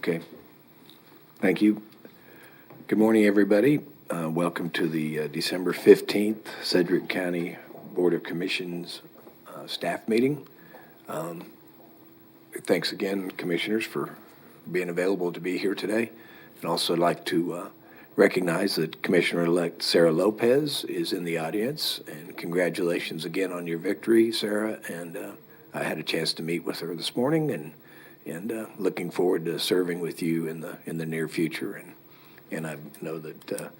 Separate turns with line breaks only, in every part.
Okay. Thank you. Good morning, everybody. Welcome to the December 15th Sedgwick County Board of Commissions staff meeting. Thanks again, Commissioners, for being available to be here today. And also I'd like to recognize that Commissioner-elect Sarah Lopez is in the audience. And congratulations again on your victory, Sarah. And I had a chance to meet with her this morning, and looking forward to serving with you in the near future. And I know that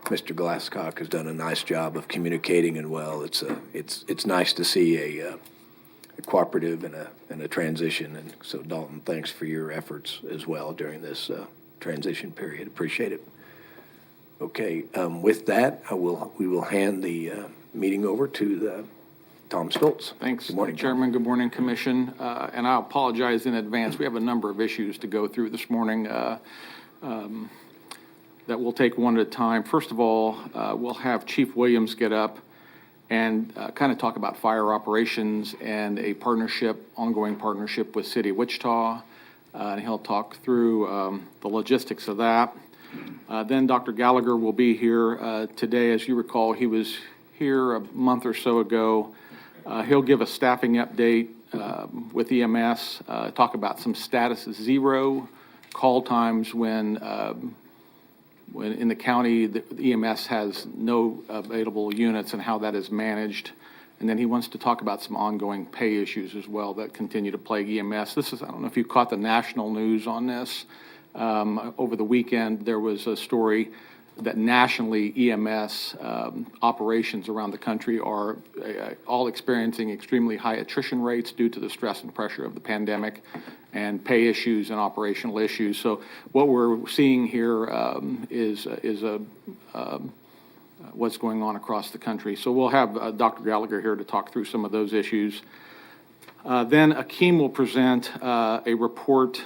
Mr. Glasscock has done a nice job of communicating, and well, it's nice to see a cooperative and a transition. And so, Dalton, thanks for your efforts as well during this transition period. Appreciate it. Okay, with that, we will hand the meeting over to Tom Stoltz.
Thanks,
Good morning,
Chairman. Tom. Good morning, Commission. And I apologize in advance. We have a number of issues to go through this morning that we'll take one at a time. First of all, we'll have Chief Williams get up and kind of talk about fire operations and a ongoing partnership with City of Wichita. And he'll talk through the logistics of that. Then Dr. Gallagher will be here today. As you recall, he was here a month or so ago. He'll give a staffing update with EMS, talk about some status 0 call times when in the county the EMS has no available units and how that is managed. And then he wants to talk about some ongoing pay issues as well that continue to plague EMS. I don't know if you caught the national news on this. Over the weekend, there was a story that nationally EMS operations around the country are all experiencing extremely high attrition rates due to the stress and pressure of the pandemic and pay issues and operational issues. So what we're seeing here is what's going on across the country. So we'll have Dr. Gallagher here to talk through some of those issues. Then Akeem will present a report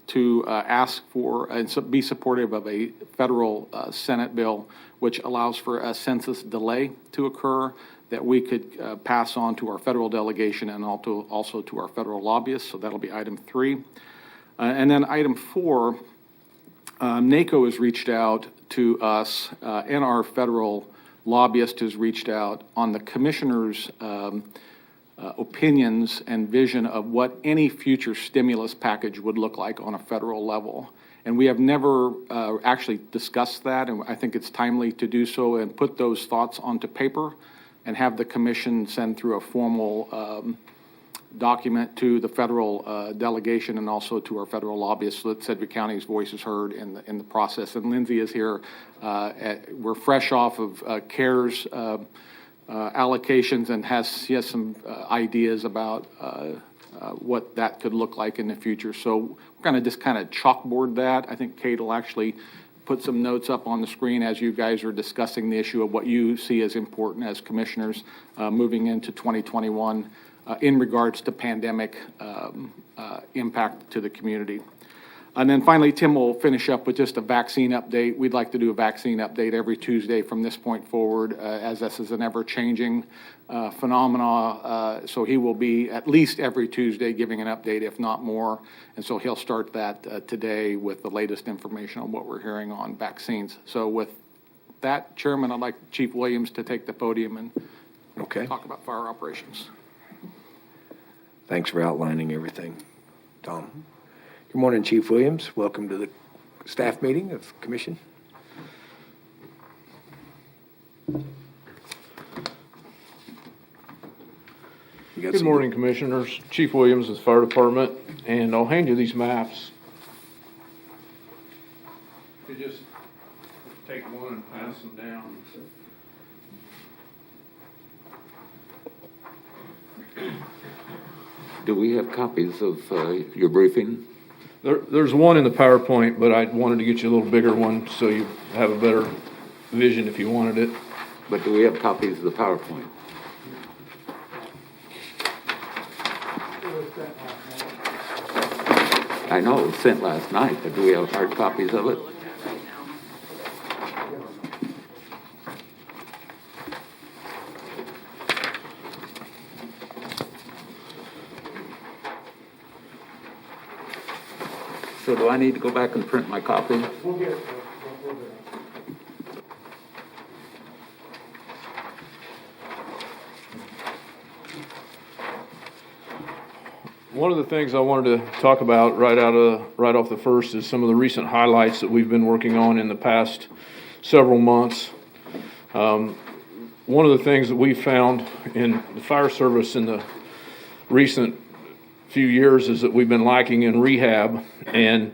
to ask for and be supportive of a federal Senate bill which allows for a census delay to occur that we could pass on to our federal delegation and also to our federal lobbyists. So that'll be item 3. And then item 4, NACO has reached out to us and our federal lobbyist has reached out on the commissioners' opinions and vision of what any future stimulus package would look like on a federal level. And we have never actually discussed that, and I think it's timely to do so and put those thoughts onto paper and have the commission send through a formal document to the federal delegation and also to our federal lobbyists so that Sedgwick County's voice is heard in the process. And Lindsay is here. We're fresh off of CARES allocations and she has some ideas about what that could look like in the future. So we're going to just kind of chalkboard that. I think Kate will actually put some notes up on the screen as you guys are discussing the issue of what you see as important as commissioners moving into 2021 in regards to pandemic impact to the community. And then finally, Tim will finish up with just a vaccine update. We'd like to do a vaccine update every Tuesday from this point forward, as this is an ever-changing phenomena. So he will be at least every Tuesday giving an update, if not more. And so he'll start that today with the latest information on what we're hearing on vaccines. So with that, Chairman, I'd like Chief Williams to take the podium and talk about fire operations.
Thanks for outlining everything, Tom. Good morning, Chief Williams. Welcome to the staff meeting of Commission.
Good morning, Commissioners. Chief Williams with Fire Department, and I'll hand you these maps. You just take one and pass them down.
Do we have copies of your briefing?
There's one in the PowerPoint, but I wanted to get you a little bigger one so you have a better vision if you wanted it.
But do we have copies of the PowerPoint? I know it was sent last night, but do we have hard copies of it? So So do I need to go back and print my copy?
One of the things I wanted to talk about right off the first is some of the recent highlights that we've been working on in the past several months. One of the things that we found in the fire service in the recent few years is that we've been lacking in rehab, and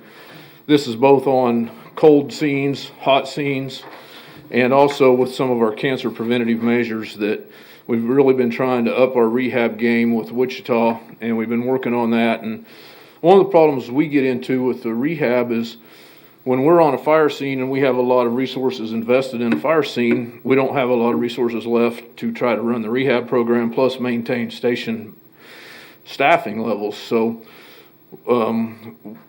this is both on cold scenes, hot scenes, and also with some of our cancer preventative measures that we've really been trying to up our rehab game with Wichita, and we've been working on that. And one of the problems we get into with the rehab is when we're on a fire scene and we have a lot of resources invested in a fire scene, we don't have a lot of resources left to try to run the rehab program plus maintain station staffing levels. So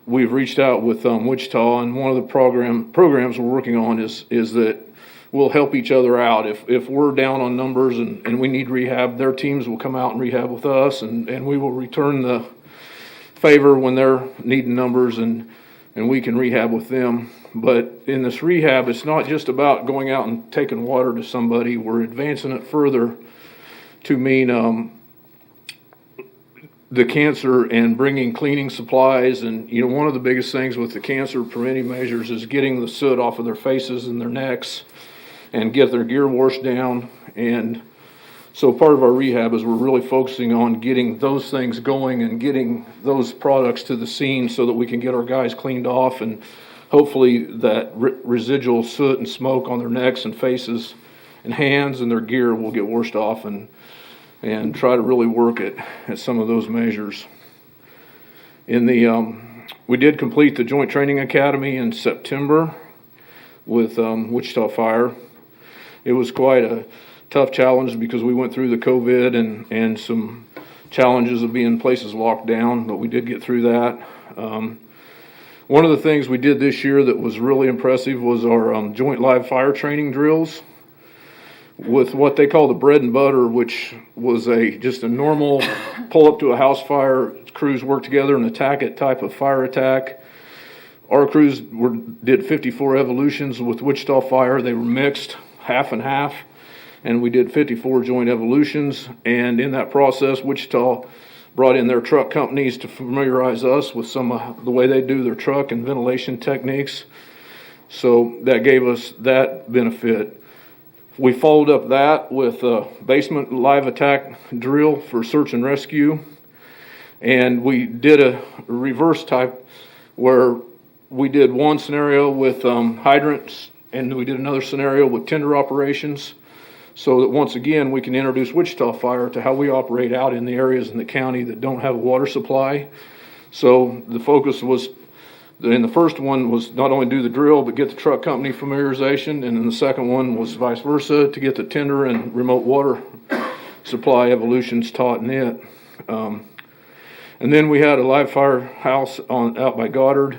we've reached out with Wichita, and one of the programs we're working on is that we'll help each other out. If we're down on numbers and we need rehab, their teams will come out and rehab with us, and we will return the favor when they're needing numbers, and we can rehab with them. But in this rehab, it's not just about going out and taking water to somebody. We're advancing it further to mean the cancer and bringing cleaning supplies. And, you know, one of the biggest things with the cancer preventive measures is getting the soot off of their faces and their necks and get their gear washed down. And so part of our rehab is we're really focusing on getting those things going and getting those products to the scene so that we can get our guys cleaned off, and hopefully that residual soot and smoke on their necks and faces and hands and their gear will get washed off, and try to really work at some of those measures. We did complete the Joint Training Academy in September with Wichita Fire. It was quite a tough challenge because we went through the COVID and some challenges of being places locked down, but we did get through that. One of the things we did this year that was really impressive was our joint live fire training drills with what they call the bread and butter, which was just a normal pull up to a house fire, crews work together and attack it type of fire attack. Our crews did 54 evolutions with Wichita Fire. They were mixed, half and half, and we did 54 joint evolutions. And in that process, Wichita brought in their truck companies to familiarize us with some of the way they do their truck and ventilation techniques. So that gave us that benefit. We followed up that with a basement live attack drill for search and rescue. And we did a reverse type where we did one scenario with hydrants, and we did another scenario with tender operations, so that once again we can introduce Wichita Fire to how we operate out in the areas in the county that don't have a water supply. So the focus was, in the first one, was not only do the drill but get the truck company familiarization, and then the second one was vice versa, to get the tender and remote water supply evolutions taught in it. And then we had a live fire house out by Goddard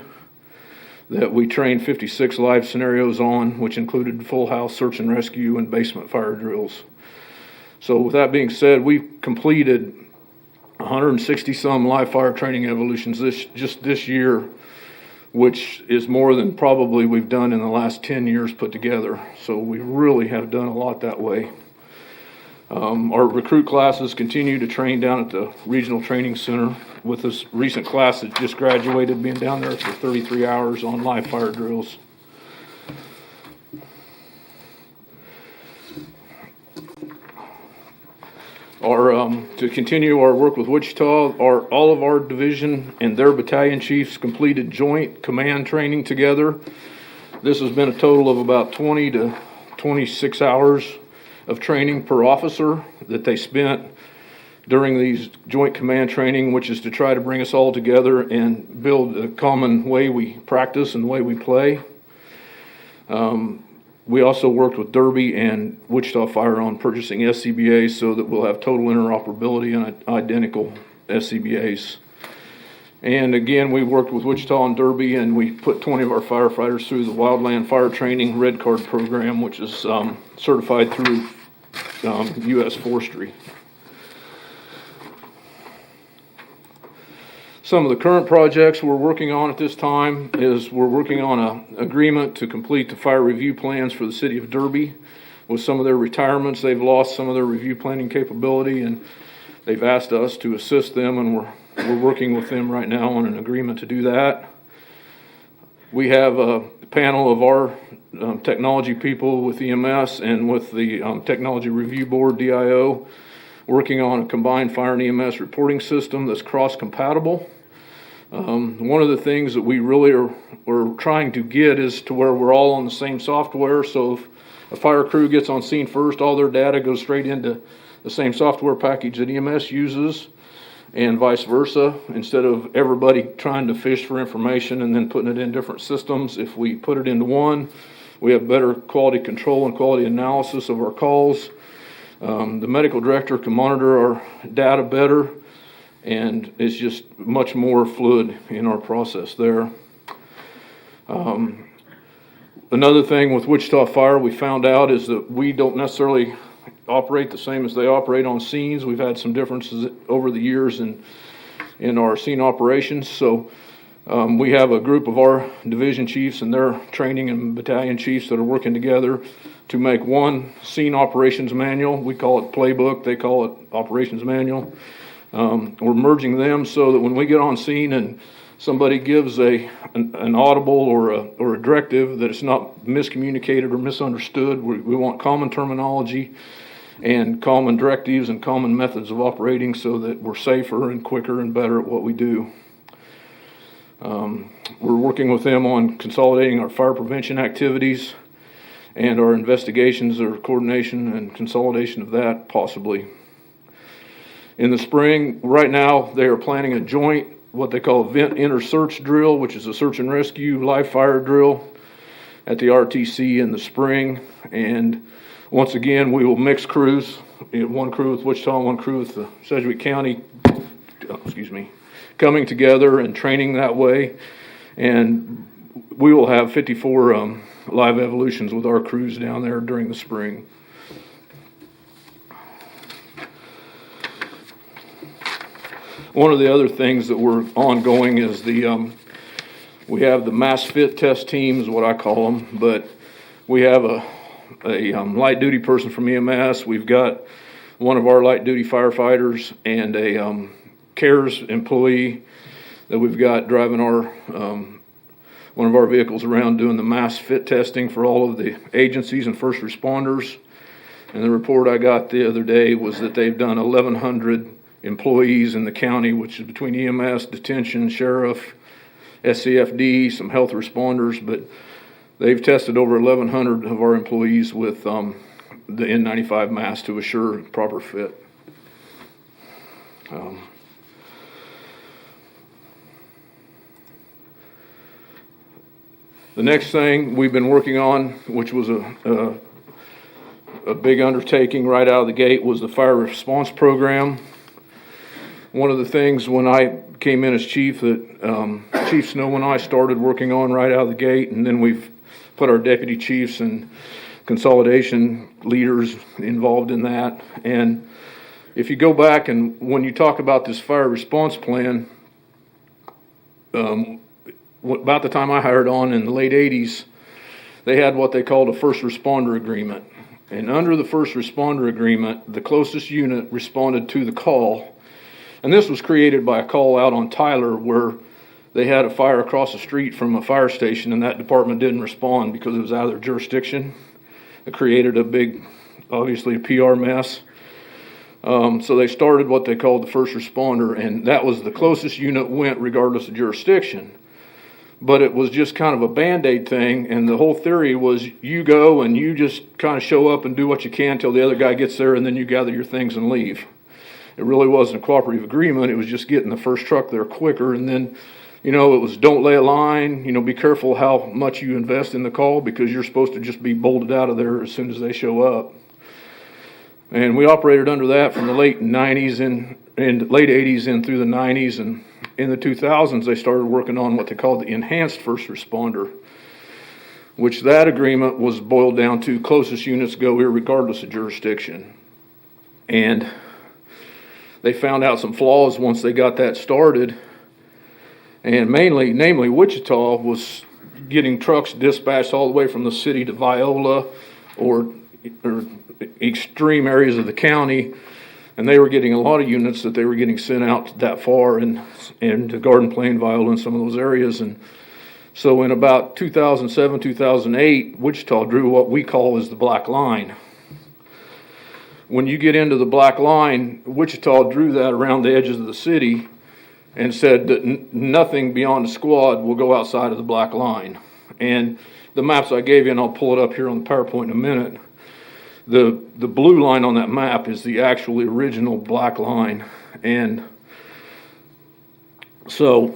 that we trained 56 live scenarios on, which included full house search and rescue and basement fire drills. So with that being said, we completed 160 some live fire training evolutions this year, which is more than probably we've done in the last 10 years put together. So we really have done a lot that way. Our recruit classes continue to train down at the Regional Training Center, with this recent class that just graduated being down there for 33 hours on live fire drills. To continue our work with Wichita, all of our division and their battalion chiefs completed joint command training together. This has been a total of about 20 to 26 hours of training per officer that they spent during these joint command training, which is to try to bring us all together and build a common way we practice and way we play. We also worked with Derby and Wichita Fire on purchasing SCBAs so that we'll have total interoperability and identical SCBAs. And again, we worked with Wichita and Derby, and we put 20 of our firefighters through the Wildland Fire Training Red Card program, which is certified through U.S. Forestry. Some of the current projects we're working on at this time is we're working on an agreement to complete the fire review plans for the city of Derby. With some of their retirements, they've lost some of their review planning capability, and they've asked us to assist them, and we're working with them right now on an agreement to do that. We have a panel of our technology people with EMS and with the Technology Review Board, DIO, working on a combined fire and EMS reporting system that's cross-compatible. One of the things that we really we're trying to get is to where we're all on the same software. So if a fire crew gets on scene first, all their data goes straight into the same software package that EMS uses, and vice versa. Instead of everybody trying to fish for information and then putting it in different systems, if we put it into one, we have better quality control and quality analysis of our calls. The medical director can monitor our data better, and it's just much more fluid in our process there. Another thing with Wichita Fire we found out is that we don't necessarily operate the same as they operate on scenes. We've had some differences over the years in our scene operations. So we have a group of our division chiefs and their training and battalion chiefs that are working together to make one scene operations manual. We call it playbook. They call it operations manual. We're merging them so that when we get on scene and somebody gives an audible or a directive, that it's not miscommunicated or misunderstood. We want common terminology and common directives and common methods of operating so that we're safer and quicker and better at what we do. We're working with them on consolidating our fire prevention activities and our investigations or coordination and consolidation of that possibly. In the spring, right now, they are planning a joint, what they call event inter-search drill, which is a search and rescue live fire drill at the RTC in the spring. And once again, we will mix crews, one crew with Wichita, one crew with the Sedgwick County, coming together and training that way. And we will have 54 live evolutions with our crews down there during the spring. One of the other things that we're ongoing is we have the mass fit test teams, what I call them, but we have a light duty person from EMS. We've got one of our light duty firefighters and a CARES employee that we've got driving our one of our vehicles around doing the mass fit testing for all of the agencies and first responders. And the report I got the other day was that they've done 1,100 employees in the county, which is between EMS, detention, sheriff, SCFD, some health responders, but they've tested over 1,100 of our employees with the N95 mask to assure proper fit. The next thing we've been working on, which was a big undertaking right out of the gate, was the fire response program. One of the things when I came in as chief that Chief Snow and I started working on right out of the gate, and then we've put our deputy chiefs and consolidation leaders involved in that. And if you go back and when you talk about this fire response plan, about the time I hired on in the late 80s, they had what they called a first responder agreement. And under the first responder agreement, the closest unit responded to the call. And this was created by a call out on Tyler where they had a fire across the street from a fire station and that department didn't respond because it was out of their jurisdiction. It created a big, obviously a PR mess. So they started what they called the first responder, and that was the closest unit went regardless of jurisdiction. But it was just kind of a Band-Aid thing, and the whole theory was you go and you just kind of show up and do what you can till the other guy gets there, and then you gather your things and leave. It really wasn't a cooperative agreement. It was just getting the first truck there quicker, and then, it was don't lay a line, be careful how much you invest in the call because you're supposed to just be bolted out of there as soon as they show up. And we operated under that from the late 90s and late 80s and through the 90s, and in the 2000s, they started working on what they called the enhanced first responder, which that agreement was boiled down to closest units go regardless of jurisdiction. And they found out some flaws once they got that started, And namely Wichita was getting trucks dispatched all the way from the city to Viola or extreme areas of the county, and they were getting a lot of units that they were getting sent out that far and to Garden Plain, Viola, and some of those areas. And so in about 2007, 2008, Wichita drew what we call as the black line. When you get into the black line, Wichita drew that around the edges of the city and said that nothing beyond a squad will go outside of the black line. And the maps I gave you, and I'll pull it up here on the PowerPoint in a minute, the blue line on that map is the actually original black line. And so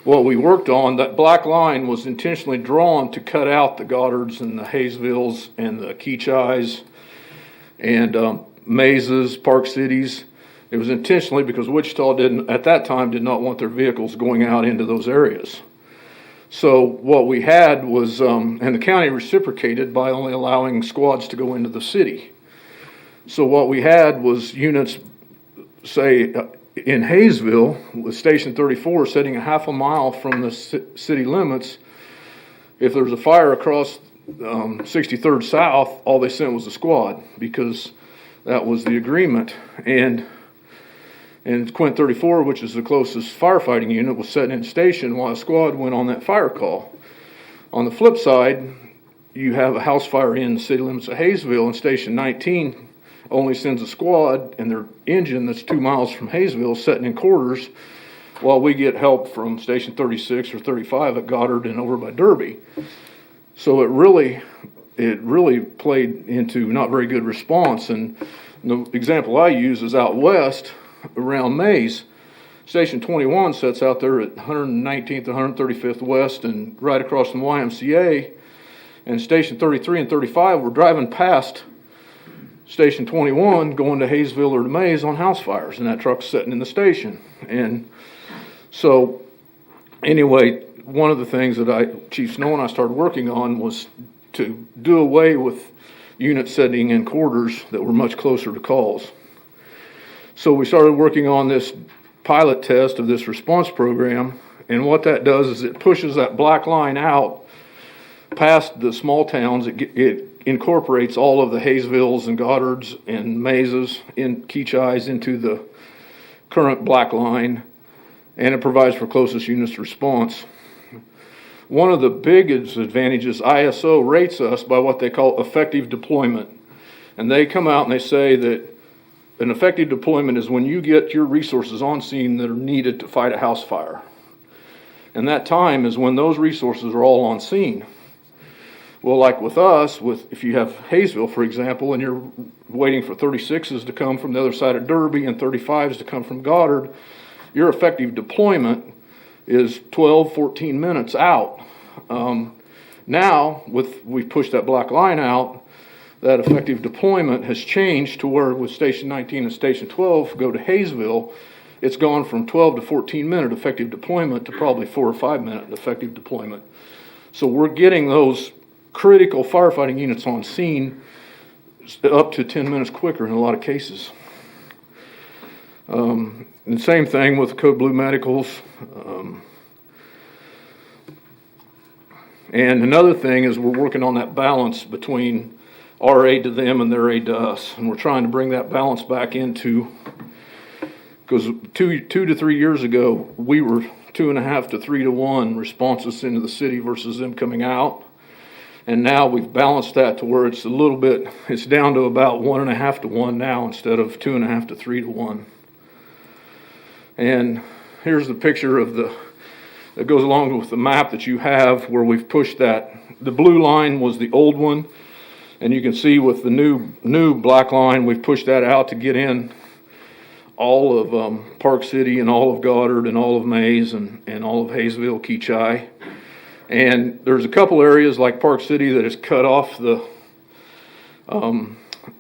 what we worked on, that black line was intentionally drawn to cut out the Goddards and the Hayesvilles and the Keachis and Mazes, Park Cities. It was intentionally because Wichita at that time did not want their vehicles going out into those areas. So what we had was, and the county reciprocated by only allowing squads to go into the city. So what we had was units, say, in Hayesville, with Station 34 sitting a half a mile from the city limits. If there was a fire across 63rd South, all they sent was a squad because that was the agreement. And Quint 34, which is the closest firefighting unit, was set in station while a squad went on that fire call. On the flip side, you have a house fire in the city limits of Hayesville, and Station 19 only sends a squad and their engine that's 2 miles from Hayesville sitting in quarters while we get help from Station 36 or 35 at Goddard and over by Derby. So it really played into not very good response. And the example I use is out west around Mays. Station 21 sits out there at 119th and 135th West and right across from YMCA. And Station 33 and 35 were driving past Station 21 going to Hayesville or to Mays on house fires, and that truck's sitting in the station. And so anyway, one of the things that Chief Snow and I started working on was to do away with units sitting in quarters that were much closer to calls. So we started working on this pilot test of this response program, and what that does is it pushes that black line out past the small towns. It incorporates all of the Hayesvilles and Goddards and Mazes and Keachis into the current black line, and it provides for closest units response. One of the biggest advantages, ISO rates us by what they call effective deployment. And they come out and they say that an effective deployment is when you get your resources on scene that are needed to fight a house fire. And that time is when those resources are all on scene. Well, like with us, if you have Hayesville, for example, and you're waiting for 36s to come from the other side of Derby and 35s to come from Goddard, your effective deployment is 12, 14 minutes out. Now, we've pushed that black line out, that effective deployment has changed to where with Station 19 and Station 12 go to Hayesville, it's gone from 12 to 14 minute effective deployment to probably 4 or 5 minute effective deployment. So we're getting those critical firefighting units on scene up to 10 minutes quicker in a lot of cases. And same thing with Code Blue Medicals. And another thing is we're working on that balance between our aid to them and their aid to us. And we're trying to bring that balance back into, because two to 3 years ago, we were 2.5 to 3 to 1 responses into the city versus them coming out. And now we've balanced that to where it's it's down to about 1.5 to 1 now instead of 2.5 to 3 to 1. And here's the picture that goes along with the map that you have where we've pushed that. The blue line was the old one, and you can see with the new black line, we've pushed that out to get in all of Park City and all of Goddard and all of Mays and all of Hayesville, Keachai. And there's a couple areas like Park City that has cut off the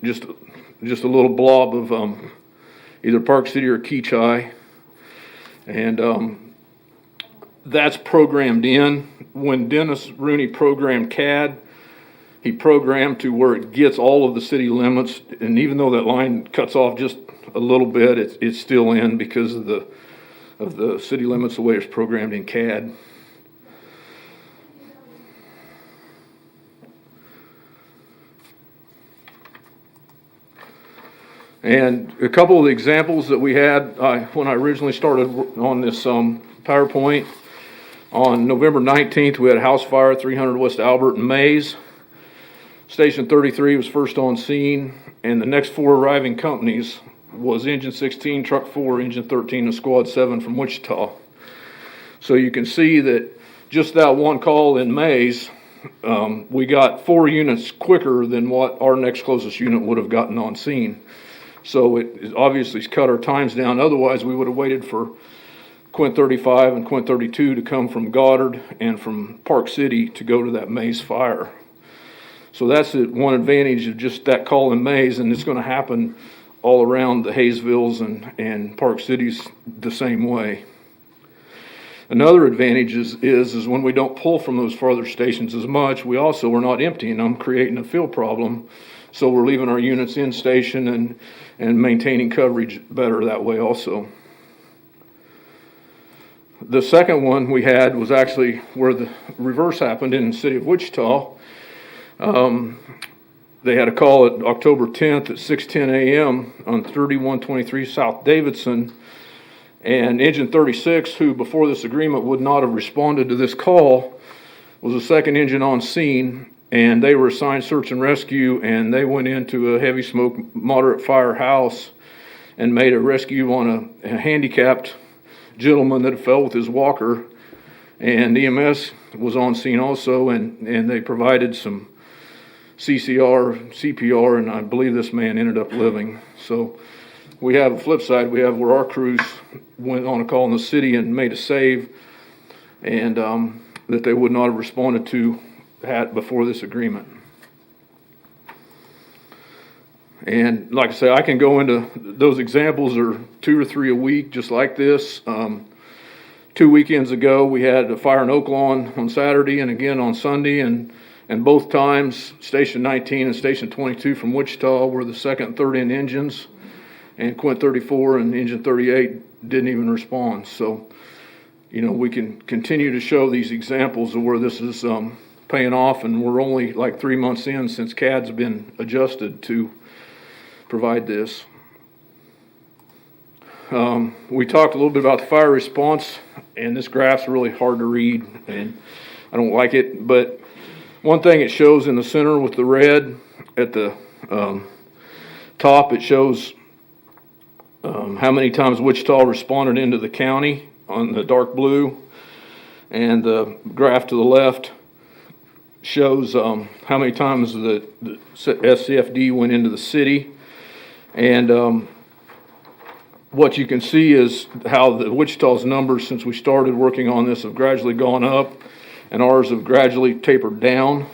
just a little blob of either Park City or Keachai. And that's programmed in. When Dennis Rooney programmed CAD, he programmed to where it gets all of the city limits. And even though that line cuts off just a little bit, it's still in because of the of the city limits the way it's programmed in CAD. And a couple of the examples that we had when I originally started on this PowerPoint, on November 19th, we had a house fire, 300 West Albert and Mays. Station 33 was first on scene, and the next 4 arriving companies was Engine 16, Truck 4, Engine 13, and Squad 7 from Wichita. So you can see that just that one call in Mays, we got 4 units quicker than what our next closest unit would have gotten on scene. So it obviously cut our times down. Otherwise, we would have waited for Quint 35 and Quint 32 to come from Goddard and from Park City to go to that Mays fire. So that's one advantage of just that call in Mays, and it's going to happen all around the Hayesvilles and Park Cities the same way. Another advantage is when we don't pull from those farther stations as much, we also are not emptying them, creating a fill problem. So we're leaving our units in station and maintaining coverage better that way also. The second one we had was actually where the reverse happened in the city of Wichita. They had a call at October 10th at 6:10 a.m. on 3123 South Davidson. And Engine 36, who before this agreement would not have responded to this call, was the second engine on scene. And they were assigned search and rescue, and they went into a heavy smoke, moderate fire house and made a rescue on a handicapped gentleman that fell with his walker. And EMS was on scene also, and they provided some CPR, and I believe this man ended up living. So we have a flip side. We have where our crews went on a call in the city and made a save, and that they would not have responded to had before this agreement. And like I say, I can go into those examples are 2 or 3 a week, just like this. 2 weekends ago, we had a fire in Oaklawn on Saturday and again on Sunday, and both times, Station 19 and Station 22 from Wichita were the second and third end engines, and Quint 34 and Engine 38 didn't even respond. So, we can continue to show these examples of where this is paying off, and we're only like 3 months in since CAD's been adjusted to provide this. We talked a little bit about the fire response, and this graph's really hard to read, and I don't like it, but one thing it shows in the center with the red at the top, it shows how many times Wichita responded into the county on the dark blue, and the graph to the left shows how many times the SCFD went into the city. And what you can see is how the Wichita's numbers since we started working on this have gradually gone up, and ours have gradually tapered down,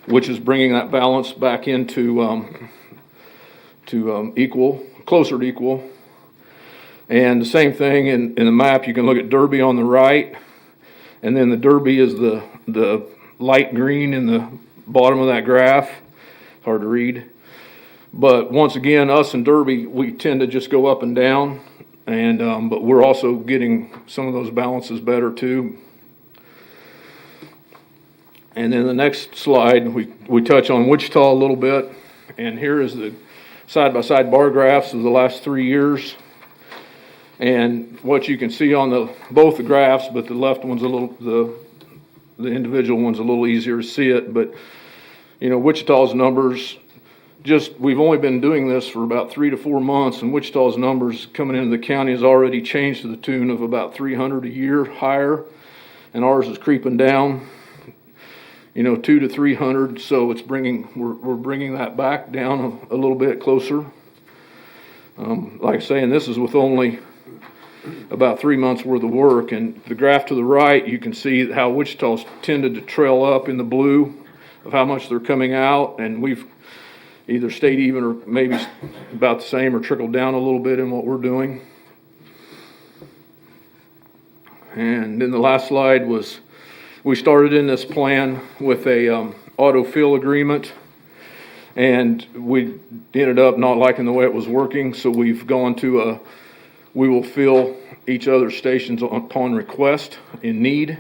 which is bringing that balance back into equal, closer to equal. And the same thing in the map, you can look at Derby on the right, and then the Derby is the light green in the bottom of that graph. Hard to read. But once again, us and Derby, we tend to just go up and down, and but we're also getting some of those balances better too. And then the next slide, we touch on Wichita a little bit, and here is the side-by-side bar graphs of the last 3 years. And what you can see on both the graphs, but the left one's a little, the individual one's a little easier to see it, but Wichita's numbers, we've only been doing this for about 3 to 4 months, and Wichita's numbers coming into the county has already changed to the tune of about 300 a year higher, and ours is creeping down, 2 to 300. So we're bringing that back down a little bit closer. Like I say, and this is with only about 3 months worth of work. And the graph to the right, you can see how Wichita's tended to trail up in the blue of how much they're coming out, and we've either stayed even or maybe about the same or trickled down a little bit in what we're doing. And then the last slide was, we started in this plan with a auto fill agreement, and we ended up not liking the way it was working, so we've gone to We will fill each other's stations upon request in need.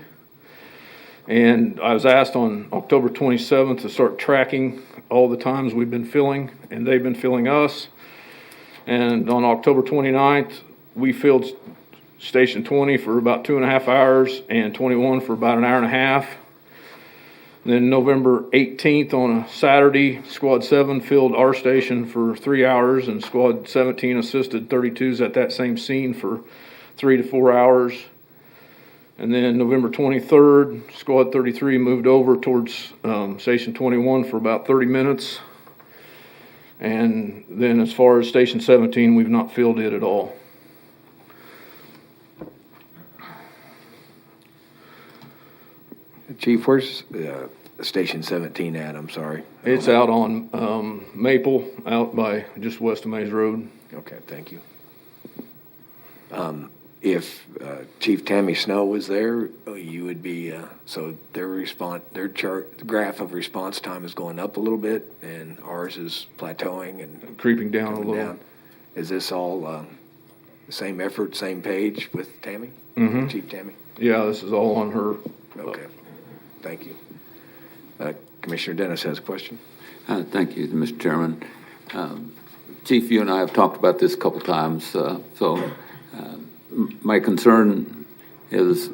And I was asked on October 27th to start tracking all the times we've been filling, and they've been filling us. And on October 29th, we filled Station 20 for about 2.5 hours and 21 for about an hour and a half. Then November 18th on a Saturday, Squad 7 filled our station for 3 hours, and Squad 17 assisted 32s at that same scene for 3 to 4 hours. And then November 23rd, Squad 33 moved over towards Station 21 for about 30 minutes. And then as far as Station 17, we've not filled it at all.
Chief, where's Station 17 at? I'm sorry.
It's out on Maple, out by just west of Mays Road.
Okay, thank you. If Chief Tammy Snow was there, you would be, so their chart, the graph of response time is going up a little bit, and ours is plateauing and
Creeping down a
coming
little.
down. Is this all the same effort, same page with Tammy?
Mhm.
Chief Tammy?
Yeah, this is all on her.
Okay, thank you. Commissioner Dennis has a question.
Thank you, Mr. Chairman. Chief, you and I have talked about this a couple times, my concern is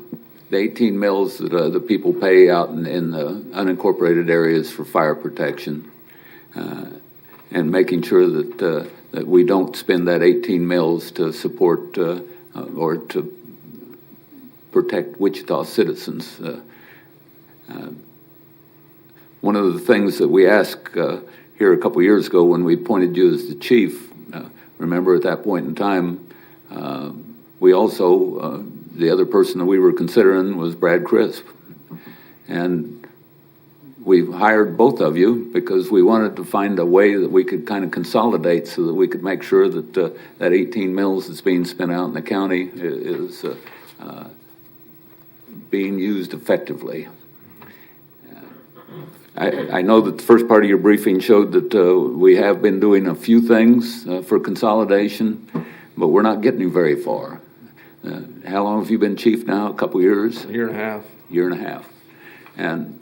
the 18 mills that the people pay out in the unincorporated areas for fire protection, and making sure that we don't spend that 18 mills to support or to protect Wichita citizens. One of the things that we asked here a couple years ago when we appointed you as the chief, remember at that point in time, we also, the other person that we were considering was Brad Crisp. And we hired both of you because we wanted to find a way that we could kind of consolidate so that we could make sure that that 18 mills that's being spent out in the county is being used effectively. I know that the first part of your briefing showed that we have been doing a few things for consolidation, but we're not getting very far. How long have you been chief now? A couple years?
A year and a half.
Year and a half. And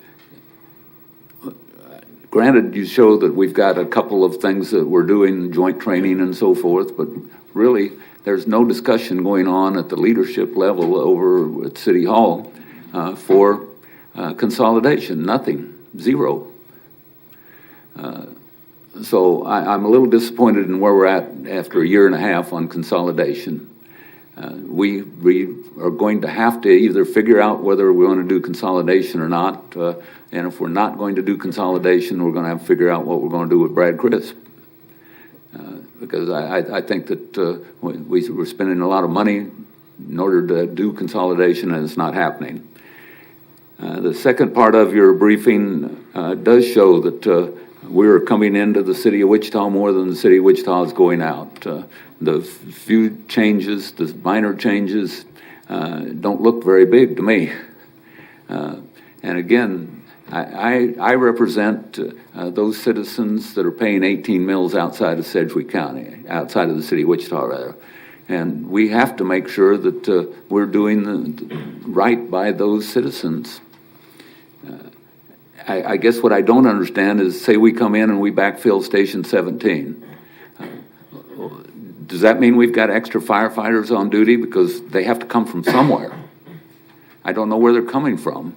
granted, you show that we've got a couple of things that we're doing, joint training and so forth, but really there's no discussion going on at the leadership level over at City Hall for consolidation. Nothing. Zero. So I'm a little disappointed in where we're at after a year and a half on consolidation. We are going to have to either figure out whether we want to do consolidation or not, and if we're not going to do consolidation, we're going to have to figure out what we're going to do with Brad Crisp. Because I think that we're spending a lot of money in order to do consolidation, and it's not happening. The second part of your briefing does show that we're coming into the city of Wichita more than the city of Wichita is going out. The few changes, the minor changes, don't look very big to me. And again, I represent those citizens that are paying 18 mills outside of Sedgwick County, outside of the city of Wichita, rather. And we have to make sure that we're doing the right by those citizens. I guess what I don't understand is, say we come in and we backfill Station 17. Does that mean we've got extra firefighters on duty? Because they have to come from somewhere. I don't know where they're coming from.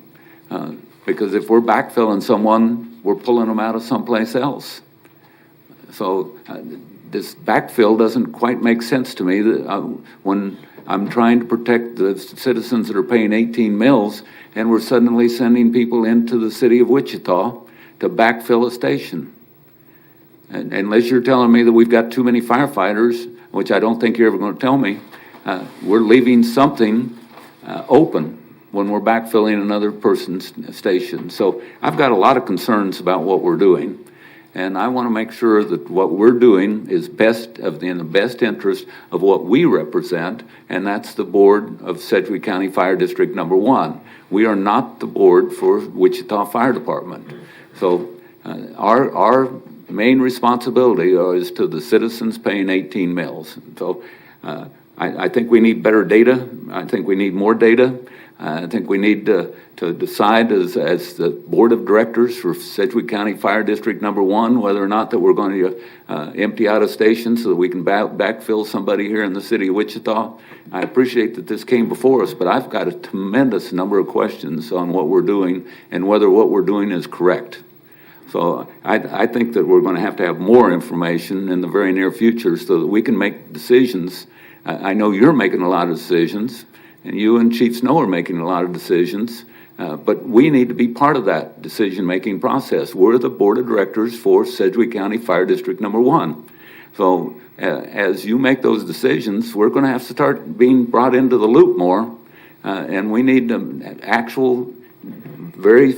Because if we're backfilling someone, we're pulling them out of someplace else. So this backfill doesn't quite make sense to me. That when I'm trying to protect the citizens that are paying 18 mills, and we're suddenly sending people into the city of Wichita to backfill a station. And unless you're telling me that we've got too many firefighters, which I don't think you're ever going to tell me, we're leaving something open when we're backfilling another person's station. So I've got a lot of concerns about what we're doing. And I want to make sure that what we're doing is in the best interest of what we represent, and that's the board of Sedgwick County Fire District Number 1. We are not the board for Wichita Fire Department. So our main responsibility is to the citizens paying 18 mills. So I think we need better data. I think we need more data. I think we need to decide as the board of directors for Sedgwick County Fire District Number 1, whether or not that we're going to empty out a station so that we can backfill somebody here in the city of Wichita. I appreciate that this came before us, but I've got a tremendous number of questions on what we're doing and whether what we're doing is correct. So I think that we're going to have more information in the very near future so that we can make decisions. I know you're making a lot of decisions, and you and Chief Snow are making a lot of decisions, but we need to be part of that decision-making process. We're the board of directors for Sedgwick County Fire District Number 1. So as you make those decisions, we're going to have to start being brought into the loop more, and we need actual, very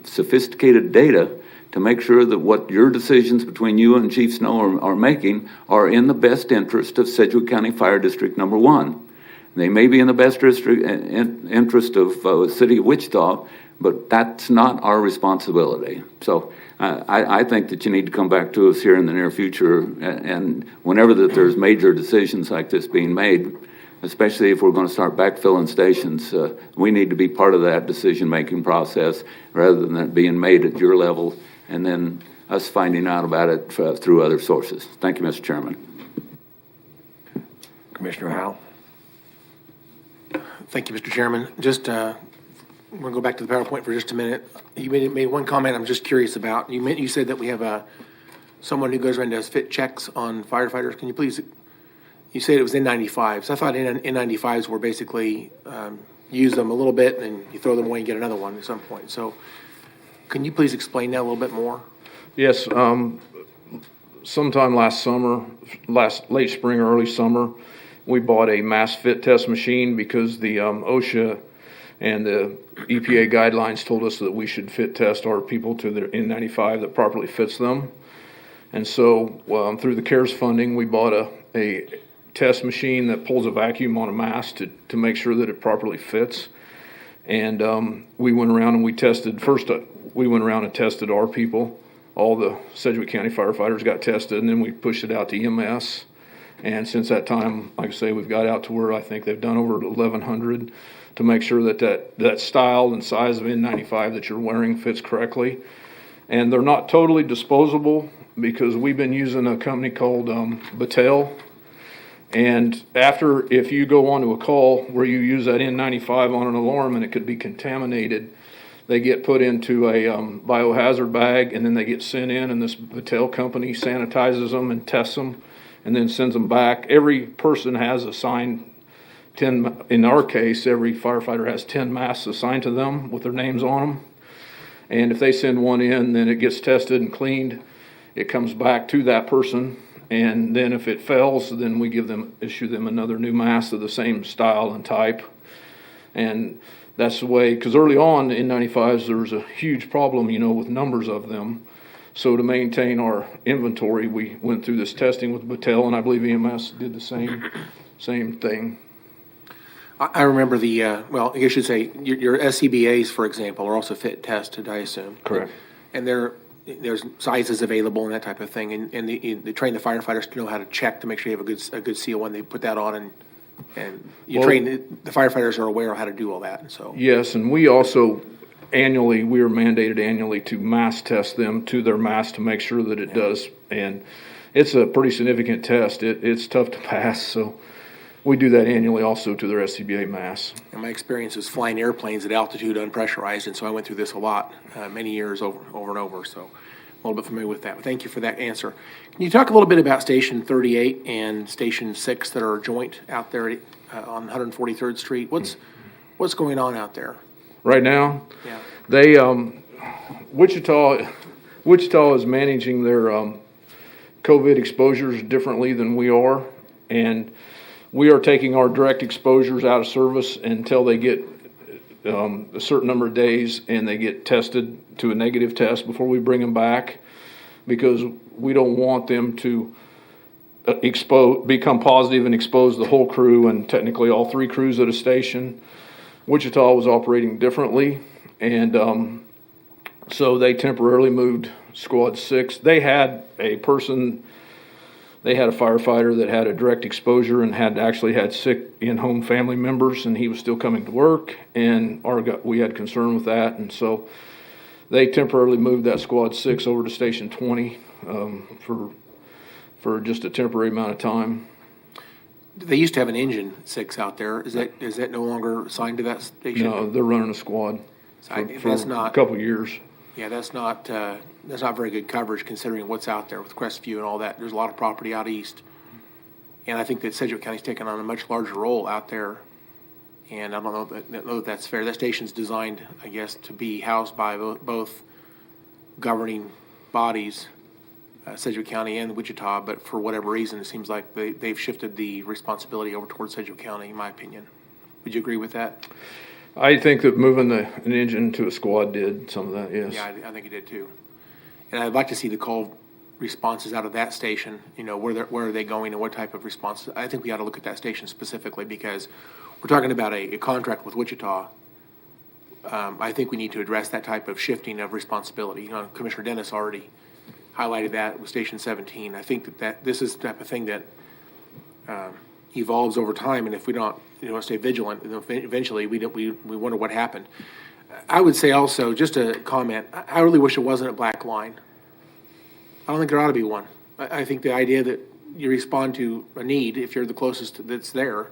sophisticated data to make sure that what your decisions between you and Chief Snow are making are in the best interest of Sedgwick County Fire District Number 1. They may be in the best interest of the city of Wichita, but that's not our responsibility. So I think that you need to come back to us here in the near future, and whenever that there's major decisions like this being made, especially if we're going to start backfilling stations, we need to be part of that decision-making process rather than it being made at your level and then us finding out about it through other sources. Thank you, Mr. Chairman.
Commissioner Howell?
Thank you, Mr. Chairman. Just, we're going to go back to the PowerPoint for just a minute. You made one comment I'm just curious about. You said that we have someone who goes around and does fit checks on firefighters. Can you please, you said it was N95s. I thought N95s were basically, use them a little bit and then you throw them away and get another one at some point. So can you please explain that a little bit more?
Yes, sometime last summer, late spring or early summer, we bought a mass fit test machine because the OSHA and the EPA guidelines told us that we should fit test our people to their N95 that properly fits them. And so through the CARES funding, we bought a test machine that pulls a vacuum on a mask to make sure that it properly fits. And we went around and we tested, we went around and tested our people. All the Sedgwick County firefighters got tested, and then we pushed it out to EMS. And since that time, like I say, we've got out to where I think they've done over 1,100 to make sure that style and size of N95 that you're wearing fits correctly. And they're not totally disposable because we've been using a company called Battelle. And if you go onto a call where you use that N95 on an alarm and it could be contaminated, they get put into a biohazard bag and then they get sent in, and this Battelle company sanitizes them and tests them and then sends them back. Every person has assigned 10, in our case, every firefighter has 10 masks assigned to them with their names on them. And if they send one in, then it gets tested and cleaned. It comes back to that person. And then if it fails, then we issue them another new mask of the same style and type. And that's the way, because early on in N95s, there was a huge problem, with numbers of them. So to maintain our inventory, we went through this testing with Battelle, and I believe EMS did the same thing.
I remember I guess you should say your SCBAs, for example, are also fit tested, I assume.
Correct.
And there's sizes available and that type of thing, and they train the firefighters to know how to check to make sure you have a good seal when they put that on, and train the firefighters are aware of how to do all that. So
yes, and we also we are mandated annually to mass test them to their mask to make sure that it does, and it's a pretty significant test. It's tough to pass, so we do that annually also to their SCBA masks.
And my experience was flying airplanes at altitude unpressurized, and so I went through this a lot, many years over and over, so a little bit familiar with that. But thank you for that answer. Can you talk a little bit about Station 38 and Station 6 that are joint out there on 143rd Street? What's going on out there?
Right now,
Yeah.
they Wichita is managing their COVID exposures differently than we are, and we are taking our direct exposures out of service until they get a certain number of days and they get tested to a negative test before we bring them back, because we don't want them to become positive and expose the whole crew and technically all 3 crews at a station. Wichita was operating differently, and so they temporarily moved Squad 6. They had a person they had a firefighter that had a direct exposure and actually had sick in-home family members, and he was still coming to work, and we had concern with that, and so they temporarily moved that Squad 6 over to Station 20 for just a temporary amount of time.
They used to have an engine 6 out there. Is that no longer assigned to that station?
No, they're running a squad for
That's
a
not,
couple of years.
yeah, that's not very good coverage considering what's out there with Crestview and all that. There's a lot of property out east. And I think that Sedgwick County's taken on a much larger role out there. And I don't know that that's fair. That station's designed, I guess, to be housed by both governing bodies, Sedgwick County and Wichita, but for whatever reason, it seems like they've shifted the responsibility over towards Sedgwick County, in my opinion. Would you agree with that?
I think that moving an engine to a squad did some of that, yes.
Yeah, I think it did too. And I'd like to see the call responses out of that station, where are they going and what type of responses. I think we ought to look at that station specifically because we're talking about a contract with Wichita. I think we need to address that type of shifting of responsibility. Commissioner Dennis already highlighted that with Station 17. I think that this is the type of thing that evolves over time, and if we don't stay vigilant, eventually we wonder what happened. I would say also, just a comment, I really wish it wasn't a black line. I don't think there ought to be one. I think the idea that you respond to a need, if you're the closest that's there,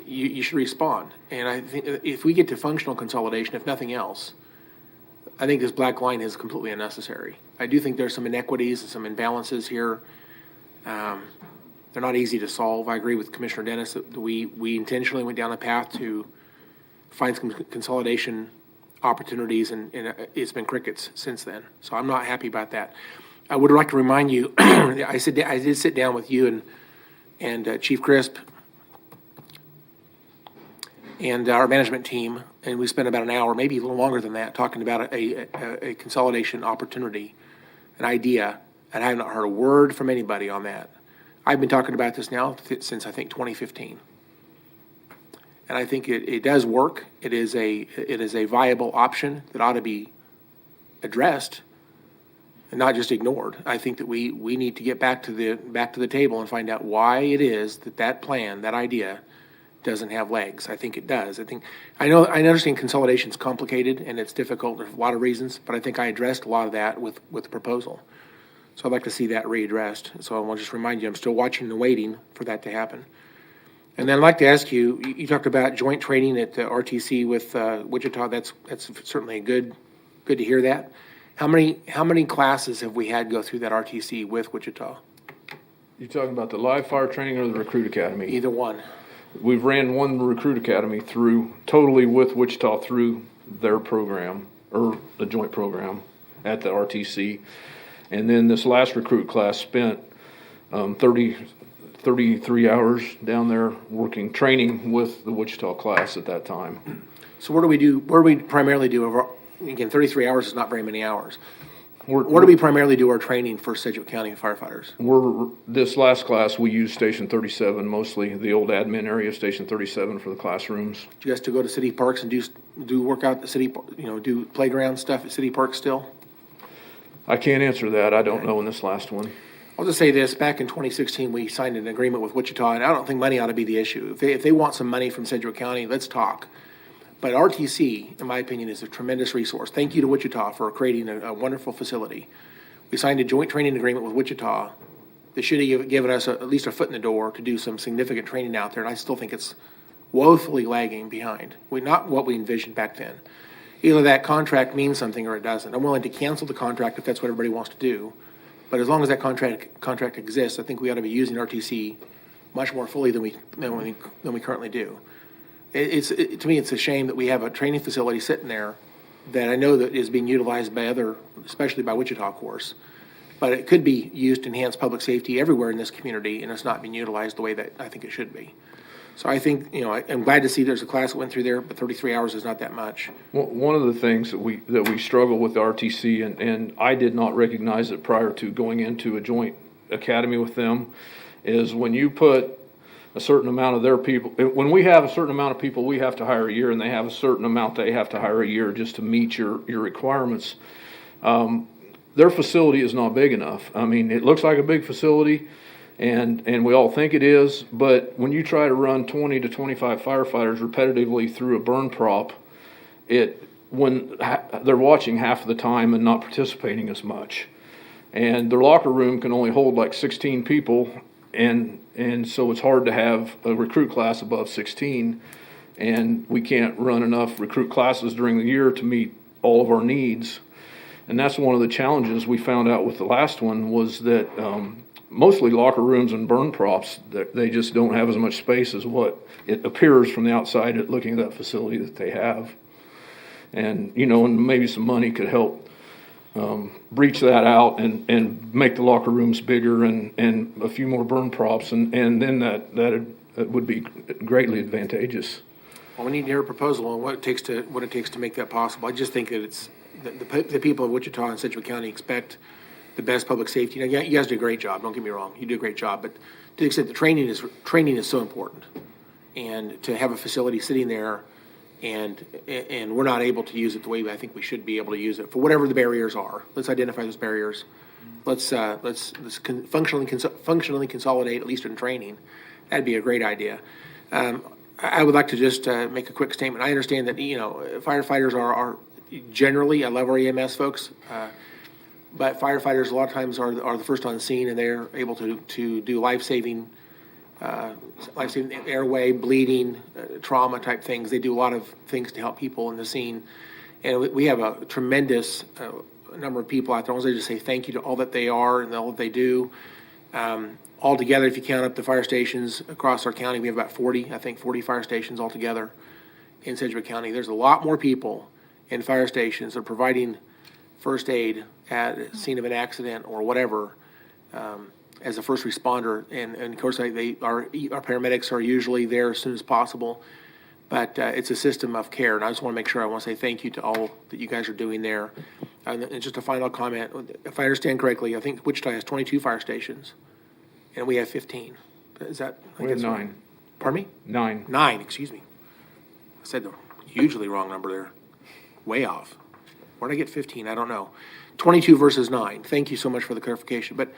you should respond. And I think if we get to functional consolidation, if nothing else, I think this black line is completely unnecessary. I do think there's some inequities and some imbalances here. They're not easy to solve. I agree with Commissioner Dennis that we intentionally went down a path to find some consolidation opportunities, and it's been crickets since then. So I'm not happy about that. I would like to remind you, I did sit down with you and Chief Crisp and our management team, and we spent about an hour, maybe a little longer than that, talking about a consolidation opportunity, an idea, and I have not heard a word from anybody on that. I've been talking about this now since I think 2015. And I think it does work. It is a viable option that ought to be addressed and not just ignored. I think that we need to get back to the table and find out why it is that plan, that idea, doesn't have legs. I think it does. I understand consolidation is complicated and it's difficult. There's a lot of reasons, but I think I addressed a lot of that with the proposal. So I'd like to see that readdressed. So I want to just remind you, I'm still watching and waiting for that to happen. And then I'd like to ask you, you talked about joint training at RTC with Wichita. That's certainly good to hear that. How many classes have we had go through that RTC with Wichita?
You talking about the live fire training or the recruit academy?
Either one.
We've ran one recruit academy totally with Wichita through their program, or the joint program at the RTC. And then this last recruit class spent 33 hours down there training with the Wichita class at that time.
So what do we primarily do? Again, 33 hours is not very many hours. Where do we primarily do our training for Sedgwick County firefighters?
This last class, we used Station 37, mostly the old admin area, Station 37 for the classrooms.
Do you guys to go to city parks and do workout at the city, do playground stuff at city parks still?
I can't answer that. I don't know in this last one.
I'll just say this, back in 2016, we signed an agreement with Wichita, and I don't think money ought to be the issue. If they want some money from Sedgwick County, let's talk. But RTC, in my opinion, is a tremendous resource. Thank you to Wichita for creating a wonderful facility. We signed a joint training agreement with Wichita that should have given us at least a foot in the door to do some significant training out there, and I still think it's woefully lagging behind. Not what we envisioned back then. Either that contract means something or it doesn't. I'm willing to cancel the contract if that's what everybody wants to do. But as long as that contract exists, I think we ought to be using RTC much more fully than we currently do. To me, it's a shame that we have a training facility sitting there that I know that is being utilized by especially by Wichita, of course, but it could be used to enhance public safety everywhere in this community, and it's not being utilized the way that I think it should be. So I think, I'm glad to see there's a class that went through there, but 33 hours is not that much.
Well, one of the things that we struggle with the RTC, and I did not recognize it prior to going into a joint academy with them, is when you put a certain amount of their people, when we have a certain amount of people we have to hire a year, and they have a certain amount they have to hire a year just to meet your requirements, their facility is not big enough. I mean, it looks like a big facility, and we all think it is, but when you try to run 20 to 25 firefighters repetitively through a burn prop, they're watching half of the time and not participating as much. And their locker room can only hold like 16 people, and so it's hard to have a recruit class above 16, and we can't run enough recruit classes during the year to meet all of our needs. And that's one of the challenges we found out with the last one, was that mostly locker rooms and burn props, they just don't have as much space as what it appears from the outside at looking at that facility that they have. And, and maybe some money could help breach that out and make the locker rooms bigger and a few more burn props, and then that would be greatly advantageous.
Well, we need to hear a proposal on what it takes to make that possible. I just think that it's, the people of Wichita and Sedgwick County expect the best public safety. Now, you guys do a great job, don't get me wrong, you do a great job, but to the extent that training is so important, and to have a facility sitting there and we're not able to use it the way I think we should be able to use it, for whatever the barriers are. Let's identify those barriers. Let's functionally consolidate, at least in training. That'd be a great idea. I would like to just make a quick statement. I understand that, firefighters are generally, I love our EMS folks, but firefighters a lot of times are the first on scene, and they're able to do life-saving airway, bleeding, trauma type things. They do a lot of things to help people in the scene. And we have a tremendous number of people out there. I want to just say thank you to all that they are and all that they do. Altogether, if you count up the fire stations across our county, we have about 40 fire stations altogether in Sedgwick County. There's a lot more people in fire stations that are providing first aid at a scene of an accident or whatever, as a first responder. And of course, our paramedics are usually there as soon as possible. But it's a system of care, and I just want to make sure, I want to say thank you to all that you guys are doing there. And just a final comment, if I understand correctly, I think Wichita has 22 fire stations, and we have 15. Is that?
We have 9.
Pardon me?
9.
9, excuse me. I said the hugely wrong number there. Way off. Where'd I get 15? I don't know. 22 versus 9. Thank you so much for the clarification. But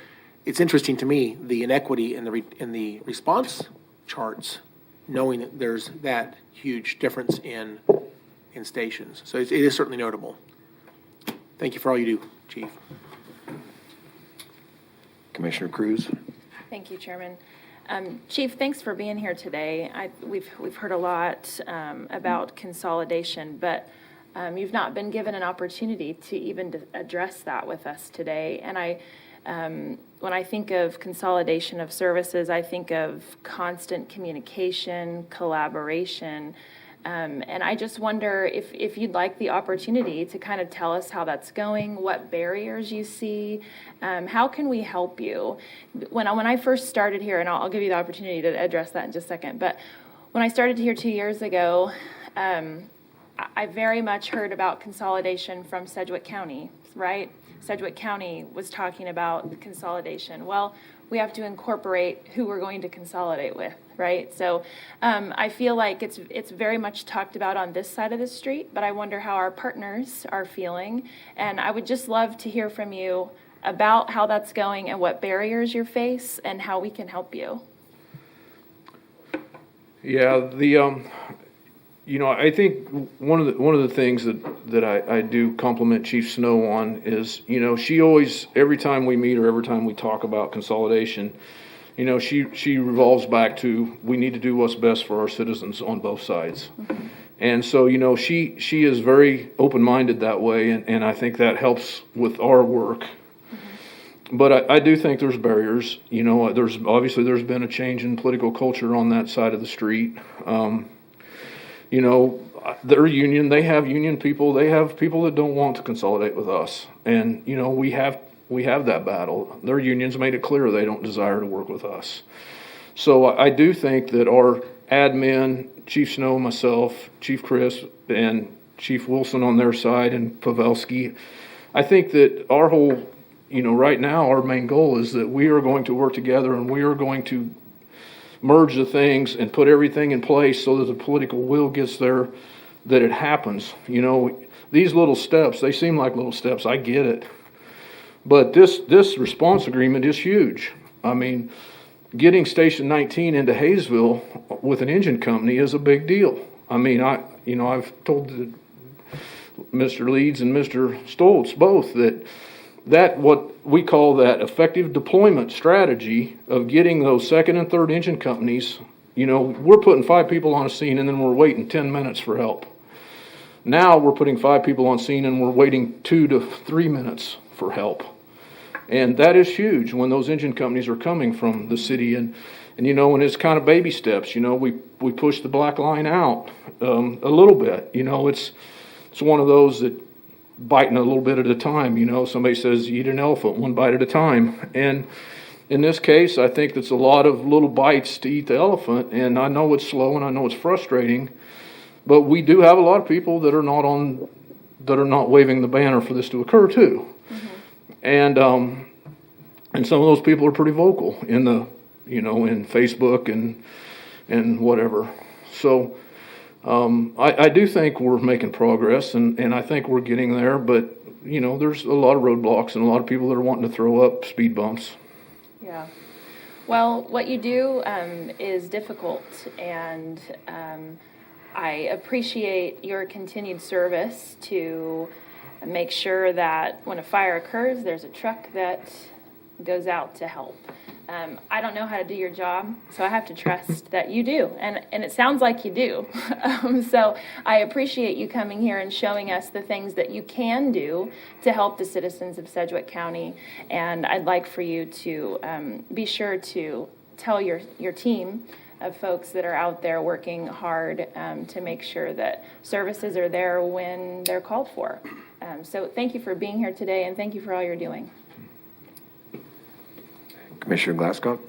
it's interesting to me, the inequity in the response charts, knowing that there's that huge difference in stations. So it is certainly notable. Thank you for all you do, Chief.
Commissioner Cruz?
Thank you, Chairman. Chief, thanks for being here today. We've heard a lot about consolidation, but you've not been given an opportunity to even address that with us today. And when I think of consolidation of services, I think of constant communication, collaboration, and I just wonder if you'd like the opportunity to kind of tell us how that's going, what barriers you see, how can we help you? When I first started here, and I'll give you the opportunity to address that in just a second, but when I started here 2 years ago, I very much heard about consolidation from Sedgwick County, right? Sedgwick County was talking about consolidation. Well, we have to incorporate who we're going to consolidate with, right? So I feel like it's very much talked about on this side of the street, but I wonder how our partners are feeling. And I would just love to hear from you about how that's going and what barriers you face and how we can help you.
Yeah, I think one of the things that I do compliment Chief Snow on is, she always, every time we meet or every time we talk about consolidation, she revolves back to, we need to do what's best for our citizens on both sides. Mm-hmm. And so, she is very open-minded that way, and I think that helps with our work. Mm-hmm. But I do think there's barriers. There's been a change in political culture on that side of the street. Their union, they have union people, they have people that don't want to consolidate with us. And, we have that battle. Their unions made it clear they don't desire to work with us. So I do think that our admin, Chief Snow, myself, Chief Chris, and Chief Wilson on their side, and Pavelski, I think that our whole, right now, our main goal is that we are going to work together, and we are going to merge the things and put everything in place so that the political will gets there, that it happens. These little steps, they seem like little steps, I get it. But this response agreement is huge. I mean, getting Station 19 into Hayesville with an engine company is a big deal. I mean, I've told Mr. Leeds and Mr. Stoltz both that what we call that effective deployment strategy of getting those second and third engine companies, we're putting 5 people on a scene and then we're waiting 10 minutes for help. Now we're putting 5 people on scene and we're waiting 2 to 3 minutes for help. And that is huge when those engine companies are coming from the city. And it's kind of baby steps. We push the black line out a little bit. It's one of those that biting a little bit at a time. Somebody says eat an elephant one bite at a time. And in this case, I think that's a lot of little bites to eat the elephant. And I know it's slow and I know it's frustrating, but we do have a lot of people that are not waving the banner for this to occur too. And some of those people are pretty vocal in in Facebook and whatever. So I do think we're making progress, and I think we're getting there. But there's a lot of roadblocks and a lot of people that are wanting to throw up speed bumps.
Yeah. Well, what you do is difficult, and I appreciate your continued service to make sure that when a fire occurs, there's a truck that goes out to help. I don't know how to do your job, so I have to trust that you do, and it sounds like you do. So I appreciate you coming here and showing us the things that you can do to help the citizens of Sedgwick County, and I'd like for you to be sure to tell your team of folks that are out there working hard to make sure that services are there when they're called for. So thank you for being here today, and thank you for all you're doing.
Commissioner Glasscock?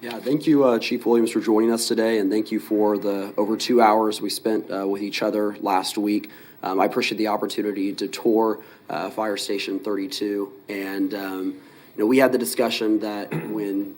Yeah, thank you, Chief Williams, for joining us today, and thank you for the over 2 hours we spent with each other last week. I appreciate the opportunity to tour Fire Station 32, and we had the discussion that when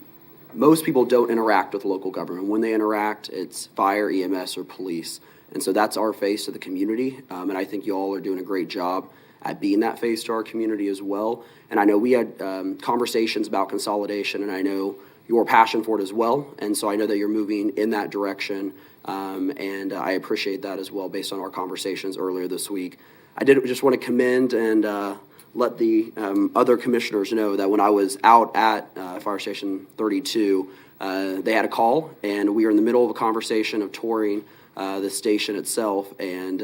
most people don't interact with local government, when they interact, it's fire, EMS, or police, and so that's our face to the community, and I think you all are doing a great job at being that face to our community as well. And I know we had conversations about consolidation, and I know your passion for it as well. And so I know that you're moving in that direction, and I appreciate that as well based on our conversations earlier this week. I did just want to commend and let the other commissioners know that when I was out at Fire Station 32, they had a call, and we were in the middle of a conversation of touring the station itself, and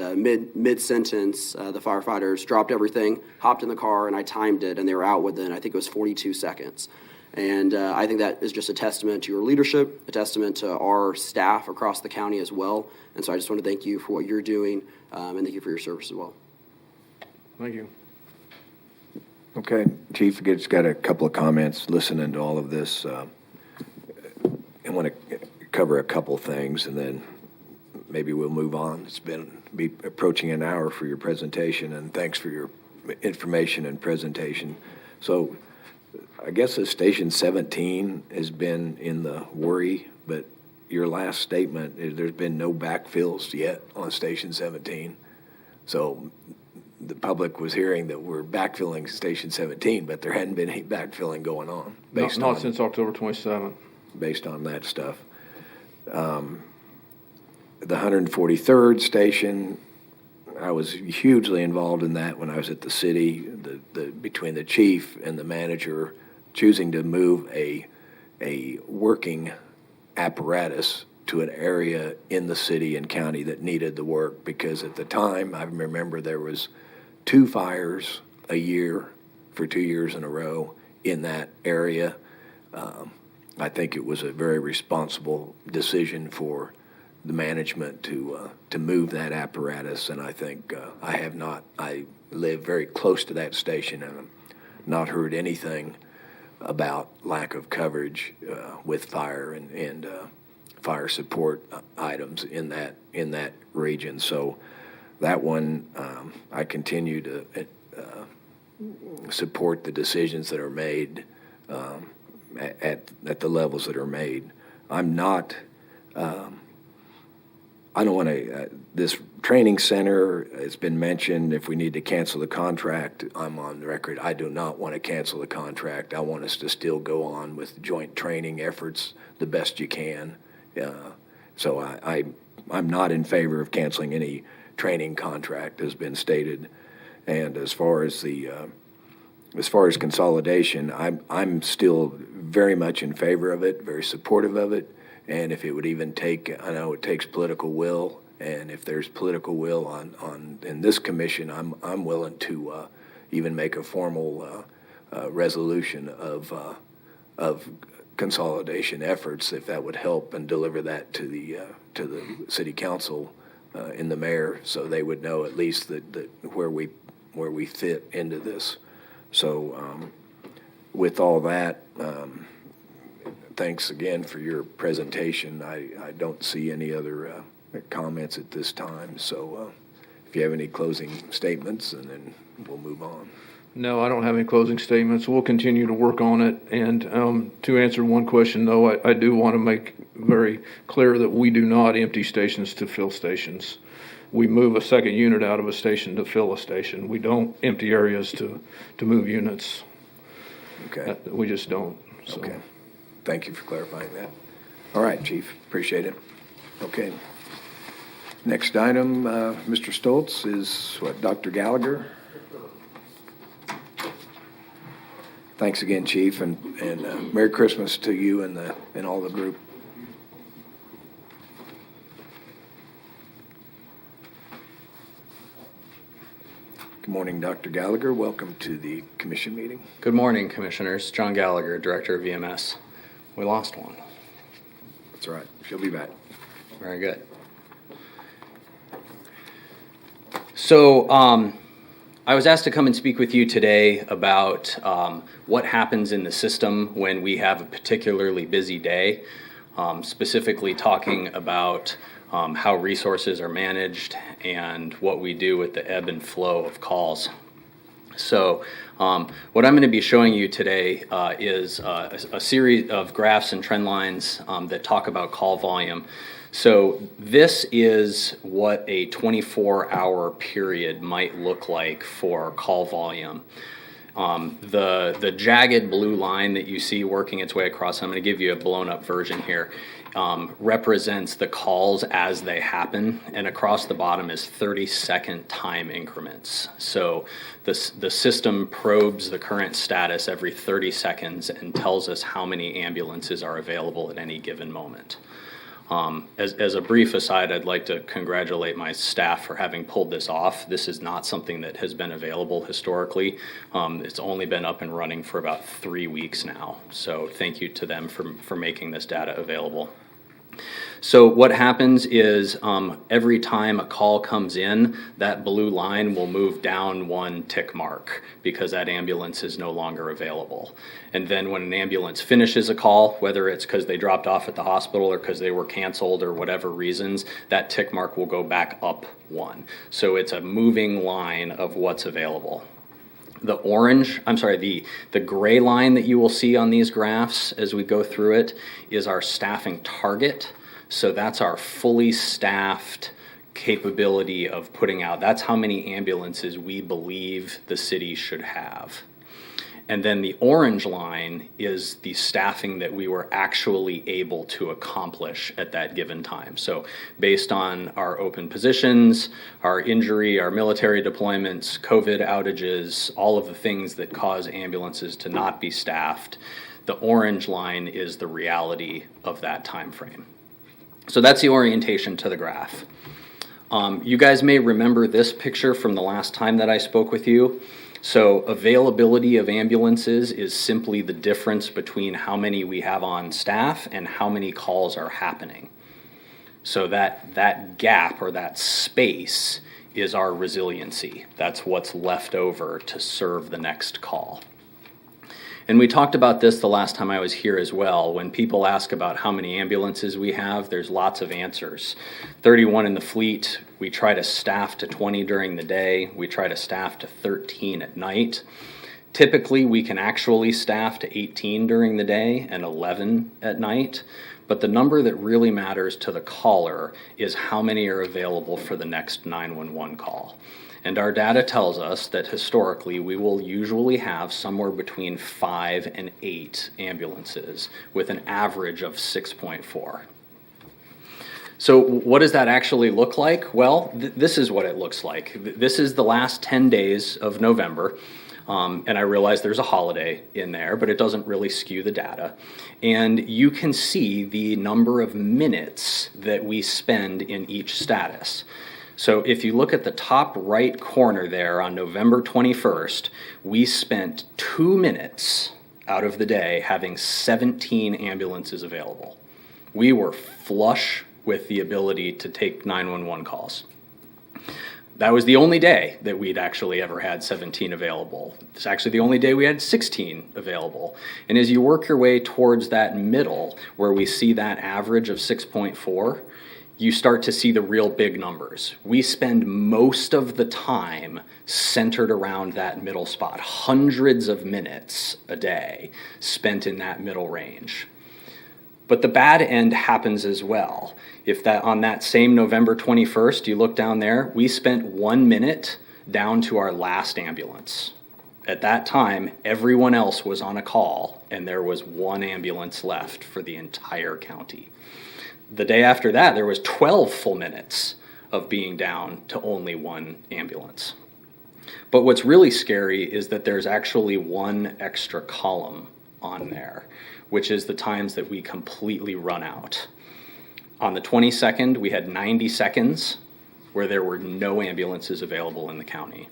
mid-sentence, the firefighters dropped everything, hopped in the car, and I timed it, and they were out within, I think it was 42 seconds. And I think that is just a testament to your leadership, a testament to our staff across the county as well. And so I just want to thank you for what you're doing, and thank you for your service as well.
Thank you.
Okay, Chief, just got a couple of comments listening to all of this. I want to cover a couple things, and then maybe we'll move on. It's be approaching an hour for your presentation, and thanks for your information and presentation. So I guess the Station 17 has been in the worry, but your last statement is there's been no backfills yet on Station 17. So the public was hearing that we're backfilling Station 17, but there hadn't been any backfilling going on.
Not since October 27th.
Based on that stuff. The 143rd station, I was hugely involved in that when I was at the city, between the chief and the manager choosing to move a working apparatus to an area in the city and county that needed the work, because at the time, I remember there was 2 fires a year for 2 years in a row in that area. I think it was a very responsible decision for the management to move that apparatus, and I think I live very close to that station, and I've not heard anything about lack of coverage with fire and fire support items in that region. So that one, I continue to support the decisions that are made at the levels that are made. I'm not. I don't want to. This training center, it's been mentioned, if we need to cancel the contract, I'm on the record, I do not want to cancel the contract. I want us to still go on with joint training efforts the best you can. So I'm not in favor of canceling any training contract, as been stated. And as far as consolidation, I'm still very much in favor of it, very supportive of it. And if it would even take, I know it takes political will, and if there's political will in this commission, I'm willing to even make a formal resolution of consolidation efforts, if that would help, and deliver that to the city council and the mayor, so they would know at least that where we fit into this. So with all that, thanks again for your presentation. I don't see any other comments at this time. So if you have any closing statements, and then we'll move on.
No, I don't have any closing statements. We'll continue to work on it. And to answer one question, though, I do want to make very clear that we do not empty stations to fill stations. We move a second unit out of a station to fill a station. We don't empty areas to move units.
Okay.
We just don't. So.
Okay. Thank you for clarifying that. All right, Chief. Appreciate it. Okay. Next item, Mr. Stoltz, is what, Dr. Gallagher? Thanks again, Chief, and Merry Christmas to you and all the group. Good morning, Dr. Gallagher. Welcome to the commission meeting.
Good morning, Commissioners. John Gallagher, Director of VMS. We lost one.
That's right. She'll be back.
Very good. So, I was asked to come and speak with you today about what happens in the system when we have a particularly busy day, specifically talking about how resources are managed and what we do with the ebb and flow of calls. So what I'm going to be showing you today is a series of graphs and trend lines that talk about call volume. So this is what a 24-hour period might look like for call volume. The jagged blue line that you see working its way across, I'm going to give you a blown up version here, represents the calls as they happen, and across the bottom is 30-second time increments. So the system probes the current status every 30 seconds and tells us how many ambulances are available at any given moment. As a brief aside, I'd like to congratulate my staff for having pulled this off. This is not something that has been available historically. It's only been up and running for about 3 weeks now. So thank you to them for making this data available. So what happens is every time a call comes in, that blue line will move down 1 tick mark because that ambulance is no longer available. And then when an ambulance finishes a call, whether it's because they dropped off at the hospital or because they were canceled or whatever reasons, that tick mark will go back up 1. So it's a moving line of what's available. The gray line that you will see on these graphs as we go through it is our staffing target. So that's our fully staffed capability of putting out. That's how many ambulances we believe the city should have. And then the orange line is the staffing that we were actually able to accomplish at that given time. So based on our open positions, our injury, our military deployments, COVID outages, all of the things that cause ambulances to not be staffed, the orange line is the reality of that time frame. So that's the orientation to the graph. You guys may remember this picture from the last time that I spoke with you. So availability of ambulances is simply the difference between how many we have on staff and how many calls are happening. So that gap or that space is our resiliency. That's what's left over to serve the next call. And we talked about this the last time I was here as well. When people ask about how many ambulances we have, there's lots of answers. 31 in the fleet. We try to staff to 20 during the day. We try to staff to 13 at night. Typically, we can actually staff to 18 during the day and 11 at night, but the number that really matters to the caller is how many are available for the next 911 call. And our data tells us that historically, we will usually have somewhere between 5 and 8 ambulances with an average of 6.4. So what does that actually look like? Well, this is what it looks like. This is the last 10 days of November. And I realize there's a holiday in there, but it doesn't really skew the data. And you can see the number of minutes that we spend in each status. So if you look at the top right corner there on November 21st, we spent 2 minutes out of the day having 17 ambulances available. We were flush with the ability to take 911 calls. That was the only day that we'd actually ever had 17 available. It's actually the only day we had 16 available. And as you work your way towards that middle, where we see that average of 6.4, you start to see the real big numbers. We spend most of the time centered around that middle spot, hundreds of minutes a day spent in that middle range. But the bad end happens as well. If that on that same November 21st, you look down there, we spent 1 minute down to our last ambulance. At that time, everyone else was on a call, and there was 1 ambulance left for the entire county. The day after that, there was 12 full minutes of being down to only 1 ambulance. But what's really scary is that there's actually 1 extra column on there, which is the times that we completely run out. On the 22nd, we had 90 seconds where there were no ambulances available in the county.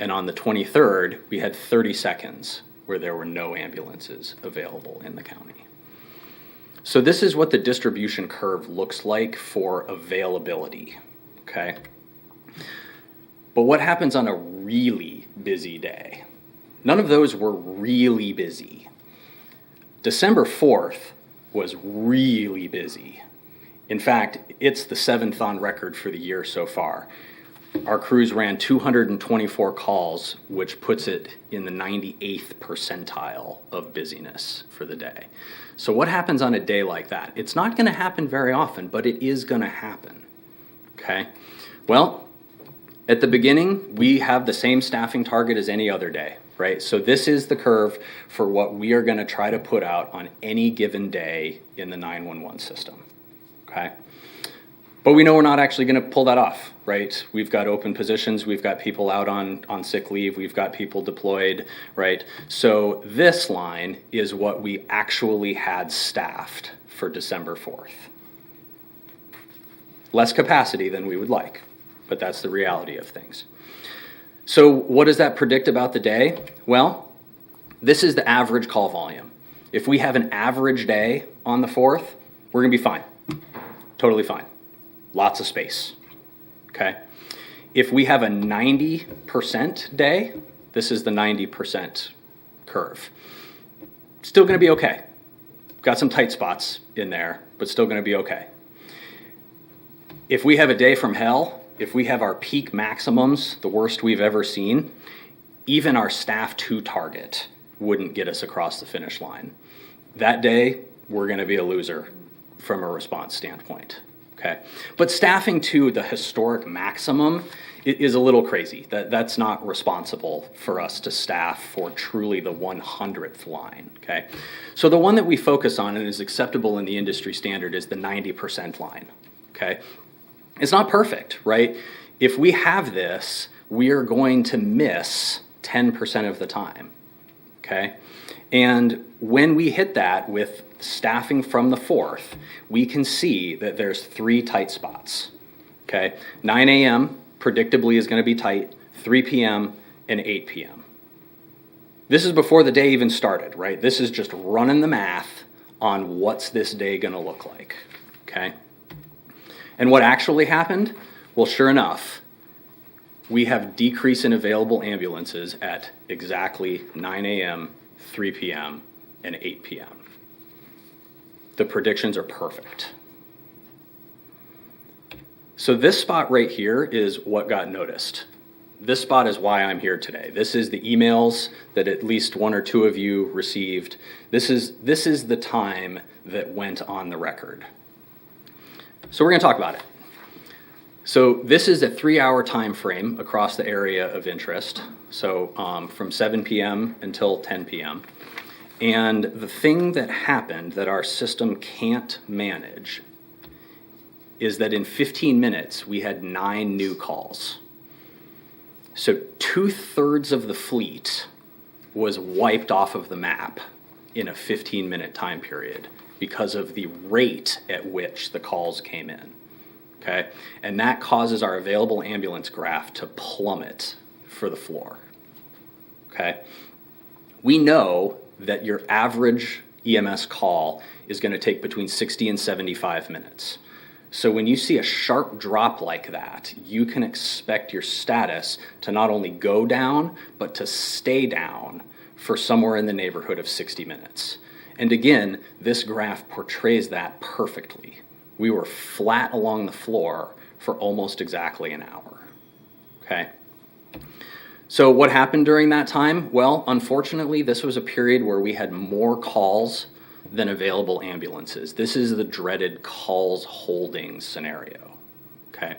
And on the 23rd, we had 30 seconds where there were no ambulances available in the county. So this is what the distribution curve looks like for availability, okay? But what happens on a really busy day? None of those were really busy. December 4th was really busy. In fact, it's the 7th on record for the year so far. Our crews ran 224 calls, which puts it in the 98th percentile of busyness for the day. So what happens on a day like that? It's not going to happen very often, but it is going to happen, okay? Well, at the beginning, we have the same staffing target as any other day, right? So this is the curve for what we are going to try to put out on any given day in the 911 system, okay? But we know we're not actually going to pull that off, right? We've got open positions, we've got people out on sick leave, we've got people deployed, right? So this line is what we actually had staffed for December 4th. Less capacity than we would like, but that's the reality of things. So what does that predict about the day? Well, this is the average call volume. If we have an average day on the 4th, we're going to be fine, totally fine. Lots of space, okay? If we have a 90% day, this is the 90% curve. Still gonna be okay. Got some tight spots in there, but still gonna be okay. If we have a day from hell, if we have our peak maximums, the worst we've ever seen, even our staff 2 target wouldn't get us across the finish line. That day, we're gonna be a loser from a response standpoint. Okay, but staffing to the historic maximum is a little crazy. That's not responsible for us to staff for truly the 100th line, okay? So the one that we focus on and is acceptable in the industry standard is the 90% line, okay? It's not perfect, right? If we have this, we are going to miss 10% of the time, okay? And when we hit that with staffing from the 4th, we can see that there's 3 tight spots, okay? 9 a.m. predictably is going to be tight, 3 p.m. and 8 p.m. This is before the day even started, right? This is just running the math on what's this day going to look like, okay? And what actually happened? Well, sure enough, we have decrease in available ambulances at exactly 9 a.m., 3 p.m., and 8 p.m. The predictions are perfect. So this spot right here is what got noticed. this spot is why I'm here today. This is the emails that at least one or two of you received. This is the time that went on the record. So we're going to talk about it. So this is a 3-hour time frame across the area of interest. So from 7 p.m. until 10 p.m. And the thing that happened that our system can't manage is that in 15 minutes, we had 9 new calls. So 2/3 of the fleet was wiped off of the map in a 15-minute time period because of the rate at which the calls came in, okay? And that causes our available ambulance graph to plummet for the floor, okay? We know that your average EMS call is gonna take between 60 and 75 minutes. So when you see a sharp drop like that, you can expect your status to not only go down, but to stay down for somewhere in the neighborhood of 60 minutes. And again, this graph portrays that perfectly. We were flat along the floor for almost exactly an hour, okay? So what happened during that time? Well, unfortunately, this was a period where we had more calls than available ambulances. This is the dreaded calls holding scenario, okay?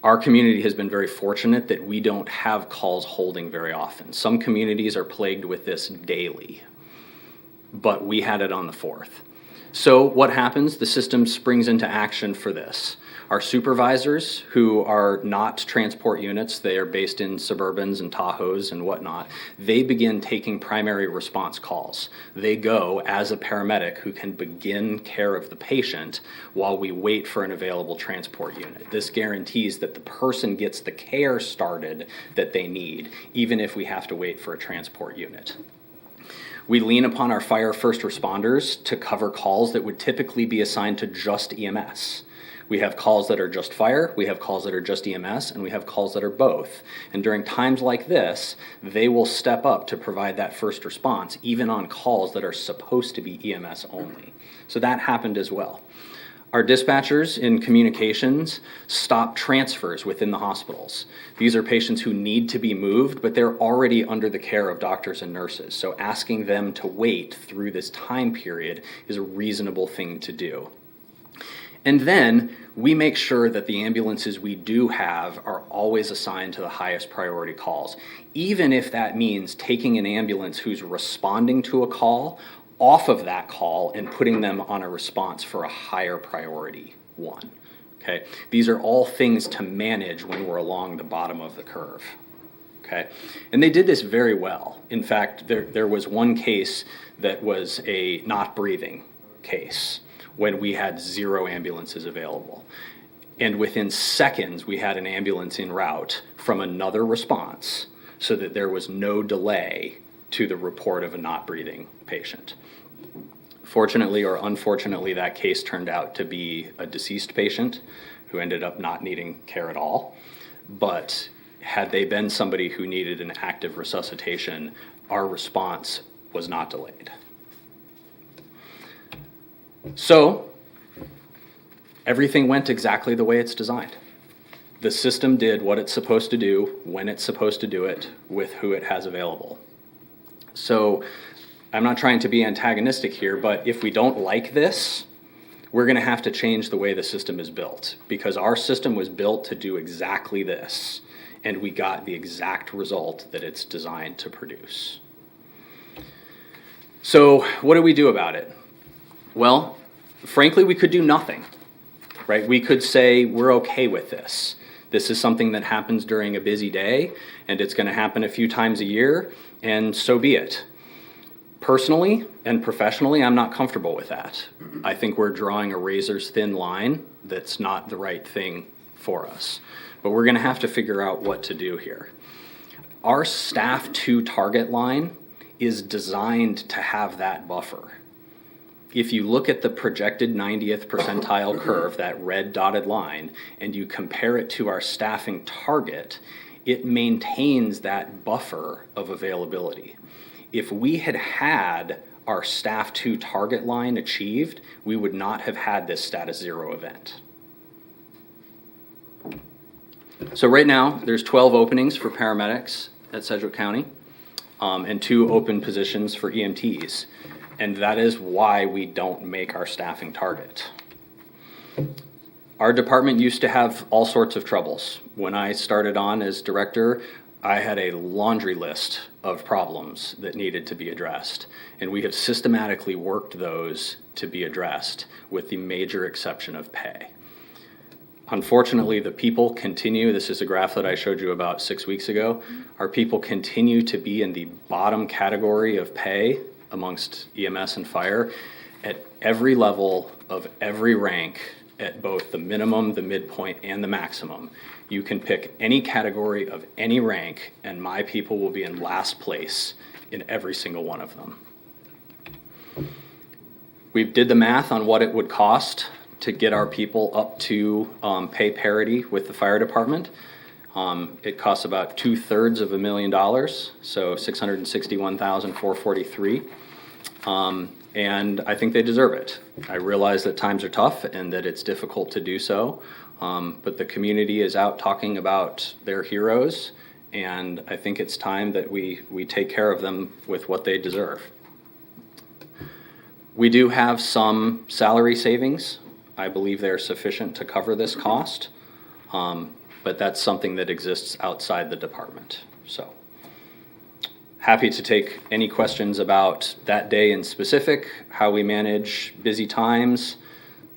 Our community has been very fortunate that we don't have calls holding very often. Some communities are plagued with this daily, but we had it on the 4th. So what happens? The system springs into action for this. Our supervisors, who are not transport units, they are based in Suburbans and Tahoes and whatnot, they begin taking primary response calls. They go as a paramedic who can begin care of the patient while we wait for an available transport unit. This guarantees that the person gets the care started that they need, even if we have to wait for a transport unit. We lean upon our fire first responders to cover calls that would typically be assigned to just EMS. We have calls that are just fire, we have calls that are just EMS, and we have calls that are both. And during times like this, they will step up to provide that first response, even on calls that are supposed to be EMS only. So that happened as well. Our dispatchers in communications stop transfers within the hospitals. These are patients who need to be moved, but they're already under the care of doctors and nurses. So asking them to wait through this time period is a reasonable thing to do. And then we make sure that the ambulances we do have are always assigned to the highest priority calls, even if that means taking an ambulance who's responding to a call off of that call and putting them on a response for a higher priority one, okay? These are all things to manage when we're along the bottom of the curve, okay? And they did this very well. In fact, there was one case that was a not breathing case when we had 0 ambulances available. And within seconds, we had an ambulance en route from another response so that there was no delay to the report of a not breathing patient. Fortunately or unfortunately, that case turned out to be a deceased patient who ended up not needing care at all. But had they been somebody who needed an active resuscitation, our response was not delayed. So everything went exactly the way it's designed. The system did what it's supposed to do, when it's supposed to do it, with who it has available. So I'm not trying to be antagonistic here, but if we don't like this, we're going to have to change the way the system is built, because our system was built to do exactly this, and we got the exact result that it's designed to produce. So what do we do about it? Well, frankly, we could do nothing, right? We could say we're okay with this. This is something that happens during a busy day, and it's going to happen a few times a year, and so be it. Personally and professionally, I'm not comfortable with that. I think we're drawing a razor's thin line that's not the right thing for us. But we're going to have to figure out what to do here. Our staff to target line is designed to have that buffer. If you look at the projected 90th percentile curve, that red dotted line, and you compare it to our staffing target, it maintains that buffer of availability. If we had had our staff to target line achieved, we would not have had this status 0 event. So right now, there's 12 openings for paramedics at Sedgwick County, and 2 open positions for EMTs. And that is why we don't make our staffing target. Our department used to have all sorts of troubles. When I started on as director, I had a laundry list of problems that needed to be addressed. And we have systematically worked those to be addressed, with the major exception of pay. Unfortunately, the people continue, this is a graph that I showed you about 6 weeks ago, our people continue to be in the bottom category of pay amongst EMS and fire at every level of every rank, at both the minimum, the midpoint, and the maximum. You can pick any category of any rank, and my people will be in last place in every single one of them. We did the math on what it would cost to get our people up to pay parity with the fire department. It costs about $2/3 so $661,443. And I think they deserve it. I realize that times are tough and that it's difficult to do so, but the community is out talking about their heroes, and I think it's time that we take care of them with what they deserve. We do have some salary savings. I believe they're sufficient to cover this cost, but that's something that exists outside the department. So, happy to take any questions about that day in specific, how we manage busy times,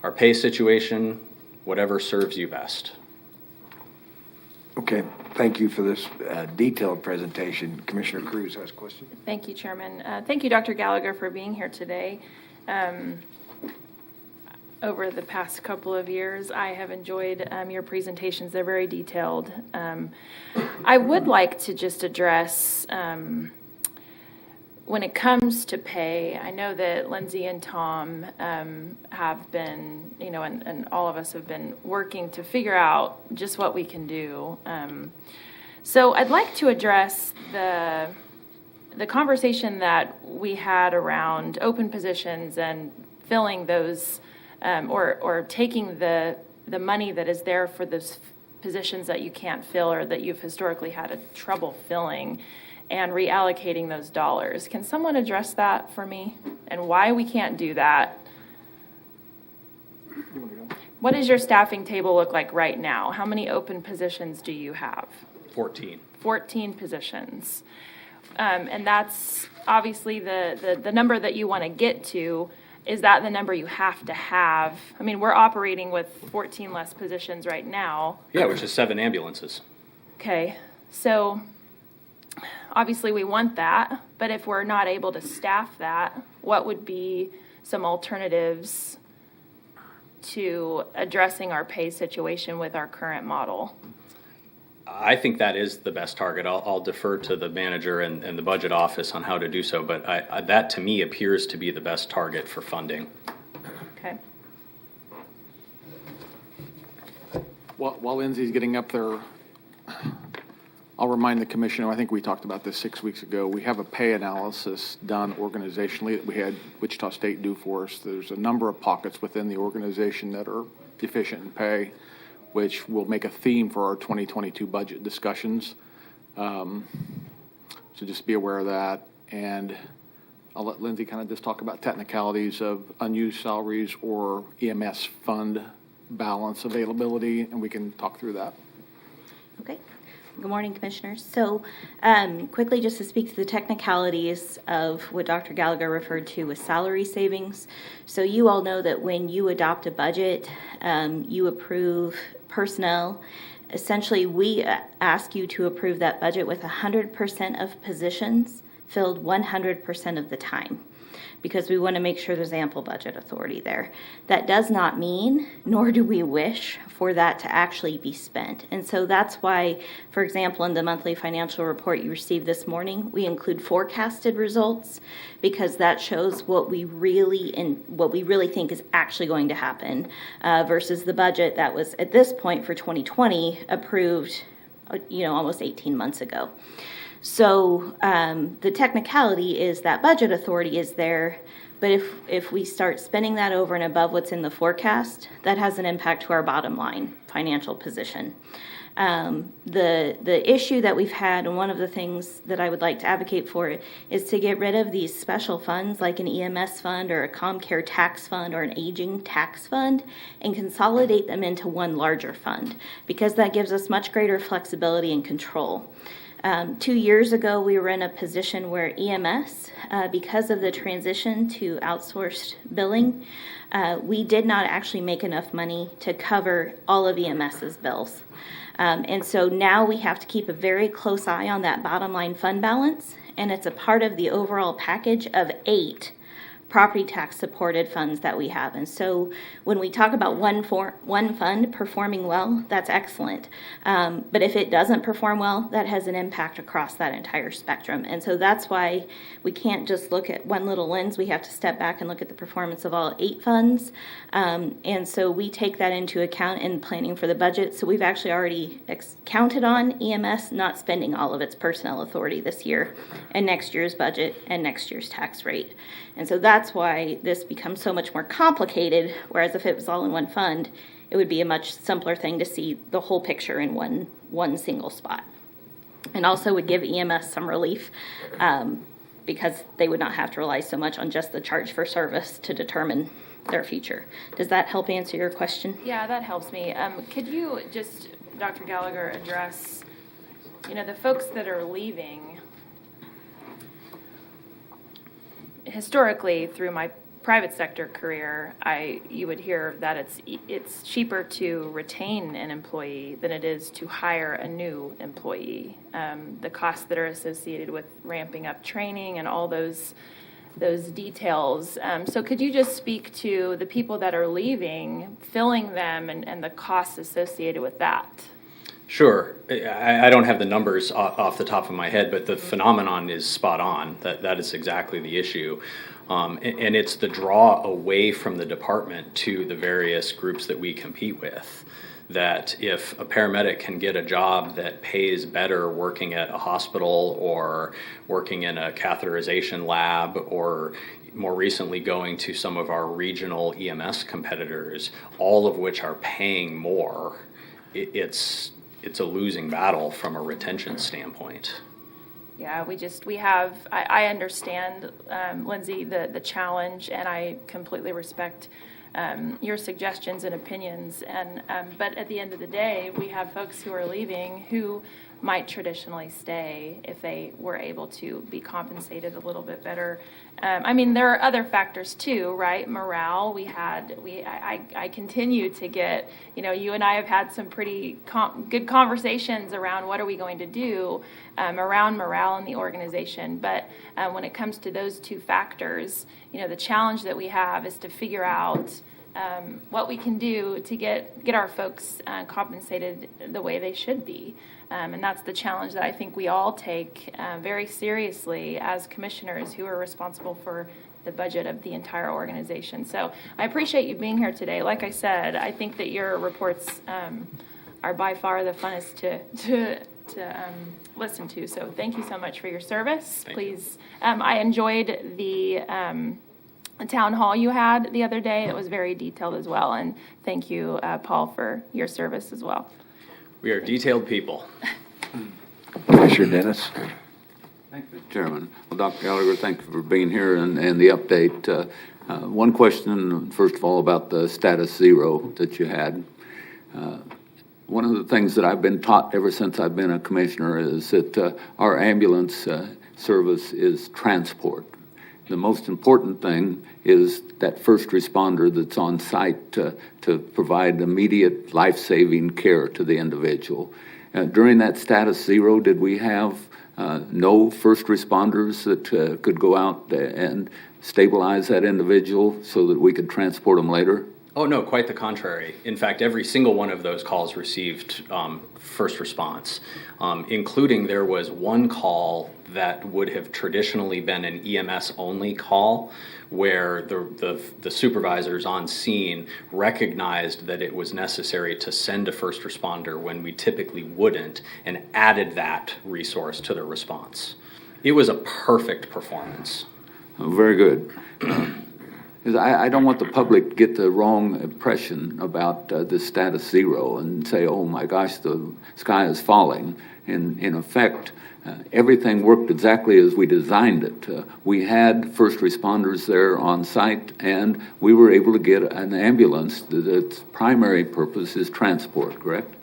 our pay situation, whatever serves you best.
Okay, thank you for this detailed presentation. Commissioner Cruz has a question.
Thank you, Chairman. Thank you, Dr. Gallagher, for being here today. Over the past couple of years, I have enjoyed your presentations. They're very detailed. I would like to just address, when it comes to pay, I know that Lindsay and Tom have been, and all of us have been working to figure out just what we can do. So I'd like to address the conversation that we had around open positions and filling those, or taking the money that is there for those positions that you can't fill or that you've historically had a trouble filling, and reallocating those dollars. Can someone address that for me, and why we can't do that? What does your staffing table look like right now? How many open positions do you have?
14.
14 positions. And that's obviously the number that you want to get to. Is that the number you have to have? I mean, we're operating with 14 less positions right now.
Yeah, which is 7 ambulances.
Okay, so obviously we want that, but if we're not able to staff that, what would be some alternatives to addressing our pay situation with our current model?
I think that is the best target. I'll defer to the manager and the budget office on how to do so, but that to me appears to be the best target for funding.
Okay.
While Lindsay's getting up there, I'll remind the commissioner, I think we talked about this 6 weeks ago. We have a pay analysis done organizationally that we had Wichita State do for us. There's a number of pockets within the organization that are deficient in pay, which will make a theme for our 2022 budget discussions. So just be aware of that. And I'll let Lindsay kind of just talk about technicalities of unused salaries or EMS fund balance availability, and we can talk through that.
Okay. Good morning, Commissioners. So quickly, just to speak to the technicalities of what Dr. Gallagher referred to as salary savings. So you all know that when you adopt a budget, you approve personnel. Essentially, we ask you to approve that budget with 100% of positions filled 100% of the time, because we want to make sure there's ample budget authority there. That does not mean, nor do we wish, for that to actually be spent. And so that's why, for example, in the monthly financial report you received this morning, we include forecasted results, because that shows what we really think is actually going to happen, versus the budget that was at this point for 2020 approved, almost 18 months ago. So the technicality is that budget authority is there, but if we start spending that over and above what's in the forecast, that has an impact to our bottom line financial position. The issue that we've had, and one of the things that I would like to advocate for, is to get rid of these special funds like an EMS fund or a ComCare tax fund or an aging tax fund and consolidate them into one larger fund, because that gives us much greater flexibility and control. 2 years ago, we were in a position where EMS, because of the transition to outsourced billing, we did not actually make enough money to cover all of EMS's bills. And so now we have to keep a very close eye on that bottom line fund balance, and it's a part of the overall package of 8 property tax supported funds that we have. And so when we talk about one fund performing well, that's excellent. But if it doesn't perform well, that has an impact across that entire spectrum. And so that's why we can't just look at one little lens. We have to step back and look at the performance of all 8 funds. And so we take that into account in planning for the budget. So we've actually already counted on EMS not spending all of its personnel authority this year and next year's budget and next year's tax rate. And so that's why this becomes so much more complicated, whereas if it was all in one fund, it would be a much simpler thing to see the whole picture in one single spot. And also would give EMS some relief because they would not have to rely so much on just the charge for service to determine their future. Does that help answer your question?
Yeah, that helps me. Could you just, Dr. Gallagher, address, the folks that are leaving? Historically, through my private sector career, you would hear that it's cheaper to retain an employee than it is to hire a new employee. The costs that are associated with ramping up training and all those details. So could you just speak to the people that are leaving, filling them, and the costs associated with that?
Sure. I don't have the numbers off the top of my head, but the phenomenon is spot on. That is exactly the issue. And it's the draw away from the department to the various groups that we compete with. That if a paramedic can get a job that pays better working at a hospital or working in a catheterization lab or more recently going to some of our regional EMS competitors, all of which are paying more, it's a losing battle from a retention standpoint.
Yeah, I understand, Lindsay, the challenge, and I completely respect your suggestions and opinions. But at the end of the day, we have folks who are leaving who might traditionally stay if they were able to be compensated a little bit better. There are other factors too, right? Morale. I continue to get, you and I have had some pretty good conversations around what are we going to do around morale in the organization. But when it comes to those 2 factors, the challenge that we have is to figure out what we can do to get our folks compensated the way they should be. And that's the challenge that I think we all take very seriously as commissioners who are responsible for the budget of the entire organization. So I appreciate you being here today. Like I said, I think that your reports are by far the funnest to listen to. So thank you so much for your service. Please, I enjoyed the town hall you had the other day. It was very detailed as well. And thank you, Paul, for your service as well.
We are detailed people.
Commissioner Dennis?
Thank you, Mr. Chairman. Well, Dr. Gallagher, thank you for being here and the update. One question, first of all, about the status 0 that you had. One of the things that I've been taught ever since I've been a commissioner is that our ambulance service is transport. The most important thing is that first responder that's on site to provide immediate life-saving care to the individual. During that status 0, did we have no first responders that could go out and stabilize that individual so that we could transport them later?
Oh, no, quite the contrary. In fact, every single one of those calls received first response, including there was one call that would have traditionally been an EMS-only call, where the supervisors on scene recognized that it was necessary to send a first responder when we typically wouldn't, and added that resource to the response. It was a perfect performance.
Very good. is I don't want the public to get the wrong impression about the status zero and say, oh my gosh, the sky is falling. In effect, everything worked exactly as we designed it. We had first responders there on site, and we were able to get an ambulance that its primary purpose is transport, correct?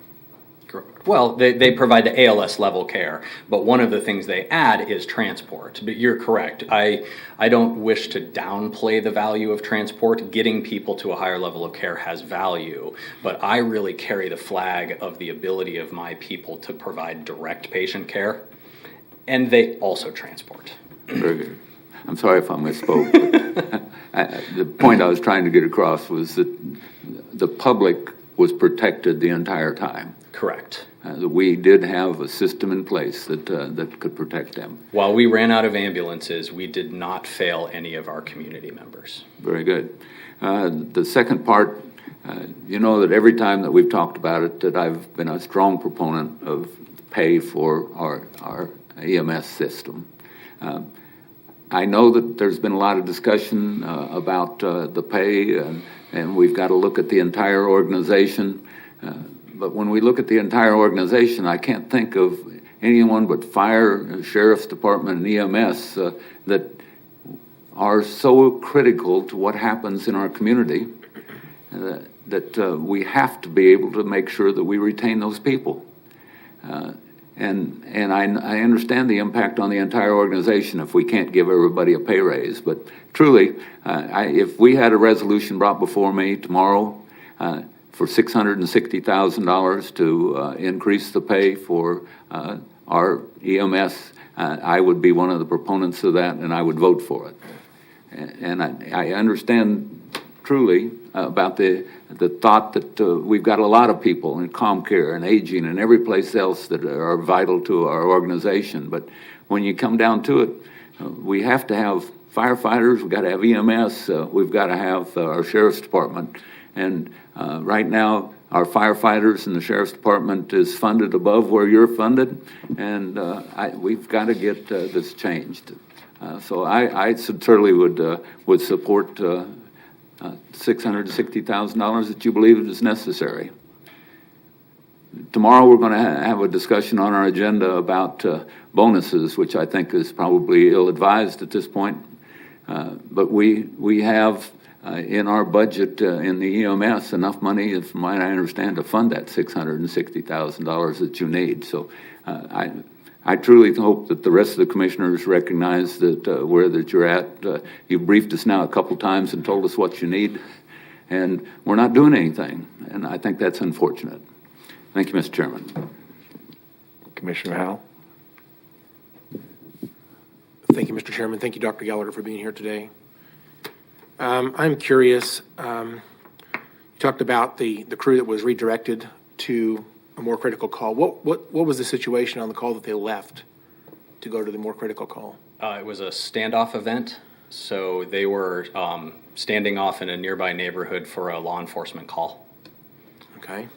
Well, they provide the ALS level care, but one of the things they add is transport. But you're correct. I don't wish to downplay the value of transport. Getting people to a higher level of care has value, but I really carry the flag of the ability of my people to provide direct patient care, and they also transport.
Very good. I'm sorry if I misspoke. But the point I was trying to get across was that the public was protected the entire time.
Correct.
We did have a system in place that could protect them.
While we ran out of ambulances, we did not fail any of our community members.
Very good. The second part, you know that every time that we've talked about it, that I've been a strong proponent of pay for our EMS system. I know that there's been a lot of discussion about the pay, and we've got to look at the entire organization. But when we look at the entire organization, I can't think of anyone but fire, sheriff's department, and EMS that are so critical to what happens in our community that we have to be able to make sure that we retain those people. And I understand the impact on the entire organization if we can't give everybody a pay raise. But truly, if we had a resolution brought before me tomorrow for $660,000 to increase the pay for our EMS, I would be one of the proponents of that, and I would vote for it. And I understand truly about the thought that we've got a lot of people in comm care and aging and every place else that are vital to our organization. But when you come down to it, we have to have firefighters, we've got to have EMS, we've got to have our sheriff's department. And right now, our firefighters and the sheriff's department is funded above where you're funded, and we've got to get this changed. So I certainly would support $660,000 that you believe is necessary. Tomorrow we're going to have a discussion on our agenda about bonuses, which I think is probably ill-advised at this point. But we have in our budget in the EMS enough money, from what I understand, to fund that $660,000 that you need. So I truly hope that the rest of the commissioners recognize that where that you're at. You briefed us now a couple times and told us what you need, and we're not doing anything, and I think that's unfortunate. Thank you, Mr. Chairman.
Commissioner Howell?
Thank you, Mr. Chairman. Thank you, Dr. Gallagher, for being here today. I'm curious, you talked about the crew that was redirected to a more critical call. What was the situation on the call that they left to go to the more critical call?
It was a standoff event, so they were standing off in a nearby neighborhood for a law enforcement call.
Okay,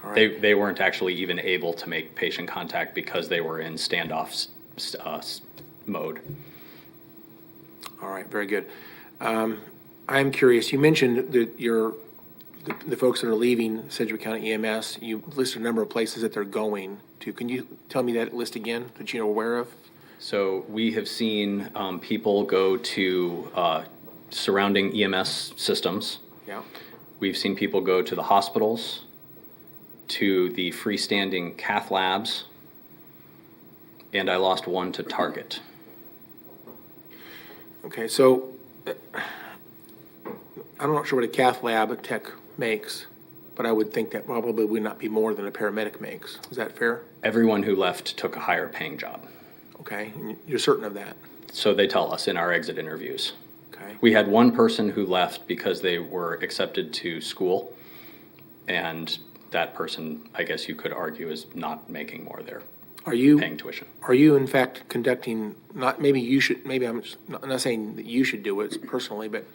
all right.
They weren't actually even able to make patient contact because they were in standoff mode.
All right, very good. I'm curious, you mentioned that the folks that are leaving Sedgwick County EMS, you listed a number of places that they're going to. Can you tell me that list again that you're aware of?
So we have seen people go to surrounding EMS systems.
Yeah.
We've seen people go to the hospitals, to the freestanding cath labs, and I lost one to Target.
Okay, so I'm not sure what a cath lab tech makes, but I would think that probably would not be more than a paramedic makes. Is that fair?
Everyone who left took a higher paying job.
Okay, and you're certain of that?
So they tell us in our exit interviews.
Okay.
We had one person who left because they were accepted to school, and that person, I guess you could argue, is not making more there.
Are you
paying tuition?
Are you in fact conducting? Maybe I'm not saying that you should do it personally, but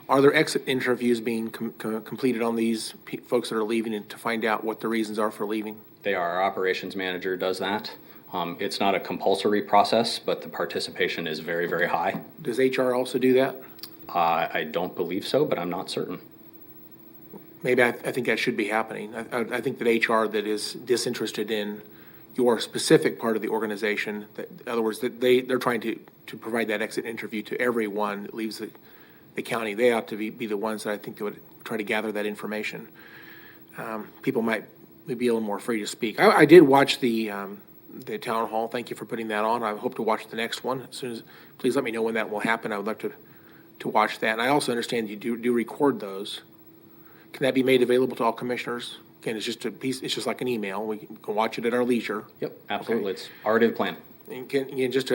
are there exit interviews being completed on these folks that are leaving and to find out what the reasons are for leaving?
They are. Our operations manager does that. It's not a compulsory process, but the participation is very, very high.
Does HR also do that?
I don't believe so, but I'm not certain.
Maybe I think that should be happening. I think that HR that is disinterested in your specific part of the organization, that, in other words, that they're trying to provide that exit interview to everyone that leaves the county. They ought to be the ones that I think that would try to gather that information. People might be a little more free to speak. I did watch the town hall. Thank you for putting that on. I hope to watch the next one as soon as. Please let me know when that will happen. I would like to watch that. And I also understand you do record those. Can that be made available to all commissioners? Again, it's just a piece. It's just like an email. We can watch it at our leisure.
Yep, absolutely. It's already the plan.
And just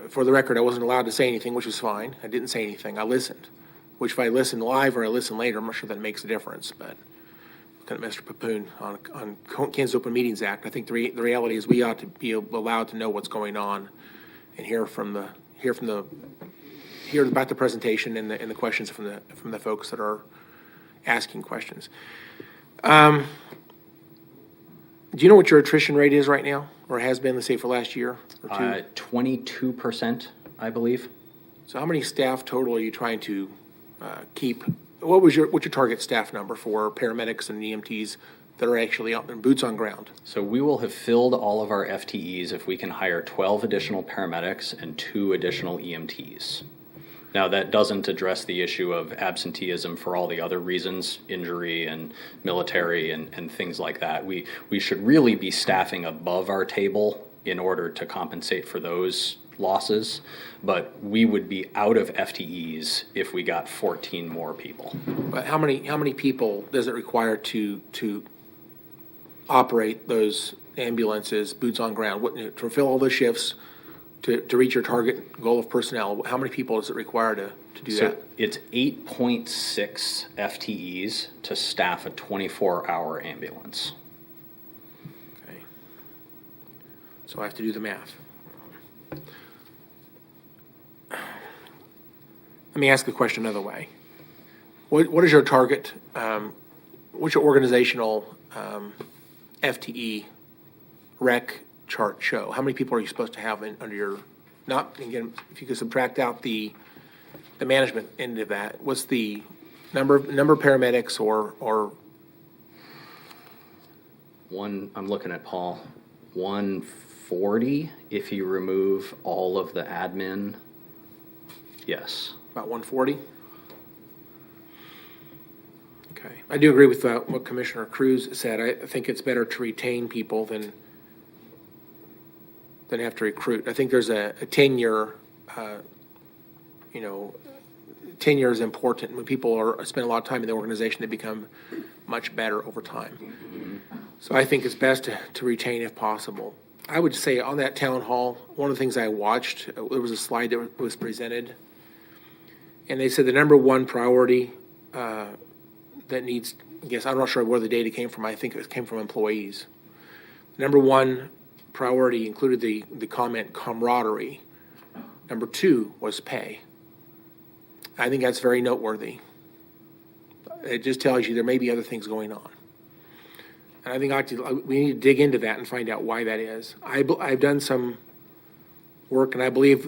for the record, I wasn't allowed to say anything, which was fine. I didn't say anything. I listened. Which if I listen live or I listen later, I'm not sure that makes a difference. But kind of Mr. Papoon on Kansas Open Meetings Act, I think the reality is we ought to be allowed to know what's going on and hear about the presentation and the questions from the folks that are asking questions. Do you know what your attrition rate is right now, or has been, let's say, for last year or two?
22%, I believe.
So how many staff total are you trying to keep? What's your target staff number for paramedics and EMTs that are actually out in boots on ground?
So we will have filled all of our FTEs if we can hire 12 additional paramedics and 2 additional EMTs. Now, that doesn't address the issue of absenteeism for all the other reasons, injury and military and things like that. We should really be staffing above our table in order to compensate for those losses, but we would be out of FTEs if we got 14 more people.
But how many people does it require to operate those ambulances, boots on ground, to fill all the shifts, to reach your target goal of personnel? How many people does it require to do
So
that?
it's 8.6 FTEs to staff a 24-hour ambulance.
Okay. So I have to do the math. Let me ask the question another way. What is your target, what's your organizational FTE rec chart show? How many people are you supposed to have under your, not, again, if you could subtract out the management end of that, what's the number of paramedics or
I'm looking at Paul, 140 if you remove all of the admin. Yes.
about 140? Okay. I do agree with what Commissioner Cruz said. I think it's better to retain people than have to recruit. I think there's a tenure, tenure is important. When people spend a lot of time in the organization, they become much better over time. So I think it's best to retain if possible. I would say on that town hall, one of the things I watched, there was a slide that was presented, and they said the number one priority that needs, I guess, I'm not sure where the data came from. I think it came from employees. Number one priority included the comment camaraderie. Number 2 was pay. I think that's very noteworthy. It just tells you there may be other things going on. And I think we need to dig into that and find out why that is. I've done some work, and I believe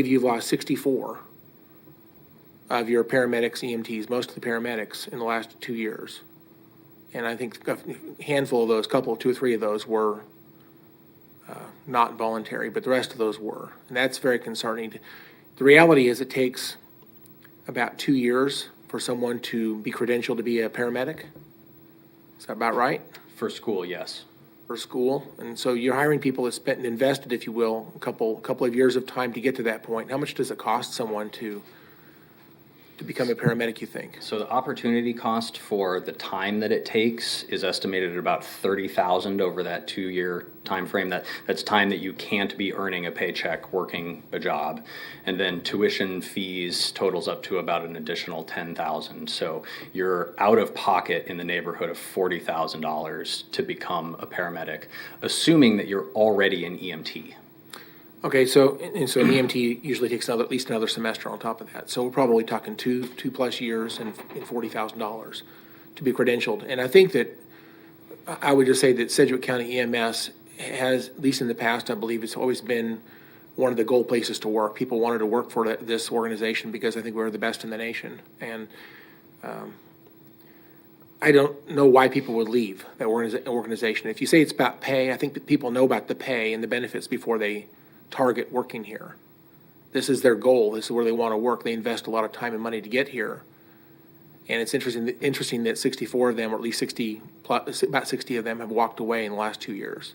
you've lost 64 of your paramedics, EMTs, most of the paramedics in the last 2 years. And I think a handful of those, 2 or 3 of those were not voluntary, but the rest of those were. And that's very concerning. The reality is it takes about 2 years for someone to be credentialed to be a paramedic. Is that about right?
For school, yes.
For school. And so you're hiring people that spent and invested, if you will, a couple of years of time to get to that point. How much does it cost someone to become a paramedic, you think?
So the opportunity cost for the time that it takes is estimated at about $30,000 over that 2-year time frame. That's time that you can't be earning a paycheck working a job. And then tuition fees totals up to about an additional $10,000. So you're out of pocket in the neighborhood of $40,000 to become a paramedic, assuming that you're already an EMT.
Okay, so an EMT usually takes at least another semester on top of that. So we're probably talking 2+ years and $40,000 to be credentialed. And I think that I would just say that Sedgwick County EMS has, at least in the past, I believe it's always been one of the goal places to work. People wanted to work for this organization because I think we were the best in the nation. And I don't know why people would leave that organization. If you say it's about pay, I think that people know about the pay and the benefits before they target working here. This is their goal. This is where they want to work. They invest a lot of time and money to get here. And it's interesting that 64 of them, or at least 60, about 60 of them, have walked away in the last 2 years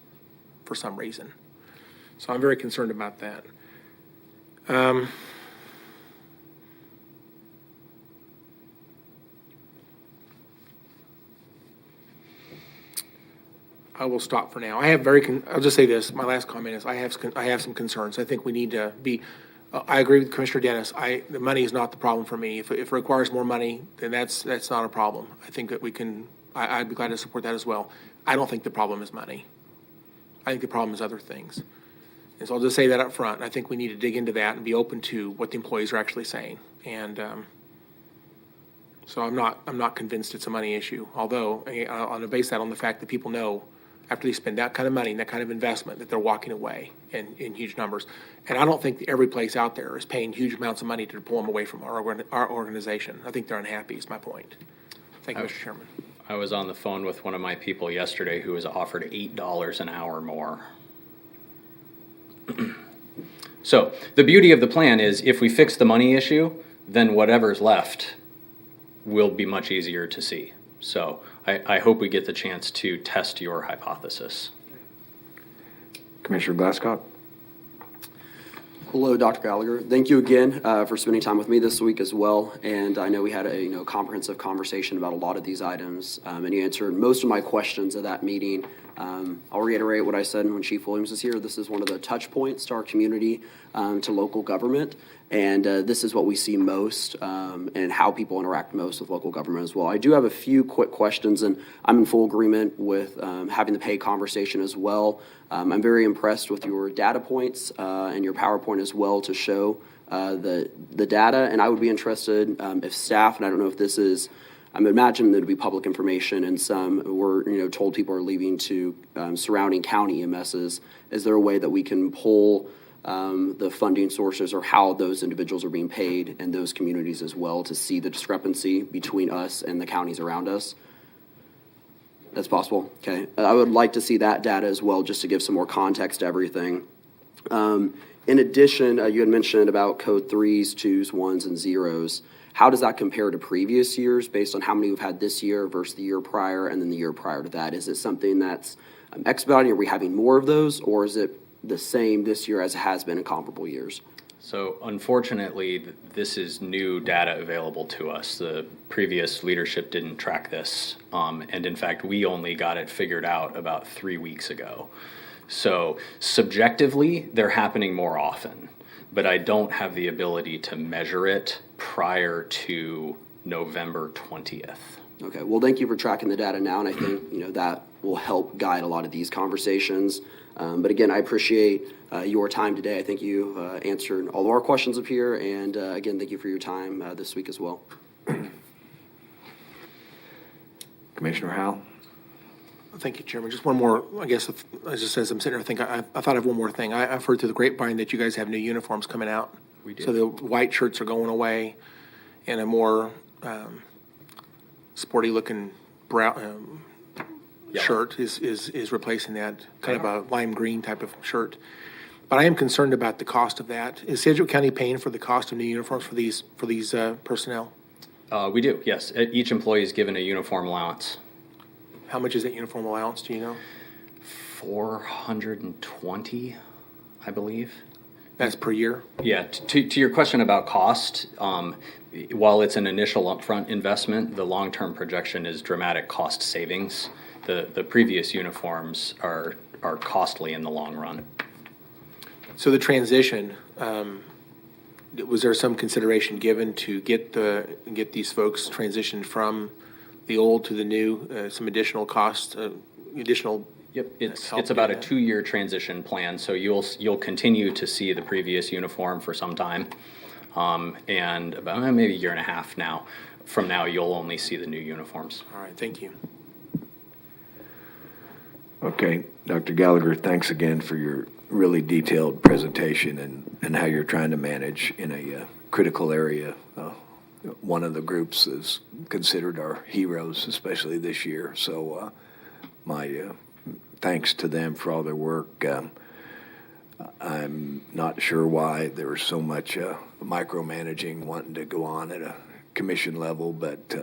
for some reason. So I'm very concerned about that. I will stop for now. I'll just say this. My last comment is I have some concerns. I think we need to be. I agree with Commissioner Dennis. The money is not the problem for me. If it requires more money, then that's not a problem. I think that we can. I'd be glad to support that as well. I don't think the problem is money. I think the problem is other things. And so I'll just say that up front. I think we need to dig into that and be open to what the employees are actually saying. And so I'm not convinced it's a money issue. Although I'll base that on the fact that people know after they spend that kind of money and that kind of investment that they're walking away in huge numbers. And I don't think every place out there is paying huge amounts of money to pull them away from our organization. I think they're unhappy is my point. Thank you, Mr. Chairman.
I was on the phone with one of my people yesterday who was offered $8 an hour more. So the beauty of the plan is if we fix the money issue, then whatever's left will be much easier to see. So I hope we get the chance to test your hypothesis.
Commissioner Glasscock?
Hello, Dr. Gallagher. Thank you again for spending time with me this week as well. And I know we had a comprehensive conversation about a lot of these items, and you answered most of my questions at that meeting. I'll reiterate what I said when Chief Williams was here. This is one of the touch points to our community, to local government. And this is what we see most and how people interact most with local government as well. I do have a few quick questions, and I'm in full agreement with having the pay conversation as well. I'm very impressed with your data points and your PowerPoint as well to show the data. And I would be interested if staff, and I don't know if this is, I'm imagining that it'd be public information, and some were told people are leaving to surrounding county EMSs. Is there a way that we can pull the funding sources or how those individuals are being paid in those communities as well to see the discrepancy between us and the counties around us? That's possible? Okay. I would like to see that data as well, just to give some more context to everything. In addition, you had mentioned about code 3s, 2s, 1s, and 0s. How does that compare to previous years based on how many we've had this year versus the year prior and then the year prior to that? Is it something that's expediting? Are we having more of those, or is it the same this year as it has been in comparable years?
So unfortunately, this is new data available to us. The previous leadership didn't track this. And in fact, we only got it figured out about 3 weeks ago. So subjectively, they're happening more often, but I don't have the ability to measure it prior to November 20th.
Okay, well, thank you for tracking the data now, and I think that will help guide a lot of these conversations. But again, I appreciate your time today. I think you answered all of our questions up here, and again, thank you for your time this week as well.
Commissioner Howell?
Thank you, Chairman. Just one more, I guess, just as I'm sitting here, I thought of one more thing. I've heard through the grapevine that you guys have new uniforms coming out.
We do.
So the white shirts are going away, and a more sporty-looking brown shirt is replacing that, kind of a lime green type of shirt. But I am concerned about the cost of that. Is Sedgwick County paying for the cost of new uniforms for these personnel?
We do, yes. Each employee is given a uniform allowance.
How much is that uniform allowance, do you know?
$420, I believe.
That's per year?
Yeah, to your question about cost, while it's an initial upfront investment, the long-term projection is dramatic cost savings. The previous uniforms are costly in the long run.
So the transition, was there some consideration given to get these folks transitioned from the old to the new, some additional cost, additional?
Yep, it's about a 2-year transition plan, so you'll continue to see the previous uniform for some time, and about maybe a year and a half now. From now, you'll only see the new uniforms.
All right, thank you.
Okay, Dr. Gallagher, thanks again for your really detailed presentation and how you're trying to manage in a critical area. One of the groups is considered our heroes, especially this year. So my thanks to them for all their work. I'm not sure why there was so much micromanaging wanting to go on at a commission level, but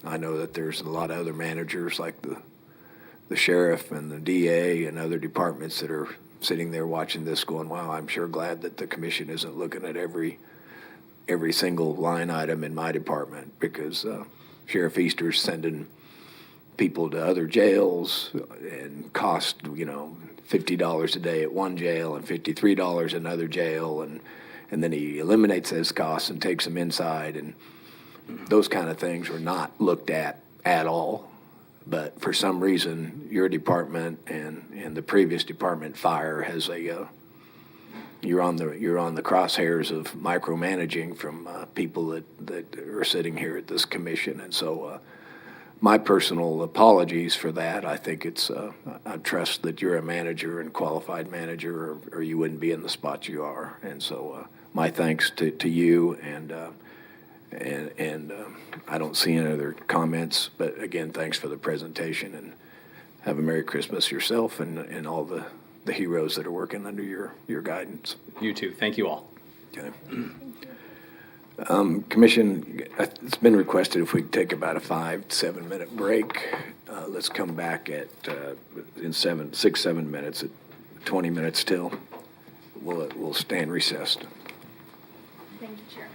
I know that there's a lot of other managers like the sheriff and the DA and other departments that are sitting there watching this going, wow, I'm sure glad that the commission isn't looking at every single line item in my department, because Sheriff Easter's sending people to other jails and cost, $50 a day at one jail and $53 another jail, and then he eliminates those costs and takes them inside, and those kind of things were not looked at all. But for some reason, your department and the previous department, fire, has you're on the crosshairs of micromanaging from people that are sitting here at this commission, and so my personal apologies for that. I think I trust that you're a manager and qualified manager, or you wouldn't be in the spot you are, and so my thanks to you and. I don't see any other comments, but again, thanks for the presentation, and have a Merry Christmas yourself and all the heroes that are working under your guidance.
You too. Thank you all.
Okay. Commission, it's been requested if we could take about a 5 to 7 minute break. Let's come back in 7 minutes, at 20 minutes till. We'll stand recessed.
Thank you, Chair.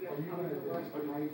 Are you going to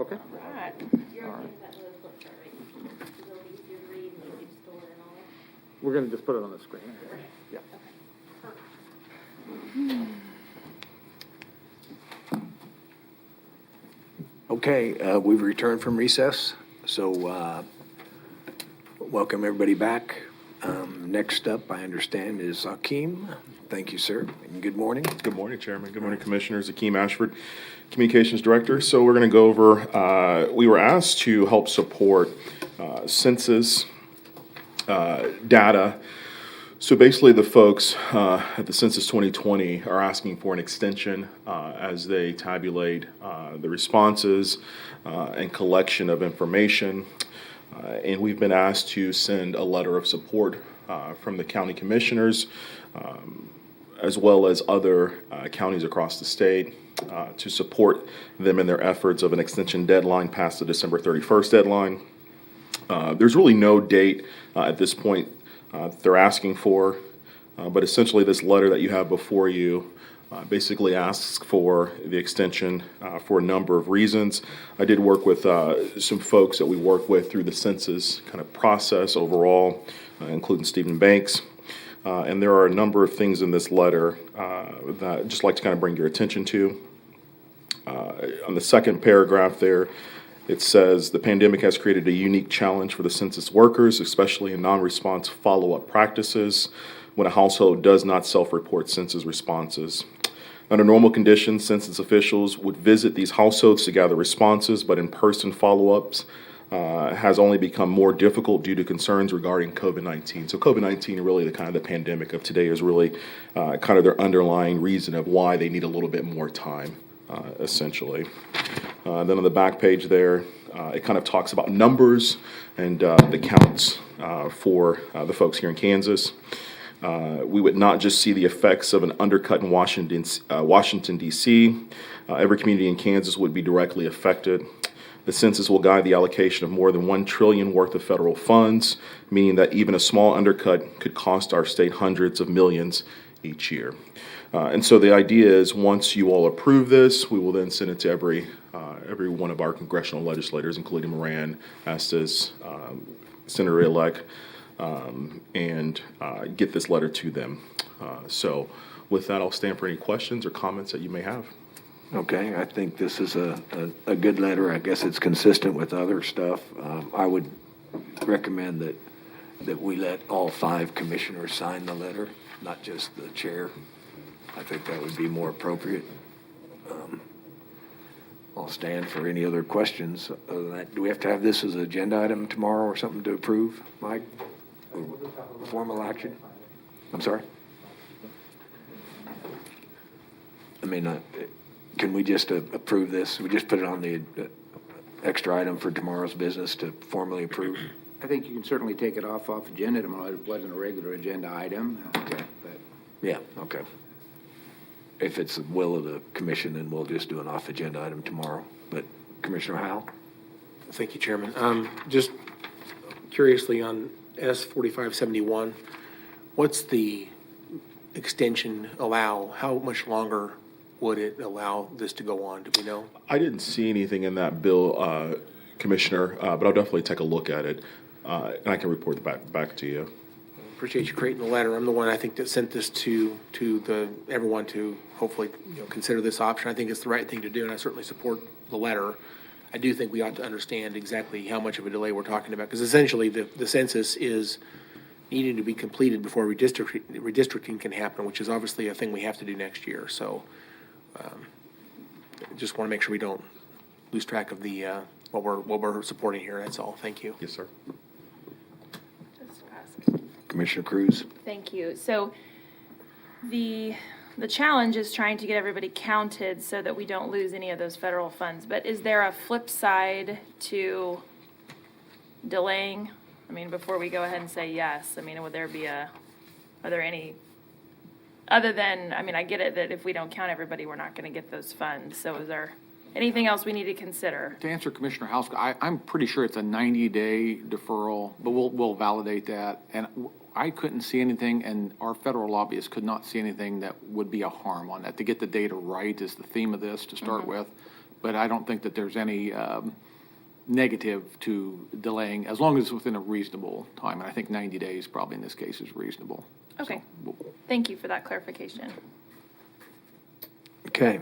Okay.
All right.
We're going to just put it on the screen. Yeah.
Okay, we've returned from recess, so welcome everybody back. Next up, I understand, is Akeem. Thank you, sir, and good morning.
Good morning, Chairman. Good morning, Commissioners. Akeem Ashford, Communications Director. So we're going to go over, we were asked to help support census data. So basically, the folks at the Census 2020 are asking for an extension as they tabulate the responses and collection of information. And we've been asked to send a letter of support from the county commissioners, as well as other counties across the state, to support them in their efforts of an extension deadline past the December 31st deadline. There's really no date at this point they're asking for, but essentially this letter that you have before you basically asks for the extension for a number of reasons. I did work with some folks that we work with through the census kind of process overall, including Stephen Banks. And there are a number of things in this letter that I'd just like to kind of bring your attention to. On the second paragraph there, it says, the pandemic has created a unique challenge for the census workers, especially in non-response follow-up practices when a household does not self-report census responses. Under normal conditions, census officials would visit these households to gather responses, but in-person follow-ups has only become more difficult due to concerns regarding COVID-19. So COVID-19, really the kind of the pandemic of today, is really kind of their underlying reason of why they need a little bit more time, essentially. Then on the back page there, it kind of talks about numbers and the counts for the folks here in Kansas. We would not just see the effects of an undercut in Washington, D.C. Every community in Kansas would be directly affected. The census will guide the allocation of more than $1 trillion worth of federal funds, meaning that even a small undercut could cost our state hundreds of millions each year. And so the idea is, once you all approve this, we will then send it to every one of our congressional legislators, including Moran, Estes, Senator-elect, and get this letter to them. So with that, I'll stand for any questions or comments that you may have.
Okay, I think this is a good letter. I guess it's consistent with other stuff. I would recommend that we let all 5 commissioners sign the letter, not just the chair. I think that would be more appropriate. I'll stand for any other questions. Other than that, do we have to have this as an agenda item tomorrow or something to approve, Mike? Formal action? I'm sorry? I mean, can we just approve this? We just put it on the extra item for tomorrow's business to formally approve?
I think you can certainly take it off agenda tomorrow. It wasn't a regular agenda item, but
Yeah, okay. If it's the will of the commission, then we'll just do an off-agenda item tomorrow. But Commissioner Howell?
Thank you, Chairman. Just curiously on S 4571, what's the extension allow? How much longer would it allow this to go on? Do we know?
I didn't see anything in that bill, Commissioner, but I'll definitely take a look at it, and I can report back to you.
Appreciate you creating the letter. I'm the one, I think, that sent this to everyone to hopefully, consider this option. I think it's the right thing to do, and I certainly support the letter. I do think we ought to understand exactly how much of a delay we're talking about, because essentially the census is needing to be completed before redistricting can happen, which is obviously a thing we have to do next year. So just want to make sure we don't lose track of the what we're supporting here. That's all. Thank you.
Yes, sir.
Commissioner Cruz?
Thank you. So the challenge is trying to get everybody counted so that we don't lose any of those federal funds. But is there a flip side to delaying? I mean, before we go ahead and say yes, I mean, are there any, other than, I mean, I get it that if we don't count everybody, we're not going to get those funds. So is there anything else we need to consider?
To answer Commissioner House, I'm pretty sure it's a 90-day deferral, but we'll validate that. And I couldn't see anything, and our federal lobbyists could not see anything that would be a harm on that. To get the data right is the theme of this to start with. but I don't think that there's any negative to delaying, as long as it's within a reasonable time. And I think 90 days probably in this case is reasonable.
Okay, thank you for that clarification.
Okay.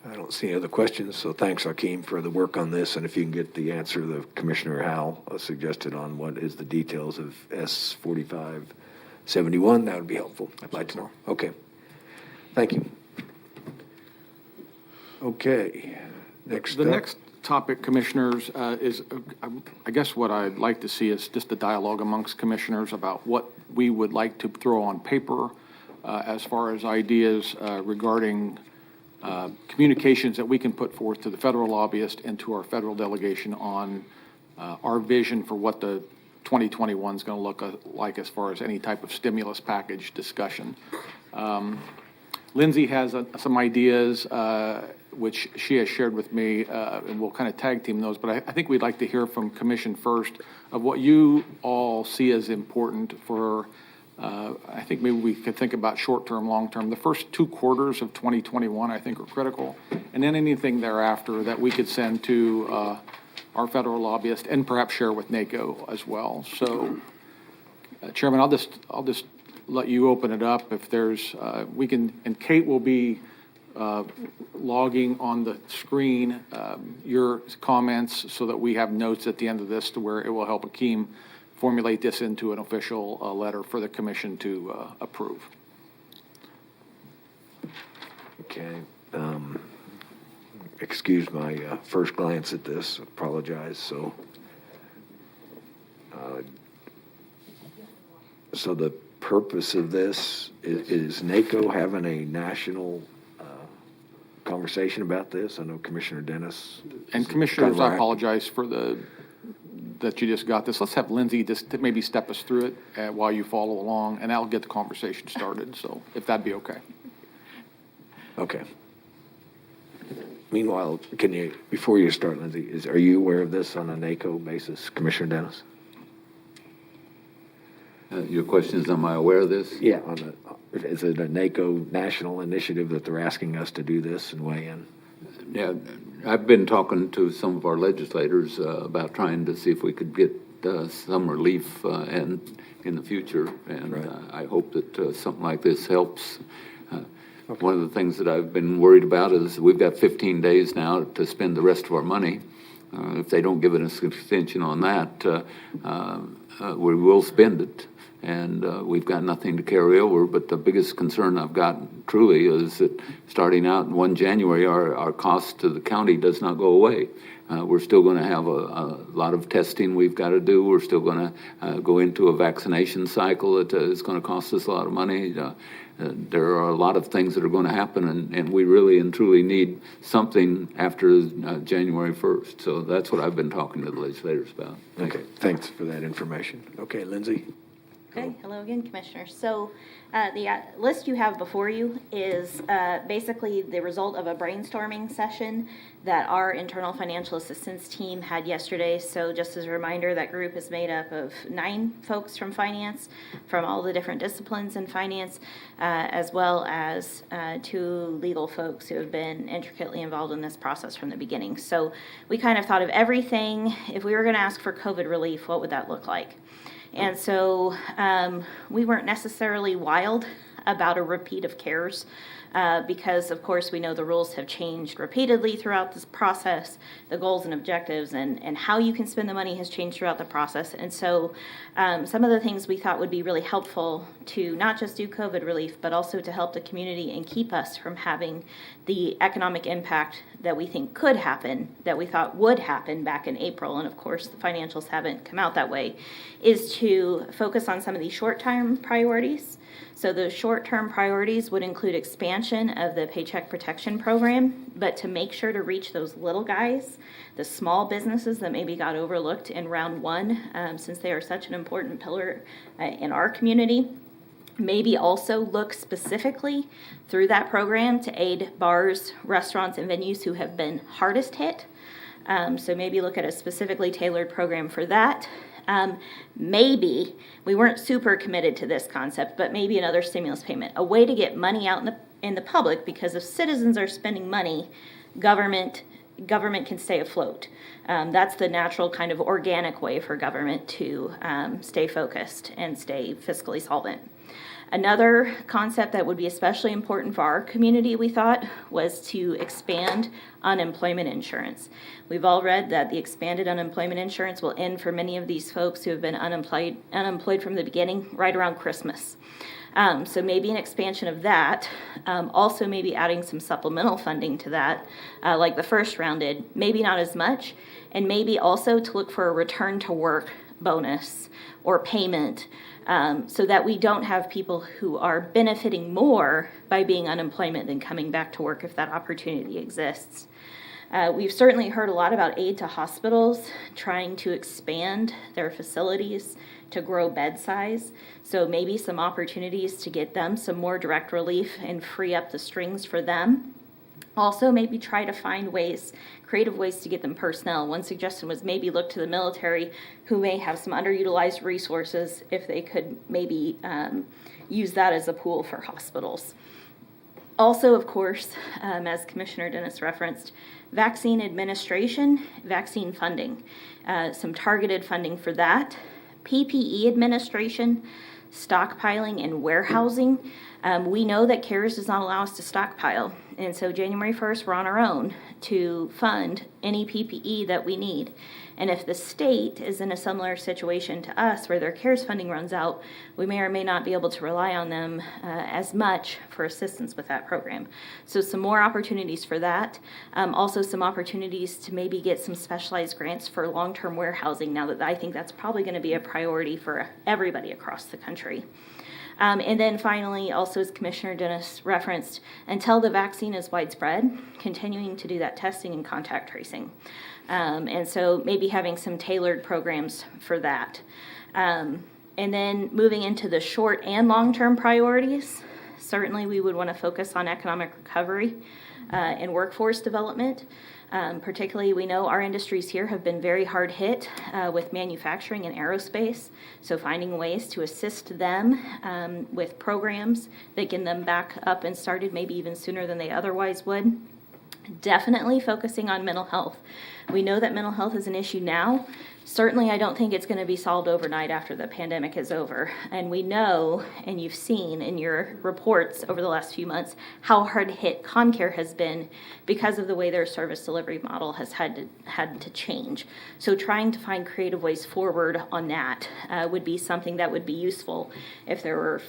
I don't see any other questions, so thanks, Akeem, for the work on this. And if you can get the answer that Commissioner Howell suggested on what is the details of S 4571, that would be helpful. I'd like to know. Okay. Thank you. Okay. Next
The
up.
next topic, Commissioners, is, I guess what I'd like to see is just a dialogue amongst commissioners about what we would like to throw on paper as far as ideas regarding communications that we can put forth to the federal lobbyist and to our federal delegation on our vision for what the 2021 is going to look like as far as any type of stimulus package discussion. Lindsay has some ideas which she has shared with me, and we'll kind of tag team those, but I think we'd like to hear from Commission first of what you all see as important for, I think maybe we could think about short-term, long-term. The first 2 quarters of 2021, I think, are critical, and then anything thereafter that we could send to our federal lobbyist and perhaps share with NACO as well. So, Chairman, I'll just let you open it up. If there's, we can, and Kate will be logging on the screen your comments so that we have notes at the end of this to where it will help Akeem formulate this into an official letter for the commission to approve.
Okay. Excuse my first glance at this. Apologize. So the purpose of this is NACO having a national conversation about this. I know Commissioner Dennis.
And Commissioners, I apologize for that you just got this. Let's have Lindsay just to maybe step us through it while you follow along, and I'll get the conversation started. So if that'd be okay.
Okay. Meanwhile, can you, before you start, Lindsay, are you aware of this on a NACO basis, Commissioner Dennis?
Your question is, am I aware of this?
Yeah, is it a NACO national initiative that they're asking us to do this and weigh in?
Yeah, I've been talking to some of our legislators about trying to see if we could get some relief in the future, and
Right.
I hope that something like this helps. One of the things that I've been worried about is we've got 15 days now to spend the rest of our money. If they don't give us an extension on that, we will spend it. And we've got nothing to carry over, but the biggest concern I've got truly is that starting out in 1 January, our cost to the county does not go away. We're still going to have a lot of testing we've got to do. We're still going to go into a vaccination cycle that is going to cost us a lot of money. There are a lot of things that are going to happen, and we really and truly need something after January 1st. So that's what I've been talking to the legislators about.
Okay, thanks for that information. Okay, Lindsay?
Okay, hello again, Commissioners. So the list you have before you is basically the result of a brainstorming session that our internal financial assistance team had yesterday. So just as a reminder, that group is made up of 9 folks from finance, from all the different disciplines in finance, as well as 2 legal folks who have been intricately involved in this process from the beginning. So we kind of thought of everything. If we were going to ask for COVID relief, what would that look like? And so we weren't necessarily wild about a repeat of CARES because, of course, we know the rules have changed repeatedly throughout this process. The goals and objectives and how you can spend the money has changed throughout the process. And so some of the things we thought would be really helpful to not just do COVID relief, but also to help the community and keep us from having the economic impact that we think could happen, that we thought would happen back in April, and of course the financials haven't come out that way, is to focus on some of these short-term priorities. So the short-term priorities would include expansion of the Paycheck Protection Program, but to make sure to reach those little guys, the small businesses that maybe got overlooked in round 1, since they are such an important pillar in our community. Maybe also look specifically through that program to aid bars, restaurants, and venues who have been hardest hit. So maybe look at a specifically tailored program for that. Maybe, we weren't super committed to this concept, but maybe another stimulus payment, a way to get money out in the public, because if citizens are spending money, government can stay afloat. That's the natural kind of organic way for government to stay focused and stay fiscally solvent. Another concept that would be especially important for our community, we thought, was to expand unemployment insurance. We've all read that the expanded unemployment insurance will end for many of these folks who have been unemployed from the beginning, right around Christmas. So maybe an expansion of that, also maybe adding some supplemental funding to that, like the first round did, maybe not as much, and maybe also to look for a return to work bonus or payment, so that we don't have people who are benefiting more by being unemployment than coming back to work if that opportunity exists. We've certainly heard a lot about aid to hospitals trying to expand their facilities to grow bed size. So maybe some opportunities to get them some more direct relief and free up the strings for them. Also, maybe try to find creative ways to get them personnel. One suggestion was maybe look to the military, who may have some underutilized resources, if they could maybe use that as a pool for hospitals. Also, of course, as Commissioner Dennis referenced, vaccine administration, vaccine funding, some targeted funding for that, PPE administration, stockpiling and warehousing. We know that CARES does not allow us to stockpile, and so January 1st, we're on our own to fund any PPE that we need. And if the state is in a similar situation to us, where their CARES funding runs out, we may or may not be able to rely on them as much for assistance with that program. So some more opportunities for that. Also some opportunities to maybe get some specialized grants for long-term warehousing, now that I think that's probably going to be a priority for everybody across the country. And then finally, also as Commissioner Dennis referenced, until the vaccine is widespread, continuing to do that testing and contact tracing. And so maybe having some tailored programs for that. And then moving into the short and long-term priorities, certainly we would want to focus on economic recovery and workforce development. Particularly, we know our industries here have been very hard hit with manufacturing and aerospace, so finding ways to assist them with programs that get them back up and started maybe even sooner than they otherwise would. Definitely focusing on mental health. We know that mental health is an issue now. Certainly, I don't think it's going to be solved overnight after the pandemic is over. And we know, and you've seen in your reports over the last few months, how hard hit ComCare has been because of the way their service delivery model has had to change. So trying to find creative ways forward on that would be something that would be useful if there were,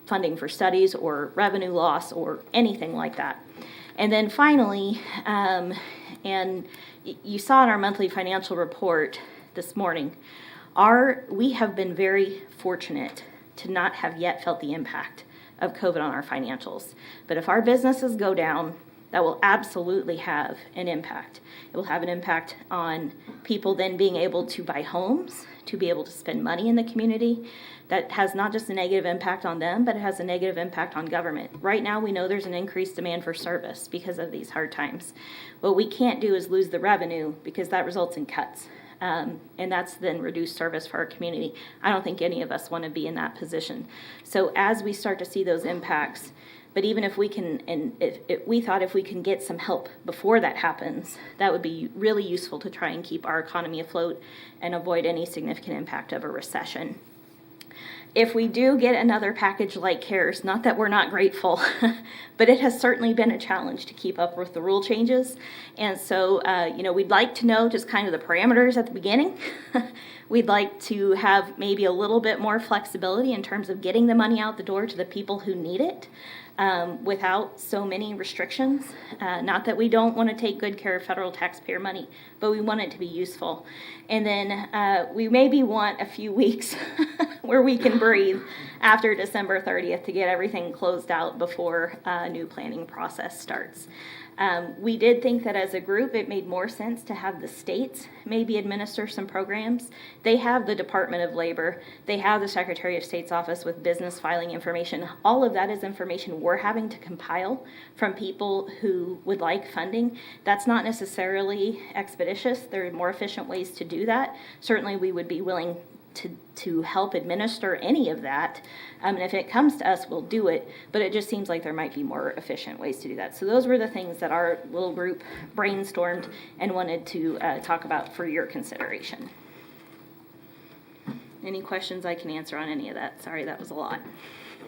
funding for studies or revenue loss or anything like that. And then finally, and you saw in our monthly financial report this morning, we have been very fortunate to not have yet felt the impact of COVID on our financials. But if our businesses go down, that will absolutely have an impact. It will have an impact on people then being able to buy homes, to be able to spend money in the community. That has not just a negative impact on them, but it has a negative impact on government. Right now, we know there's an increased demand for service because of these hard times. What we can't do is lose the revenue, because that results in cuts. And that's then reduced service for our community. I don't think any of us want to be in that position. So as we start to see those impacts, but even if we can, and if we thought if we can get some help before that happens, that would be really useful to try and keep our economy afloat and avoid any significant impact of a recession. If we do get another package like CARES, not that we're not grateful, but it has certainly been a challenge to keep up with the rule changes. And so, we'd like to know just kind of the parameters at the beginning. We'd like to have maybe a little bit more flexibility in terms of getting the money out the door to the people who need it. Without so many restrictions. Not that we don't want to take good care of federal taxpayer money, but we want it to be useful. And then we maybe want a few weeks where we can breathe after December 30th to get everything closed out before a new planning process starts. We did think that as a group, it made more sense to have the states maybe administer some programs. They have the Department of Labor. They have the Secretary of State's office with business filing information. All of that is information we're having to compile from people who would like funding. That's not necessarily expeditious. There are more efficient ways to do that. Certainly, we would be willing to help administer any of that. And if it comes to us, we'll do it, but it just seems like there might be more efficient ways to do that. So those were the things that our little group brainstormed and wanted to talk about for your consideration. Any questions I can answer on any of that? Sorry, that was a lot.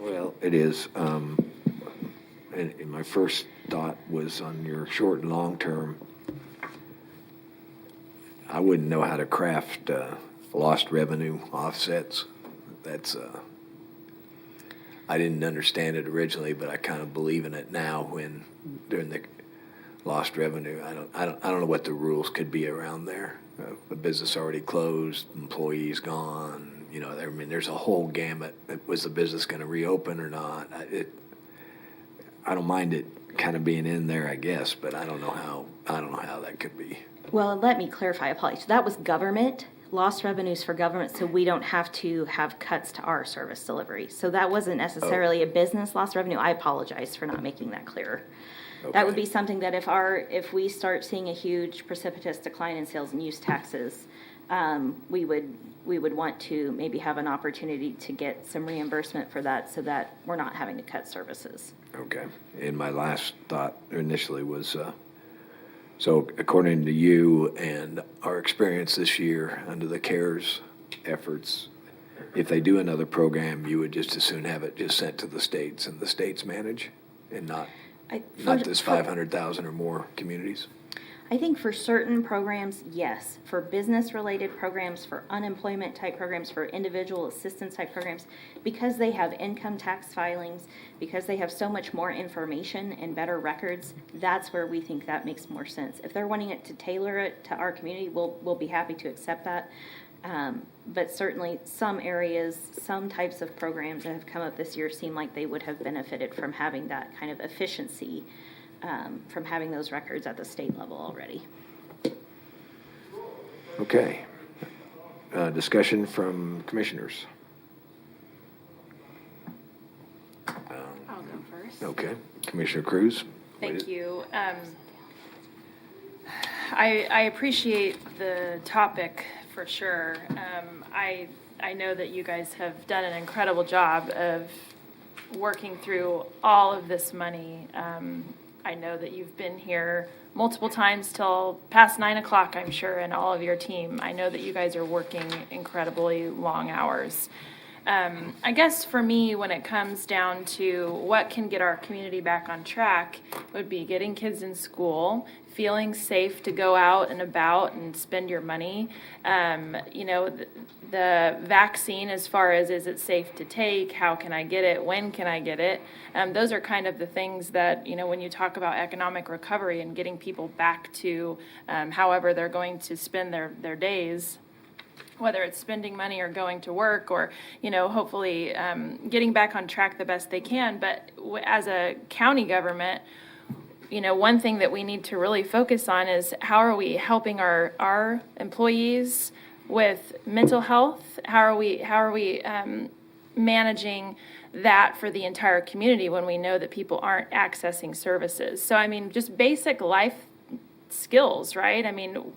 Well, it is. And my first thought was on your short and long term. I wouldn't know how to craft lost revenue offsets. That's I didn't understand it originally, but I kind of believe in it now. When during the lost revenue, I don't know what the rules could be around there. The business already closed, employees gone. You know, I mean, there's a whole gamut. Was the business going to reopen or not? I don't mind it kind of being in there, I guess, but I don't know how that could be.
Well, let me clarify, apologies. That was government, lost revenues for government, so we don't have to have cuts to our service delivery. So that wasn't necessarily a business lost revenue. I apologize for not making that clearer. That would be something that if we start seeing a huge precipitous decline in sales and use taxes, we would want to maybe have an opportunity to get some reimbursement for that so that we're not having to cut services.
Okay. And my last thought initially was, so according to you and our experience this year under the CARES efforts, if they do another program, you would just as soon have it just sent to the states and the states manage and not this 500,000 or more communities?
I think for certain programs, yes. For business-related programs, for unemployment-type programs, for individual assistance-type programs, because they have income tax filings, because they have so much more information and better records, that's where we think that makes more sense. If they're wanting it to tailor it to our community, we'll be happy to accept that. But certainly some areas, some types of programs that have come up this year seem like they would have benefited from having that kind of efficiency, from having those records at the state level already.
Okay. Discussion from commissioners.
I'll go first.
Okay. Commissioner Cruz?
Thank you. I appreciate the topic for sure. I know that you guys have done an incredible job of working through all of this money. I know that you've been here multiple times till past 9 o'clock, I'm sure, and all of your team. I know that you guys are working incredibly long hours. I guess for me, when it comes down to what can get our community back on track, would be getting kids in school, feeling safe to go out and about and spend your money. The vaccine, as far as is it safe to take, how can I get it, when can I get it? Those are kind of the things that, when you talk about economic recovery and getting people back to however they're going to spend their days, whether it's spending money or going to work or, hopefully getting back on track the best they can. But as a county government, one thing that we need to really focus on is how are we helping our employees with mental health? How are we managing that for the entire community when we know that people aren't accessing services? So, just basic life skills, right?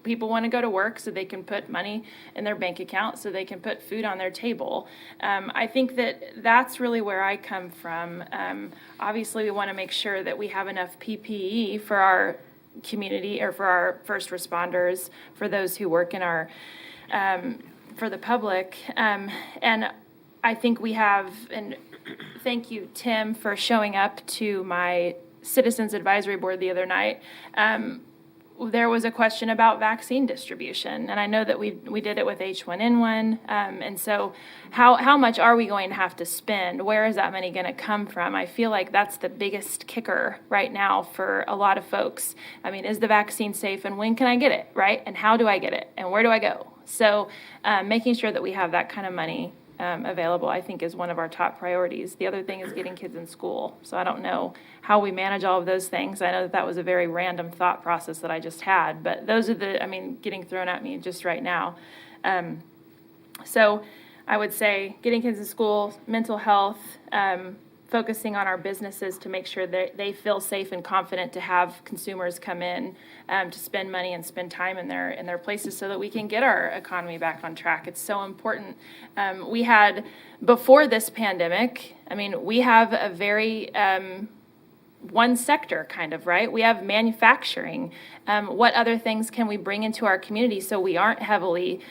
People want to go to work so they can put money in their bank account, so they can put food on their table. I think that's really where I come from. Obviously, we want to make sure that we have enough PPE for our community or for our first responders, for those who work in our, for the public. And I think we have, and thank you, Tim, for showing up to my Citizens Advisory Board the other night. There was a question about vaccine distribution, and I know that we did it with H1N1, and so how much are we going to have to spend? Where is that money going to come from? I feel like that's the biggest kicker right now for a lot of folks. Is the vaccine safe, and when can I get it, right? And how do I get it, and where do I go? So making sure that we have that kind of money available, I think, is one of our top priorities. The other thing is getting kids in school. So I don't know how we manage all of those things. I know that was a very random thought process that I just had, but those are getting thrown at me just right now. So I would say getting kids in school, mental health, focusing on our businesses to make sure that they feel safe and confident to have consumers come in to spend money and spend time in their places so that we can get our economy back on track. It's so important. We had, before this pandemic, I mean, we have a very one sector kind of, right? We have manufacturing. What other things can we bring into our community so we aren't heavily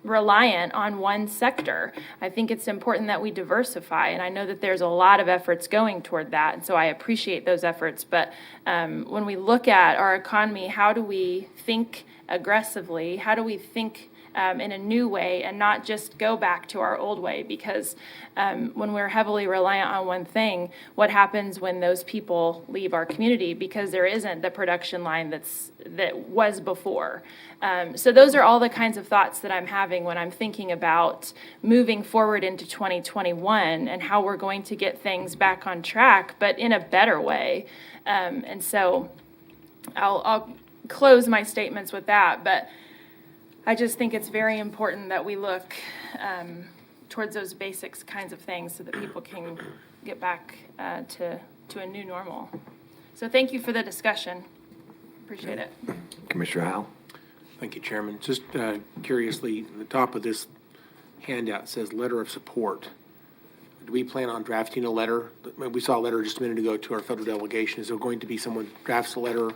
reliant on one sector? I think it's important that we diversify, and I know that there's a lot of efforts going toward that, and so I appreciate those efforts. But when we look at our economy, how do we think aggressively? How do we think in a new way and not just go back to our old way? Because when we're heavily reliant on one thing, what happens when those people leave our community because there isn't the production line that was before? So those are all the kinds of thoughts that I'm having when I'm thinking about moving forward into 2021 and how we're going to get things back on track, but in a better way. And so I'll close my statements with that, but I just think it's very important that we look towards those basics kinds of things so that people can get back to a new normal. So thank you for the discussion. Appreciate it.
Commissioner Howell?
Thank you, Chairman. Just curiously, the top of this handout says letter of support. Do we plan on drafting a letter? We saw a letter just a minute ago to our federal delegation. Is there going to be someone drafts a letter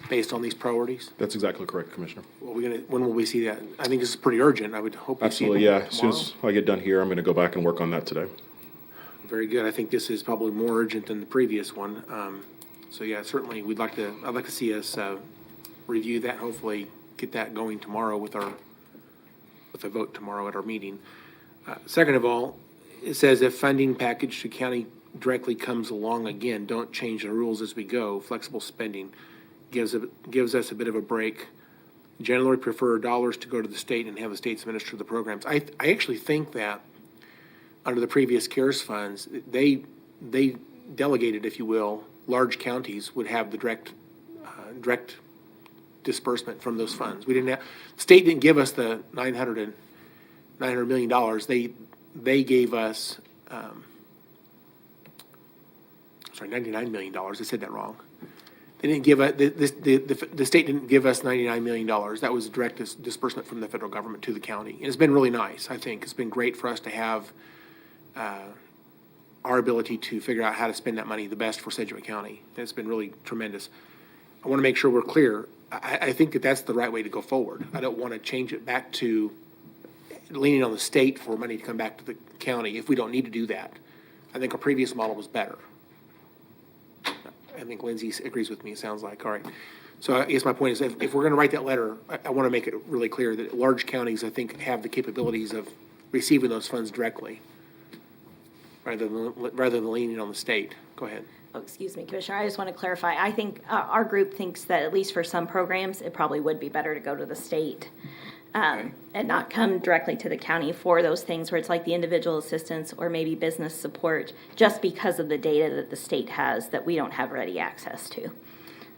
based on these priorities?
That's exactly correct, Commissioner.
When will we see that? I think this is pretty urgent. I would hope we see it
Absolutely, yeah. As soon
tomorrow.
as I get done here, I'm going to go back and work on that today.
Very good. I think this is probably more urgent than the previous one. So yeah, certainly I'd like to see us review that, hopefully get that going tomorrow with a vote tomorrow at our meeting. Second of all, it says if funding package to county directly comes along again, don't change the rules as we go. Flexible spending gives us a bit of a break. Generally prefer dollars to go to the state and have the states administer the programs. I actually think that under the previous CARES funds, they delegated, if you will, large counties would have the direct disbursement from those funds. We didn't have, state didn't give us the $900 million. They gave us, $99 million. I said that wrong. They didn't give us, the state didn't give us $99 million. That was direct disbursement from the federal government to the county. And it's been really nice, I think. It's been great for us to have our ability to figure out how to spend that money the best for Sedgwick County. It's been really tremendous. I want to make sure we're clear. I think that that's the right way to go forward. I don't want to change it back to leaning on the state for money to come back to the county if we don't need to do that. I think our previous model was better. I think Lindsay agrees with me, it sounds like. All right. So I guess my point is if we're going to write that letter, I want to make it really clear that large counties, I think, have the capabilities of receiving those funds directly rather than leaning on the state. Go ahead.
Oh, excuse me, Commissioner, I just want to clarify. I think our group thinks that at least for some programs, it probably would be better to go to the state and not come directly to the county for those things where it's like the individual assistance or maybe business support, just because of the data that the state has that we don't have ready access to.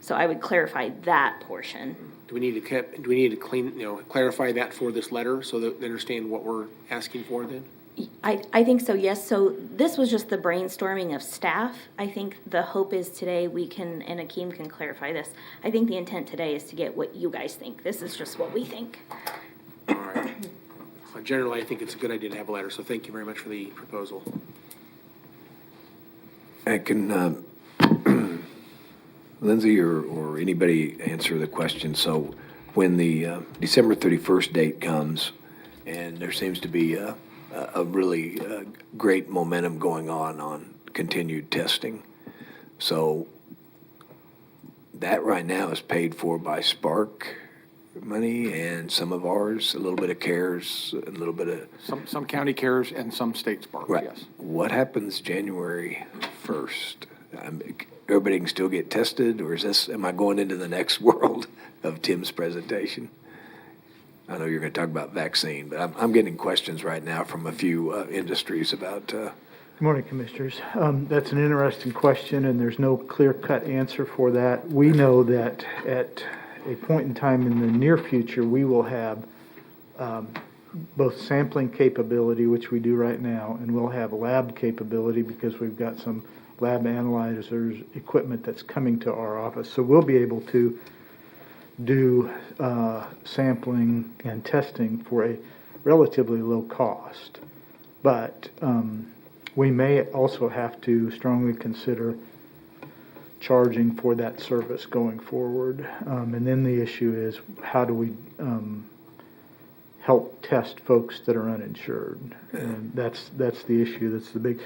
So I would clarify that portion.
Do we need to clarify that for this letter so that they understand what we're asking for then?
I think so, yes. So this was just the brainstorming of staff. I think the hope is today we can, and Akeem can clarify this, I think the intent today is to get what you guys think. This is just what we think.
All right. Generally, I think it's a good idea to have a letter, so thank you very much for the proposal.
I can, Lindsay or anybody answer the question. So when the December 31st date comes and there seems to be a really great momentum going on continued testing. So that right now is paid for by Spark money and some of ours, a little bit of CARES, a little bit of...
Some county cares and some state spark,
Right.
yes.
What happens January 1st? Everybody can still get tested, or am I going into the next world of Tim's presentation? I know you're going to talk about vaccine, but I'm getting questions right now from a few industries about.
Good morning, Commissioners. That's an interesting question, and there's no clear-cut answer for that. We know that at a point in time in the near future, we will have both sampling capability, which we do right now, and we'll have lab capability because we've got some lab analyzers equipment that's coming to our office. So we'll be able to do sampling and testing for a relatively low cost. But we may also have to strongly consider charging for that service going forward. And then the issue is, how do we help test folks that are uninsured? And that's the issue, that's the big.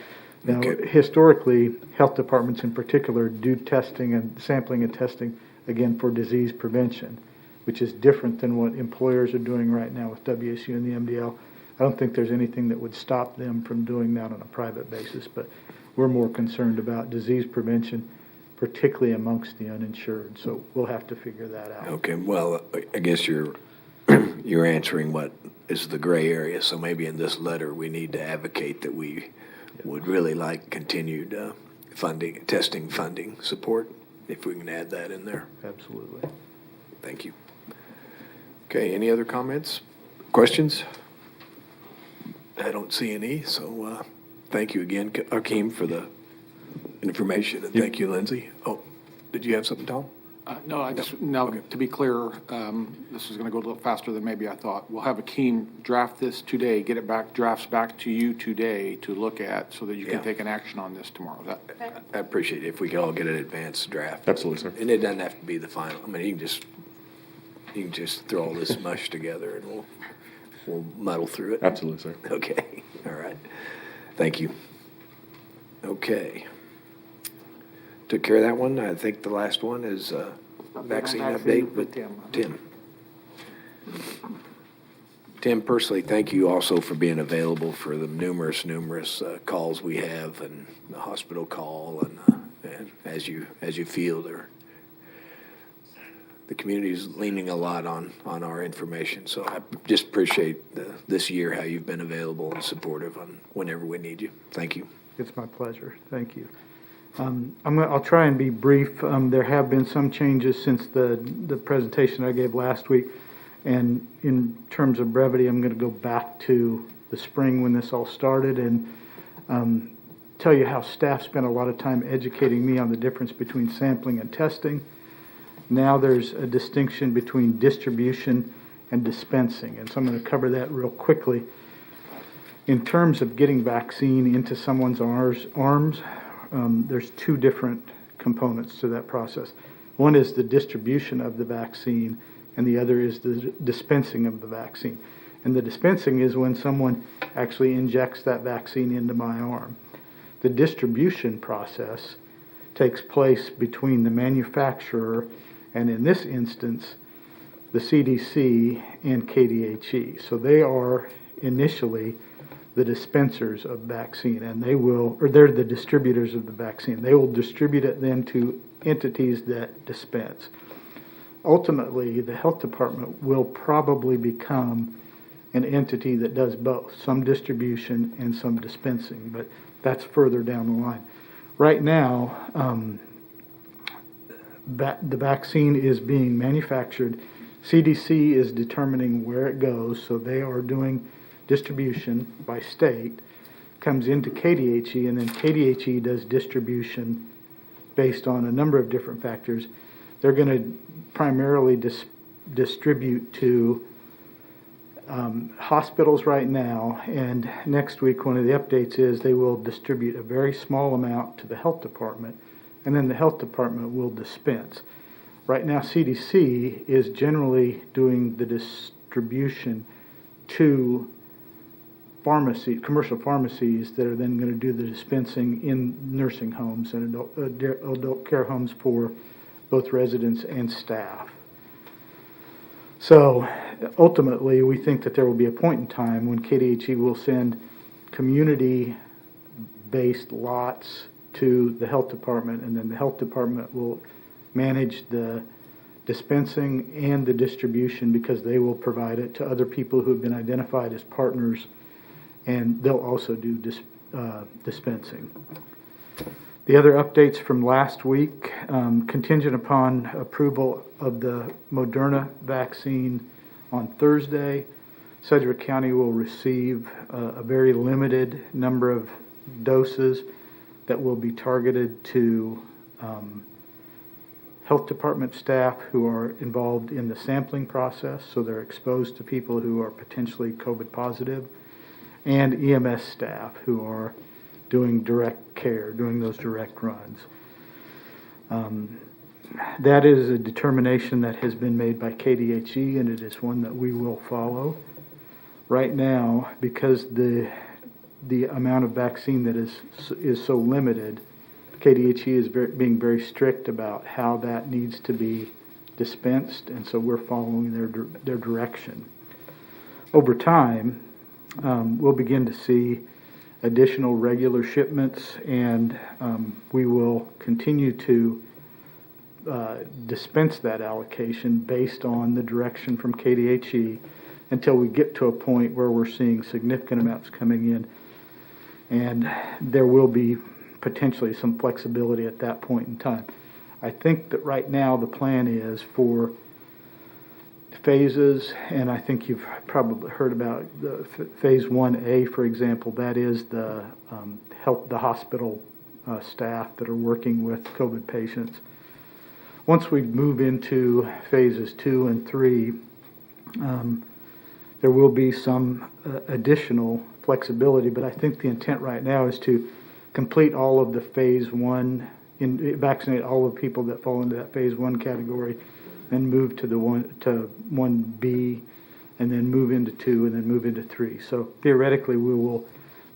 Now,
Okay.
historically, health departments in particular do testing and sampling and testing, again, for disease prevention, which is different than what employers are doing right now with WSU and the MDL. I don't think there's anything that would stop them from doing that on a private basis, but we're more concerned about disease prevention, particularly amongst the uninsured. So we'll have to figure that out.
Okay, well, I guess you're answering what is the gray area. So maybe in this letter, we need to advocate that we would really like continued funding, testing funding support, if we can add that in there.
Absolutely.
Thank you. Okay, any other comments, questions? I don't see any, so thank you again, Akeem, for the information, and thank you, Lindsay. Oh, did you have something, Tom?
No, to be clear, this is going to go a little faster than maybe I thought. We'll have Akeem draft this today, get it back, drafts back to you today to look at so that you can
Yeah.
take an action on this tomorrow.
I appreciate it if we could all get an advanced draft.
Absolutely, sir.
And it doesn't have to be the final. I mean, you can just throw all this mush together and we'll muddle through it.
Absolutely, sir.
Okay, all right. Thank you. Okay. Took care of that one. I think the last one is vaccine update with Tim. Tim, personally, thank you also for being available for the numerous calls we have, and the hospital call, and as you feel, the community's leaning a lot on our information. So I just appreciate this year how you've been available and supportive on whenever we need you. Thank you.
It's my pleasure. Thank you. I'll try and be brief. There have been some changes since the presentation I gave last week. And in terms of brevity, I'm going to go back to the spring when this all started and tell you how staff spent a lot of time educating me on the difference between sampling and testing. Now there's a distinction between distribution and dispensing. And so I'm going to cover that real quickly. In terms of getting vaccine into someone's arms, there's two different components to that process. One is the distribution of the vaccine, and the other is the dispensing of the vaccine. And the dispensing is when someone actually injects that vaccine into my arm. The distribution process takes place between the manufacturer and, in this instance, the CDC and KDHE. So they are initially the dispensers of vaccine, and they're the distributors of the vaccine. They will distribute it then to entities that dispense. Ultimately, the health department will probably become an entity that does both, some distribution and some dispensing, but that's further down the line. Right now, the vaccine is being manufactured. CDC is determining where it goes, so they are doing distribution by state, comes into KDHE, and then KDHE does distribution based on a number of different factors. They're going to primarily distribute to hospitals right now, and next week one of the updates is they will distribute a very small amount to the health department, and then the health department will dispense. Right now CDC is generally doing the distribution to commercial pharmacies that are then going to do the dispensing in nursing homes and adult care homes for both residents and staff. So ultimately, we think that there will be a point in time when KDHE will send community-based lots to the health department, and then the health department will manage the dispensing and the distribution because they will provide it to other people who have been identified as partners, and they'll also do dispensing. The other updates from last week, contingent upon approval of the Moderna vaccine on Thursday, Sedgwick County will receive a very limited number of doses that will be targeted to health department staff who are involved in the sampling process, so they're exposed to people who are potentially COVID positive, and EMS staff who are doing direct care, doing those direct runs. That is a determination that has been made by KDHE, and it is one that we will follow. Right now, because the amount of vaccine that is so limited, KDHE is being very strict about how that needs to be dispensed, and so we're following their direction. Over time, we'll begin to see additional regular shipments, and we will continue to dispense that allocation based on the direction from KDHE until we get to a point where we're seeing significant amounts coming in. And there will be potentially some flexibility at that point in time. I think that right now the plan is for phases, and I think you've probably heard about the phase 1A, for example. That is the hospital staff that are working with COVID patients. Once we move into phases 2 and 3, there will be some additional flexibility, but I think the intent right now is to complete all of the phase 1, vaccinate all the people that fall into that phase 1 category, then move to 1B, and then move into 2, and then move into 3. So theoretically, we will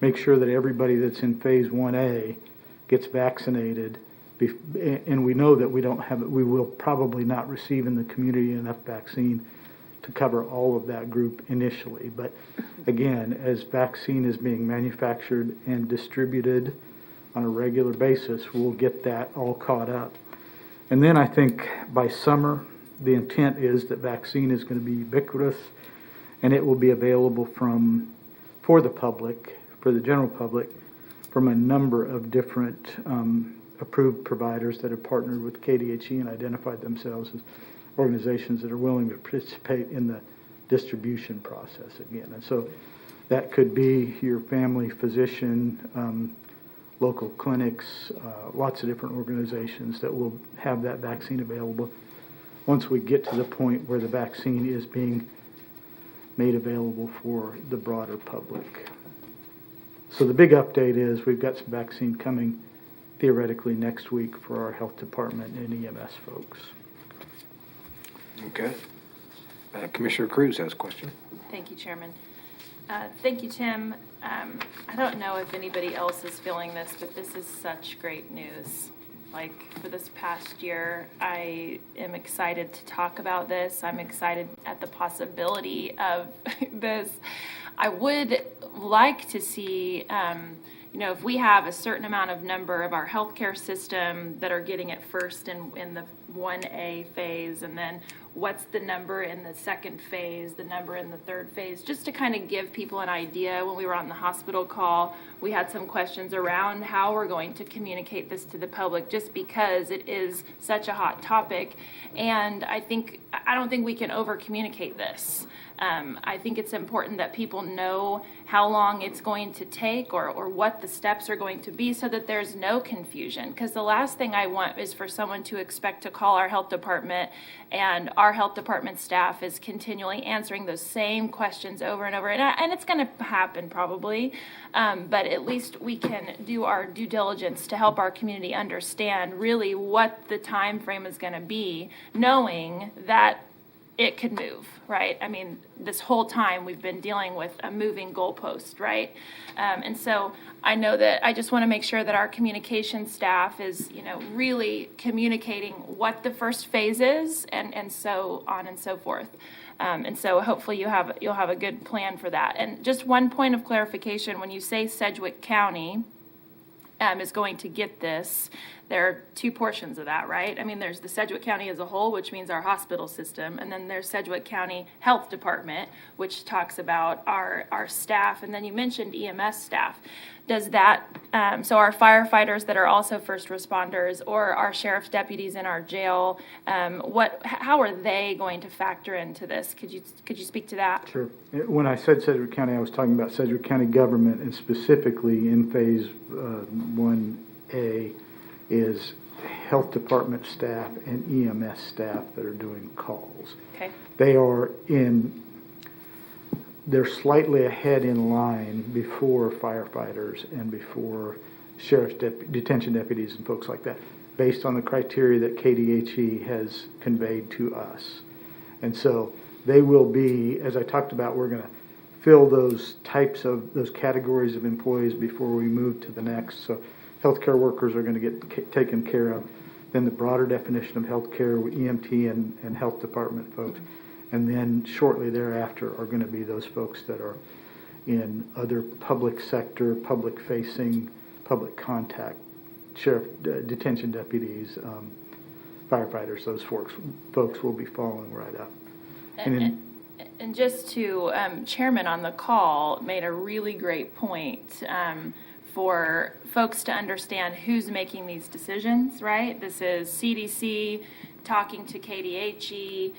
make sure that everybody that's in phase 1A gets vaccinated, and we know that we will probably not receive in the community enough vaccine to cover all of that group initially. But again, as vaccine is being manufactured and distributed on a regular basis, we'll get that all caught up. And then I think by summer, the intent is that vaccine is going to be ubiquitous, and it will be available for the public, for the general public, from a number of different approved providers that have partnered with KDHE and identified themselves as organizations that are willing to participate in the distribution process again. And so that could be your family physician, local clinics, lots of different organizations that will have that vaccine available once we get to the point where the vaccine is being made available for the broader public. So the big update is we've got some vaccine coming theoretically next week for our health department and EMS folks.
Okay. Commissioner Cruz has a question.
Thank you, Chairman. Thank you, Tim. I don't know if anybody else is feeling this, but this is such great news. Like, for this past year, I am excited to talk about this. I'm excited at the possibility of this. I would like to see, if we have a certain amount of number of our healthcare system that are getting it first in the 1A phase, and then what's the number in the second phase, the number in the third phase, just to kind of give people an idea. When we were on the hospital call, we had some questions around how we're going to communicate this to the public, just because it is such a hot topic. And I don't think we can over communicate this. I think it's important that people know how long it's going to take or what the steps are going to be, so that there's no confusion. Because the last thing I want is for someone to expect to call our health department, and our health department staff is continually answering those same questions over and over. And it's going to happen probably, but at least we can do our due diligence to help our community understand really what the time frame is going to be, knowing that it could move, right? I mean, this whole time we've been dealing with a moving goalpost, right? And so I know that I just want to make sure that our communication staff is, really communicating what the first phase is, and so on and so forth. And so hopefully you'll have a good plan for that. And just one point of clarification: when you say Sedgwick County is going to get this, there are two portions of that, right? I mean, there's the Sedgwick County as a whole, which means our hospital system, and then there's Sedgwick County Health Department, which talks about our staff, and then you mentioned EMS staff. Does that, so our firefighters that are also first responders, or our sheriff's deputies in our jail, how are they going to factor into this? Could you speak to that?
Sure. When I said Sedgwick County, I was talking about Sedgwick County government, and specifically in Phase 1A is health department staff and EMS staff that are doing calls.
Okay.
They're slightly ahead in line before firefighters and before sheriff's detention deputies and folks like that, based on the criteria that KDHE has conveyed to us. And so they will be, as I talked about, we're going to fill those categories of employees before we move to the next. So healthcare workers are going to get taken care of. Then the broader definition of healthcare with EMT and health department folks. And then shortly thereafter are going to be those folks that are in other public sector, public facing, public contact, sheriff, detention deputies, firefighters. Those folks will be following right up.
And just to, Chairman on the call made a really great point for folks to understand who's making these decisions, right? This is CDC talking to KDHE.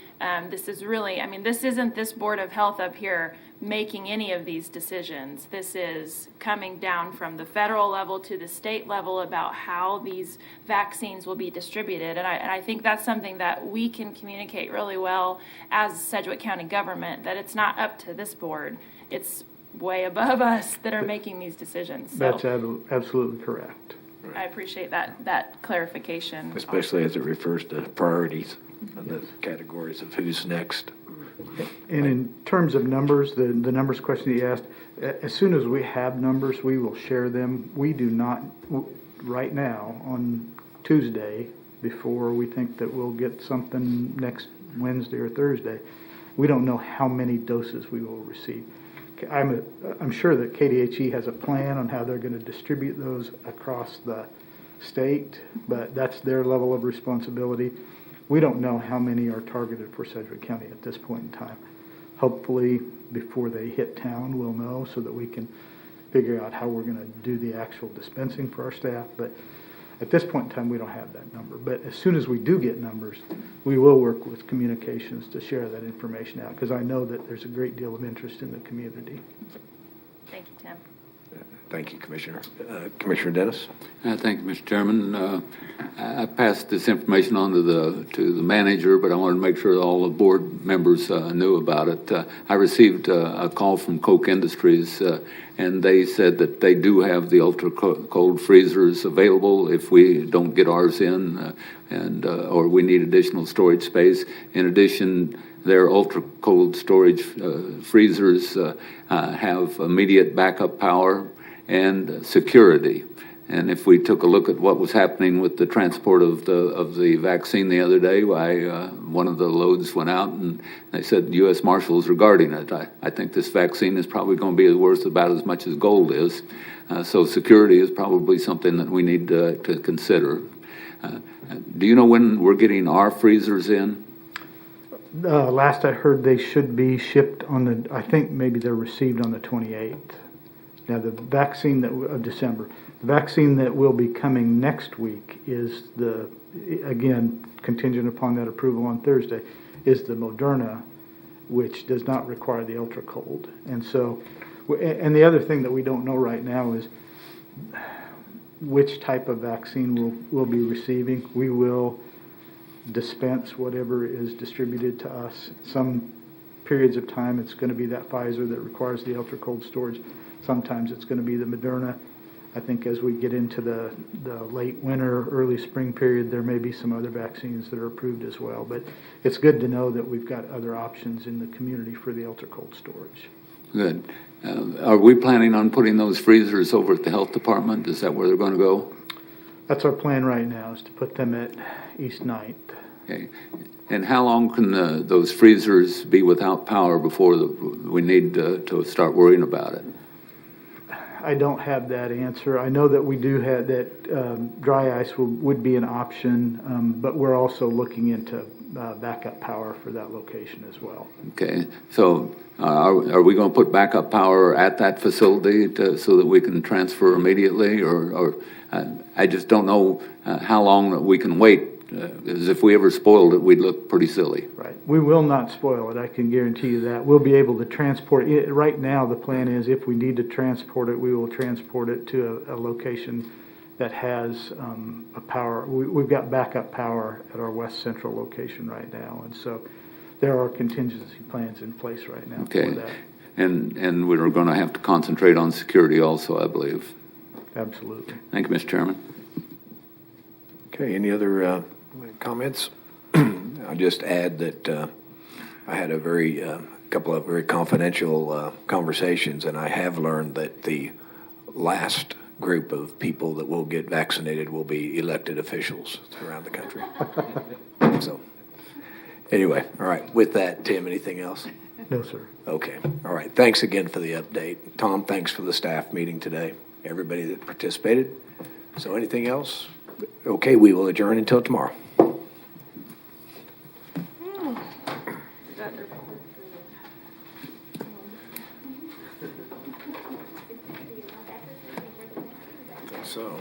This is really, this isn't this Board of Health up here making any of these decisions. This is coming down from the federal level to the state level about how these vaccines will be distributed. And I think that's something that we can communicate really well as Sedgwick County government, that it's not up to this board. It's way above us that are making these decisions. So
That's absolutely correct.
I appreciate that clarification.
Especially as it refers to priorities and the categories of who's next.
And in terms of numbers, the numbers question that you asked, as soon as we have numbers, we will share them. We do not, right now, on Tuesday, before we think that we'll get something next Wednesday or Thursday, we don't know how many doses we will receive. I'm sure that KDHE has a plan on how they're going to distribute those across the state, but that's their level of responsibility. We don't know how many are targeted for Sedgwick County at this point in time. Hopefully, before they hit town, we'll know so that we can figure out how we're going to do the actual dispensing for our staff. But at this point in time, we don't have that number. But as soon as we do get numbers, we will work with communications to share that information out, because I know that there's a great deal of interest in the community.
Thank you, Tim.
Thank you, Commissioner. Commissioner Dennis?
Thank you, Mr. Chairman. I passed this information on to the manager, but I wanted to make sure that all the board members knew about it. I received a call from Koch Industries, and they said that they do have the ultra cold freezers available if we don't get ours in, or we need additional storage space. In addition, their ultra cold storage freezers have immediate backup power and security. And if we took a look at what was happening with the transport of the vaccine the other day, one of the loads went out and they said U.S. Marshals are guarding it. I think this vaccine is probably going to be worth about as much as gold is. So security is probably something that we need to consider. Do you know when we're getting our freezers in?
Last I heard, they should be shipped I think maybe they're received on the 28th. Now, the vaccine of December, the vaccine that will be coming next week is again, contingent upon that approval on Thursday, is the Moderna, which does not require the ultra cold. And so, and the other thing that we don't know right now is which type of vaccine we'll be receiving. We will dispense whatever is distributed to us. Some periods of time, it's going to be that Pfizer that requires the ultra cold storage. Sometimes it's going to be the Moderna. I think as we get into the late winter, early spring period, there may be some other vaccines that are approved as well. But it's good to know that we've got other options in the community for the ultra cold storage.
Good. Are we planning on putting those freezers over at the health department? Is that where they're going to go?
That's our plan right now, is to put them at East 9th.
Okay. And how long can those freezers be without power before we need to start worrying about it?
I don't have that answer. I know that we do have that dry ice would be an option, but we're also looking into backup power for that location as well.
Okay, so are we going to put backup power at that facility so that we can transfer immediately? Or I just don't know how long that we can wait. Because if we ever spoiled it, we'd look pretty silly.
Right. We will not spoil it, I can guarantee you that. We'll be able to transport it. Right now, the plan is if we need to transport it, we will transport it to a location that has a power. We've got backup power at our West Central location right now, and so there are contingency plans in place right now for
Okay,
that.
and we're going to have to concentrate on security also, I believe.
Absolutely.
Thank you, Mr. Chairman.
Okay, any other comments? I'll just add that I had a couple of very confidential conversations, and I have learned that the last group of people that will get vaccinated will be elected officials around the country. So, anyway, all right. With that, Tim, anything else?
No, sir.
Okay, all right. Thanks again for the update. Tom, thanks for the staff meeting today, everybody that participated. So anything else? Okay, we will adjourn until tomorrow. So.